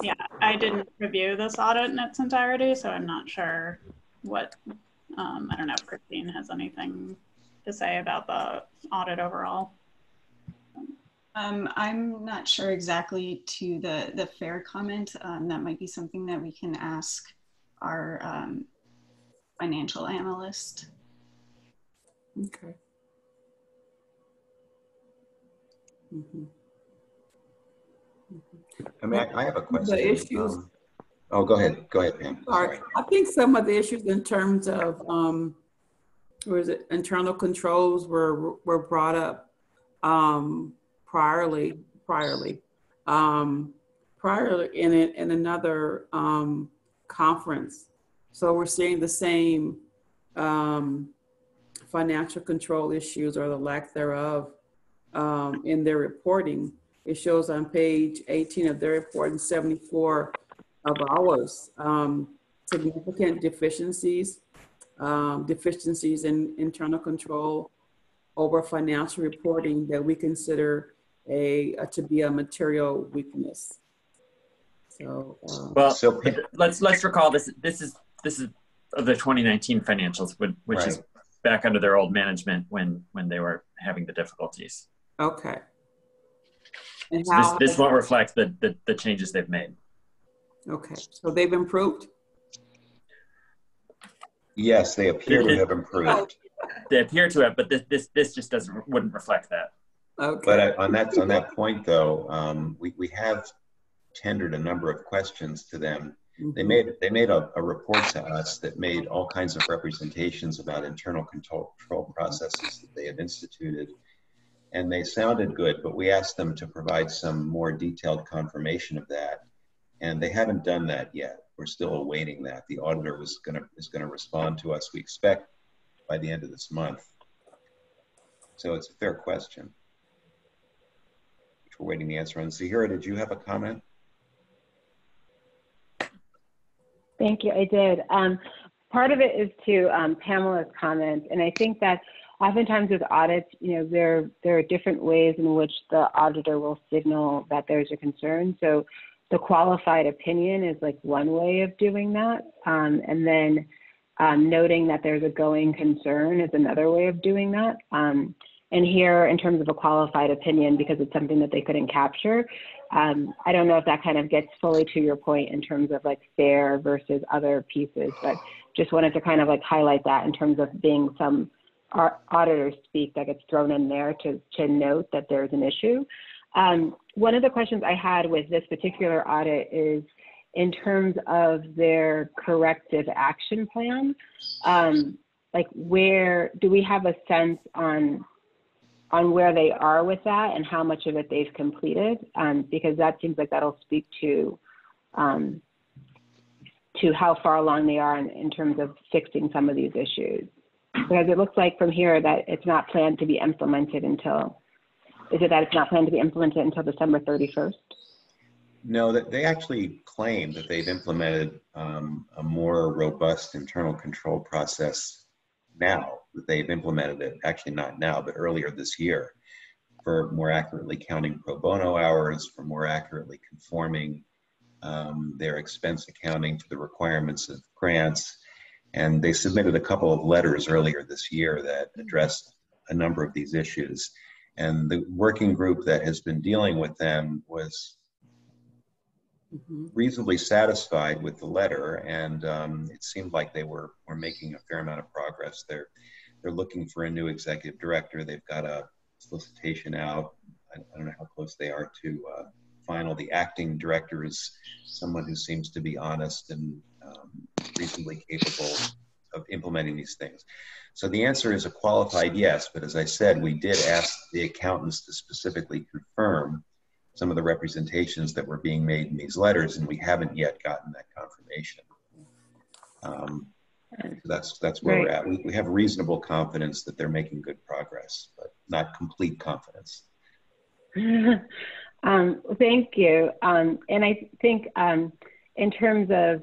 Yeah, I didn't review this audit in its entirety, so I'm not sure what, I don't know if Christine has anything to say about the audit overall. I'm not sure exactly to the fair comment. That might be something that we can ask our financial analyst. Okay. Mm-hmm. I mean, I have a question. The issues. Oh, go ahead, Pam. Sorry. I think some of the issues in terms of, internal controls were brought up priorly in another conference. So we're seeing the same financial control issues or the lack thereof in their reporting. it shows on page 18 of their report and 74 of ours, significant deficiencies in internal control over financial reporting that we consider to be a material weakness. So, let's recall this is of the 2019 financials, which is back under their old management when they were having the difficulties. Okay. And so this won't reflect the changes they've made. Okay, so they've improved? Yes, they appear to have improved. They appear to have, but this just wouldn't reflect that. Okay. But on that point though, we have tendered a number of questions to them. Mm-hmm. They made a report to us that made all kinds of representations about internal control processes that they have instituted, and they sounded good, but we asked them to provide some more detailed confirmation of that, and they haven't done that yet. We're still awaiting that. The auditor is going to respond to us, we expect, by the end of this month. So it's a fair question, which we're waiting the answer on. Zahira, did you have a comment? Thank you, I did. Part of it is to Pamela's comment, and I think that oftentimes with audits, there are different ways in which the auditor will signal that there's a concern. So the qualified opinion is like one way of doing that, and then noting that there's a going concern is another way of doing that. And here, in terms of a qualified opinion, because it's something that they couldn't capture, I don't know if that kind of gets fully to your point in terms of like fair versus other pieces, but just wanted to kind of like highlight that in terms of being some auditor speak that gets thrown in there to note that there's an issue. One of the questions I had with this particular audit is in terms of their corrective action plan, like where do we have a sense on where they are with that and how much of it they've completed? Because that seems like that'll speak to how far along they are in terms of fixing some of these issues. Because it looks like from here that it's not planned to be implemented until, is it that it's not planned to be implemented until December 31st? No, they actually claim that they've implemented a more robust internal control process now, that they've implemented it, actually not now, but earlier this year, for more accurately counting pro bono hours, for more accurately conforming their expense accounting to the requirements of grants. And they submitted a couple of letters earlier this year that addressed a number of these issues. And the working group that has been dealing with them was reasonably satisfied with the letter, and it seemed like they were making a fair amount of progress. They're looking for a new executive director. They've got a solicitation out. I don't know how close they are to final. The acting director is someone who seems to be honest and reasonably capable of implementing these things. So the answer is a qualified yes, but as I said, we did ask the accountants to specifically confirm some of the representations that were being made in these letters, and we haven't yet gotten that confirmation. So that's where we're at. We have reasonable confidence that they're making good progress, but not complete confidence. Thank you. And I think in terms of,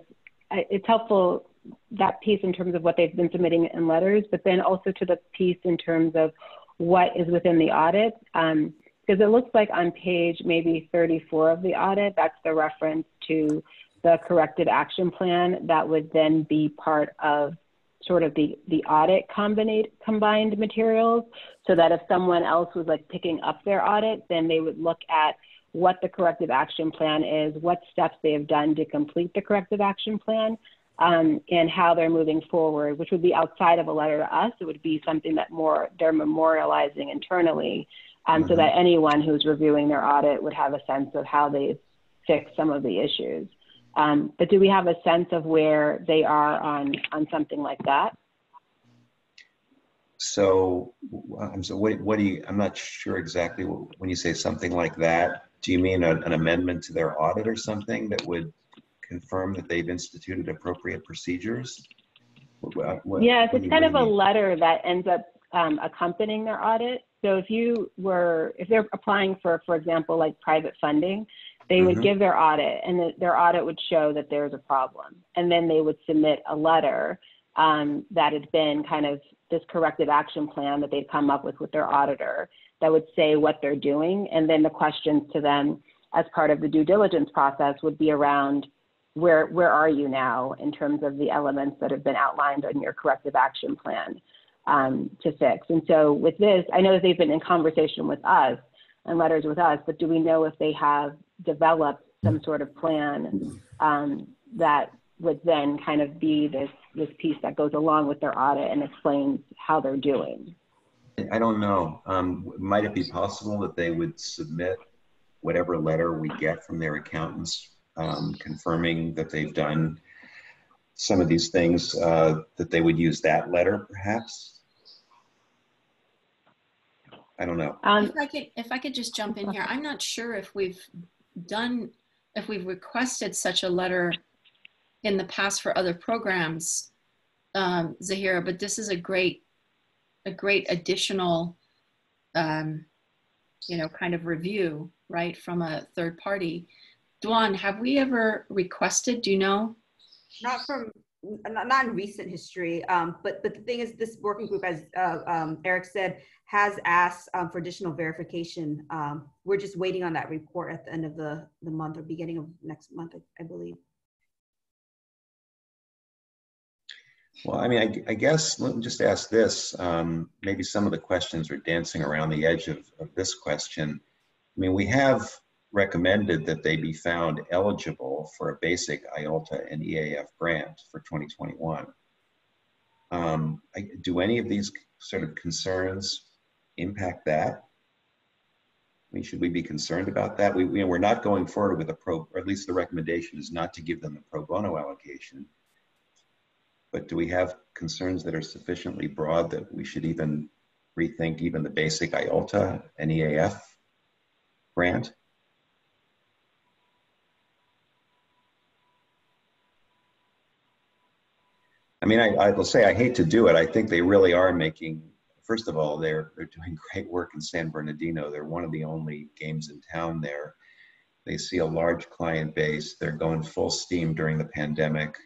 it's helpful, that piece in terms of what they've been submitting in letters, but then also to the piece in terms of what is within the audit. Because it looks like on page maybe 34 of the audit, that's the reference to the corrective action plan that would then be part of sort of the audit combined materials, so that if someone else was like picking up their audit, then they would look at what the corrective action plan is, what steps they have done to complete the corrective action plan, and how they're moving forward, which would be outside of a letter to us. It would be something that they're memorializing internally, so that anyone who's reviewing their audit would have a sense of how they've fixed some of the issues. But do we have a sense of where they are on something like that? So what do you, I'm not sure exactly when you say something like that, do you mean an amendment to their audit or something that would confirm that they've instituted appropriate procedures? Yes, it's kind of a letter that ends up accompanying their audit, So if they're applying for example, like private funding, they would give their audit, and their audit would show that there's a problem. And then they would submit a letter that had been kind of this corrective action plan that they'd come up with their auditor that would say what they're doing. And then the questions to them as part of the due diligence process would be around where are you now in terms of the elements that have been outlined on your corrective action plan to fix. And so with this, I know that they've been in conversation with us and letters with us, but do we know if they have developed some sort of plan that would then kind of be this piece that goes along with their audit and explains how they're doing? I don't know. Might it be possible that they would submit whatever letter we get from their accountants confirming that they've done some of these things, that they would use that letter perhaps? I don't know. If I could just jump in here, I'm not sure if we've requested such a letter in the past for other programs, Zahira, but this is a great additional, kind of review, right, from a third party. Dwan, have we ever requested, do you know? Not in recent history, but the thing is, this working group, as Eric said, has asked for additional verification. We're just waiting on that report at the end of the month or beginning of next month, I believe. Well, I mean, I guess let me just ask this. Maybe some of the questions are dancing around the edge of this question. I mean, we have recommended that they be found eligible for a basic IOLTA and EAF grant for 2021. Do any of these sort of concerns impact that? I mean, should we be concerned about that? We're not going forward with or at least the recommendation is not to give them the pro bono allocation. But do we have concerns that are sufficiently broad that we should even rethink even the basic IOLTA and EAF grant? I mean, I will say I hate to do it. I think they really are making, first of all, they're doing great work in San Bernardino. They're one of the only games in town there. They see a large client base. They're going full steam during the pandemic.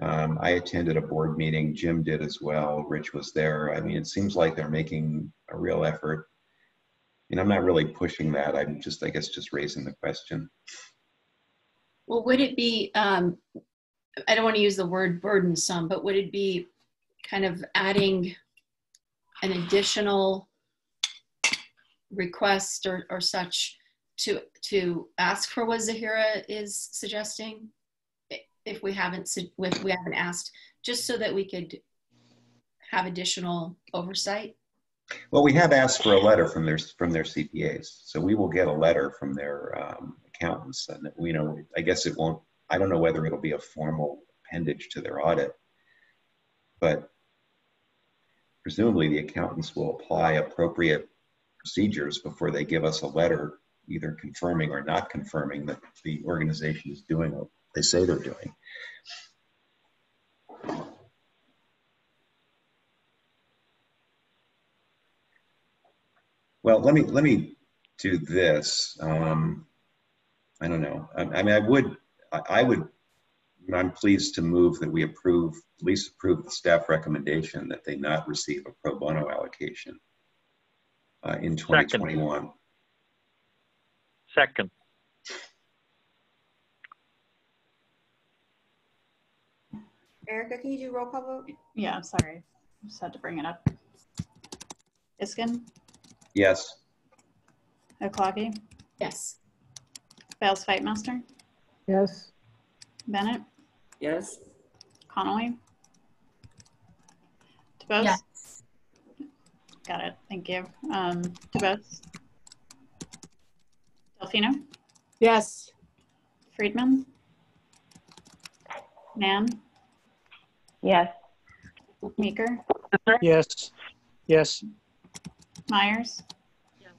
I attended a board meeting. Jim did as well. Rich was there. I mean, it seems like they're making a real effort. And I'm not really pushing that. I'm just, I guess, just raising the question. Well, would it be, I don't want to use the word burdensome, but would it be kind of adding an additional request or such to ask for what Zahira is suggesting? If we haven't asked, just so that we could have additional oversight? Well, we have asked for a letter from their CPAs, so we will get a letter from their accountants, and I guess it won't. I don't know whether it'll be a formal appendage to their audit, but presumably the accountants will apply appropriate procedures before they give us a letter, either confirming or not confirming that the organization is doing what they say they're doing. Well, let me do this. I don't know. I mean, I'm pleased to move that we at least approve the staff recommendation that they not receive a pro bono allocation in 2021. Second. Erica, can you do roll call vote? Yeah, sorry. I just had to bring it up. Iskin? Yes. Oklagi? Yes. Bales Fightmaster? Yes. Bennett? Yes. Connolly? DeBose? Yes. Got it. Thank you. DeBose? Delfino? Yes. Friedman? Mann? Yes. Meeker? Yes. Yes. Myers? Yes.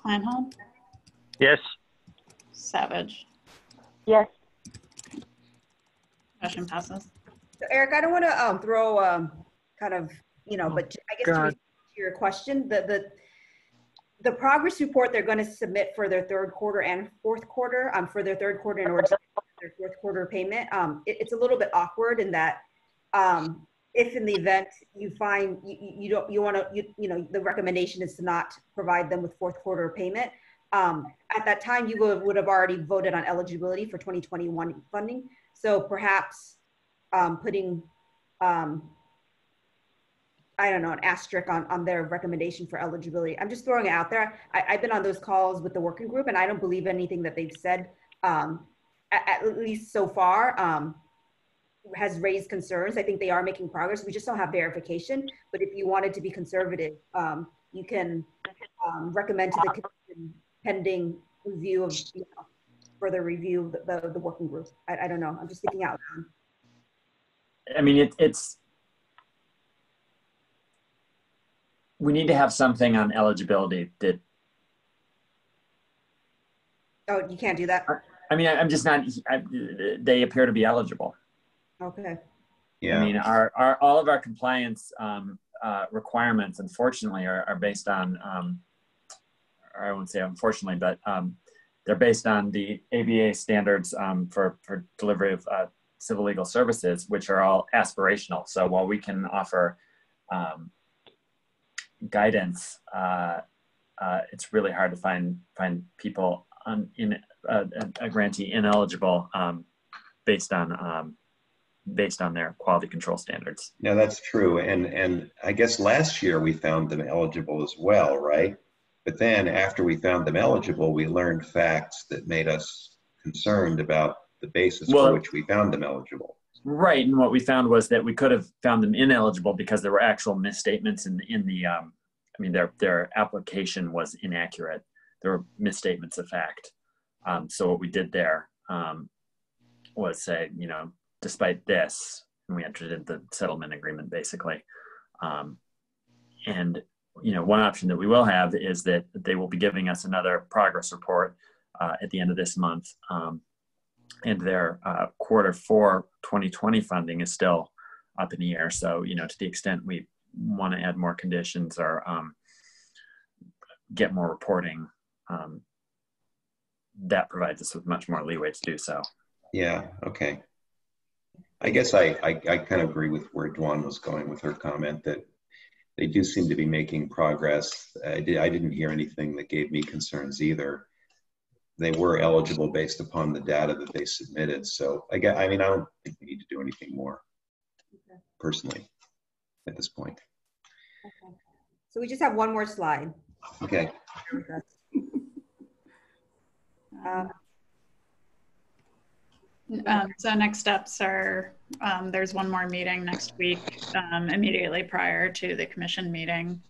Planhold? Yes. Savage? Yes. Motion passes. So Eric, I don't want to throw kind of you know, but I guess to respond to your question, the progress report they're going to submit for their third quarter and fourth quarter, for their third quarter in order to get their fourth quarter payment, it's a little bit awkward in that if in the event you find the recommendation is to not provide them with fourth quarter payment, at that time you would have already voted on eligibility for 2021 funding. So perhaps putting I don't know, an asterisk on their recommendation for eligibility. I'm just throwing it out there. I've been on those calls with the working group, and I don't believe anything that they've said, at least so far, has raised concerns. I think they are making progress. We just don't have verification. But if you wanted to be conservative, you can recommend to the commission pending review of, further review of the working group. I don't know. I'm just thinking out loud. I mean, we need to have something on eligibility that. Oh, you can't do that? I mean, I'm just not, they appear to be eligible. Okay. Yeah. I mean, all of our compliance requirements, unfortunately, are based on, or I won't say unfortunately, but they're based on the ABA standards for delivery of civil legal services, which are all aspirational. So while we can offer guidance, it's really hard to find people in a grantee ineligible based on their quality control standards. No, that's true. And I guess last year we found them eligible as well, right? But then after we found them eligible, we learned facts that made us concerned about the basis for which we found them eligible. Right, and what we found was that we could have found them ineligible because there were actual misstatements in the, I mean, their application was inaccurate. There were misstatements of fact. So what we did there was say, despite this, and we entered into the settlement agreement basically. And one option that we will have is that they will be giving us another progress report at the end of this month. And their quarter 4 2020 funding is still up in the air. So, to the extent we want to add more conditions or get more reporting, that provides us with much more leeway to do so. Yeah, okay. I guess I kind of agree with where Dwan was going with her comment that they do seem to be making progress. I didn't hear anything that gave me concerns either. They were eligible based upon the data that they submitted. So I don't think we need to do anything more personally at this point. Okay. So we just have one more slide. Okay. So next steps are, there's one more meeting next week, immediately prior to the commission meeting.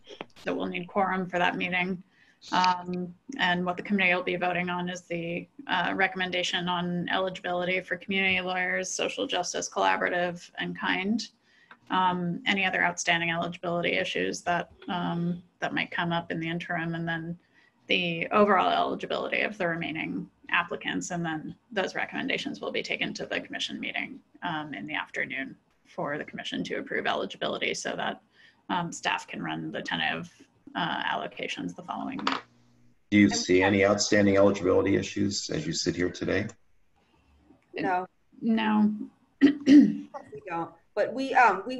So we'll need quorum for that meeting. And what the committee will be voting on is the recommendation on eligibility for community lawyers, social justice collaborative, and kind. Any other outstanding eligibility issues that might come up in the interim, and then the overall eligibility of the remaining applicants, and then those recommendations will be taken to the commission meeting in the afternoon for the commission to approve eligibility so that staff can run the tentative allocations the following week. Do you see any outstanding eligibility issues as you sit here today? No. No. We don't. But we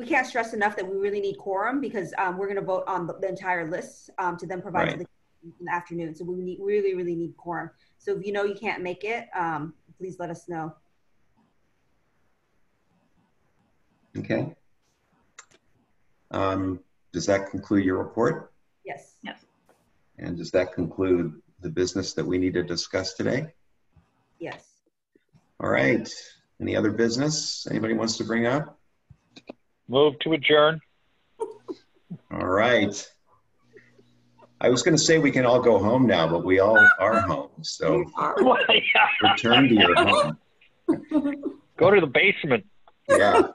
can't stress enough that we really need quorum because we're going to vote on the entire list to then provide to the in the afternoon. So we really need quorum. So if you can't make it, please let us know. Okay. Does that conclude your report? Yes. Yes. And does that conclude the business that we need to discuss today? Yes. All right. Any other business anybody wants to bring up? Move to adjourn. All right. I was going to say we can all go home now, but we all are home. So return to your home. Go to the basement. Yeah.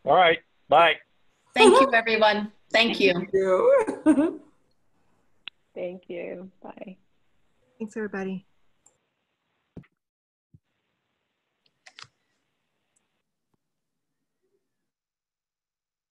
All right. Bye. Thank you, everyone. Thank you. Thank you. Thank you. Bye. Thanks, everybody.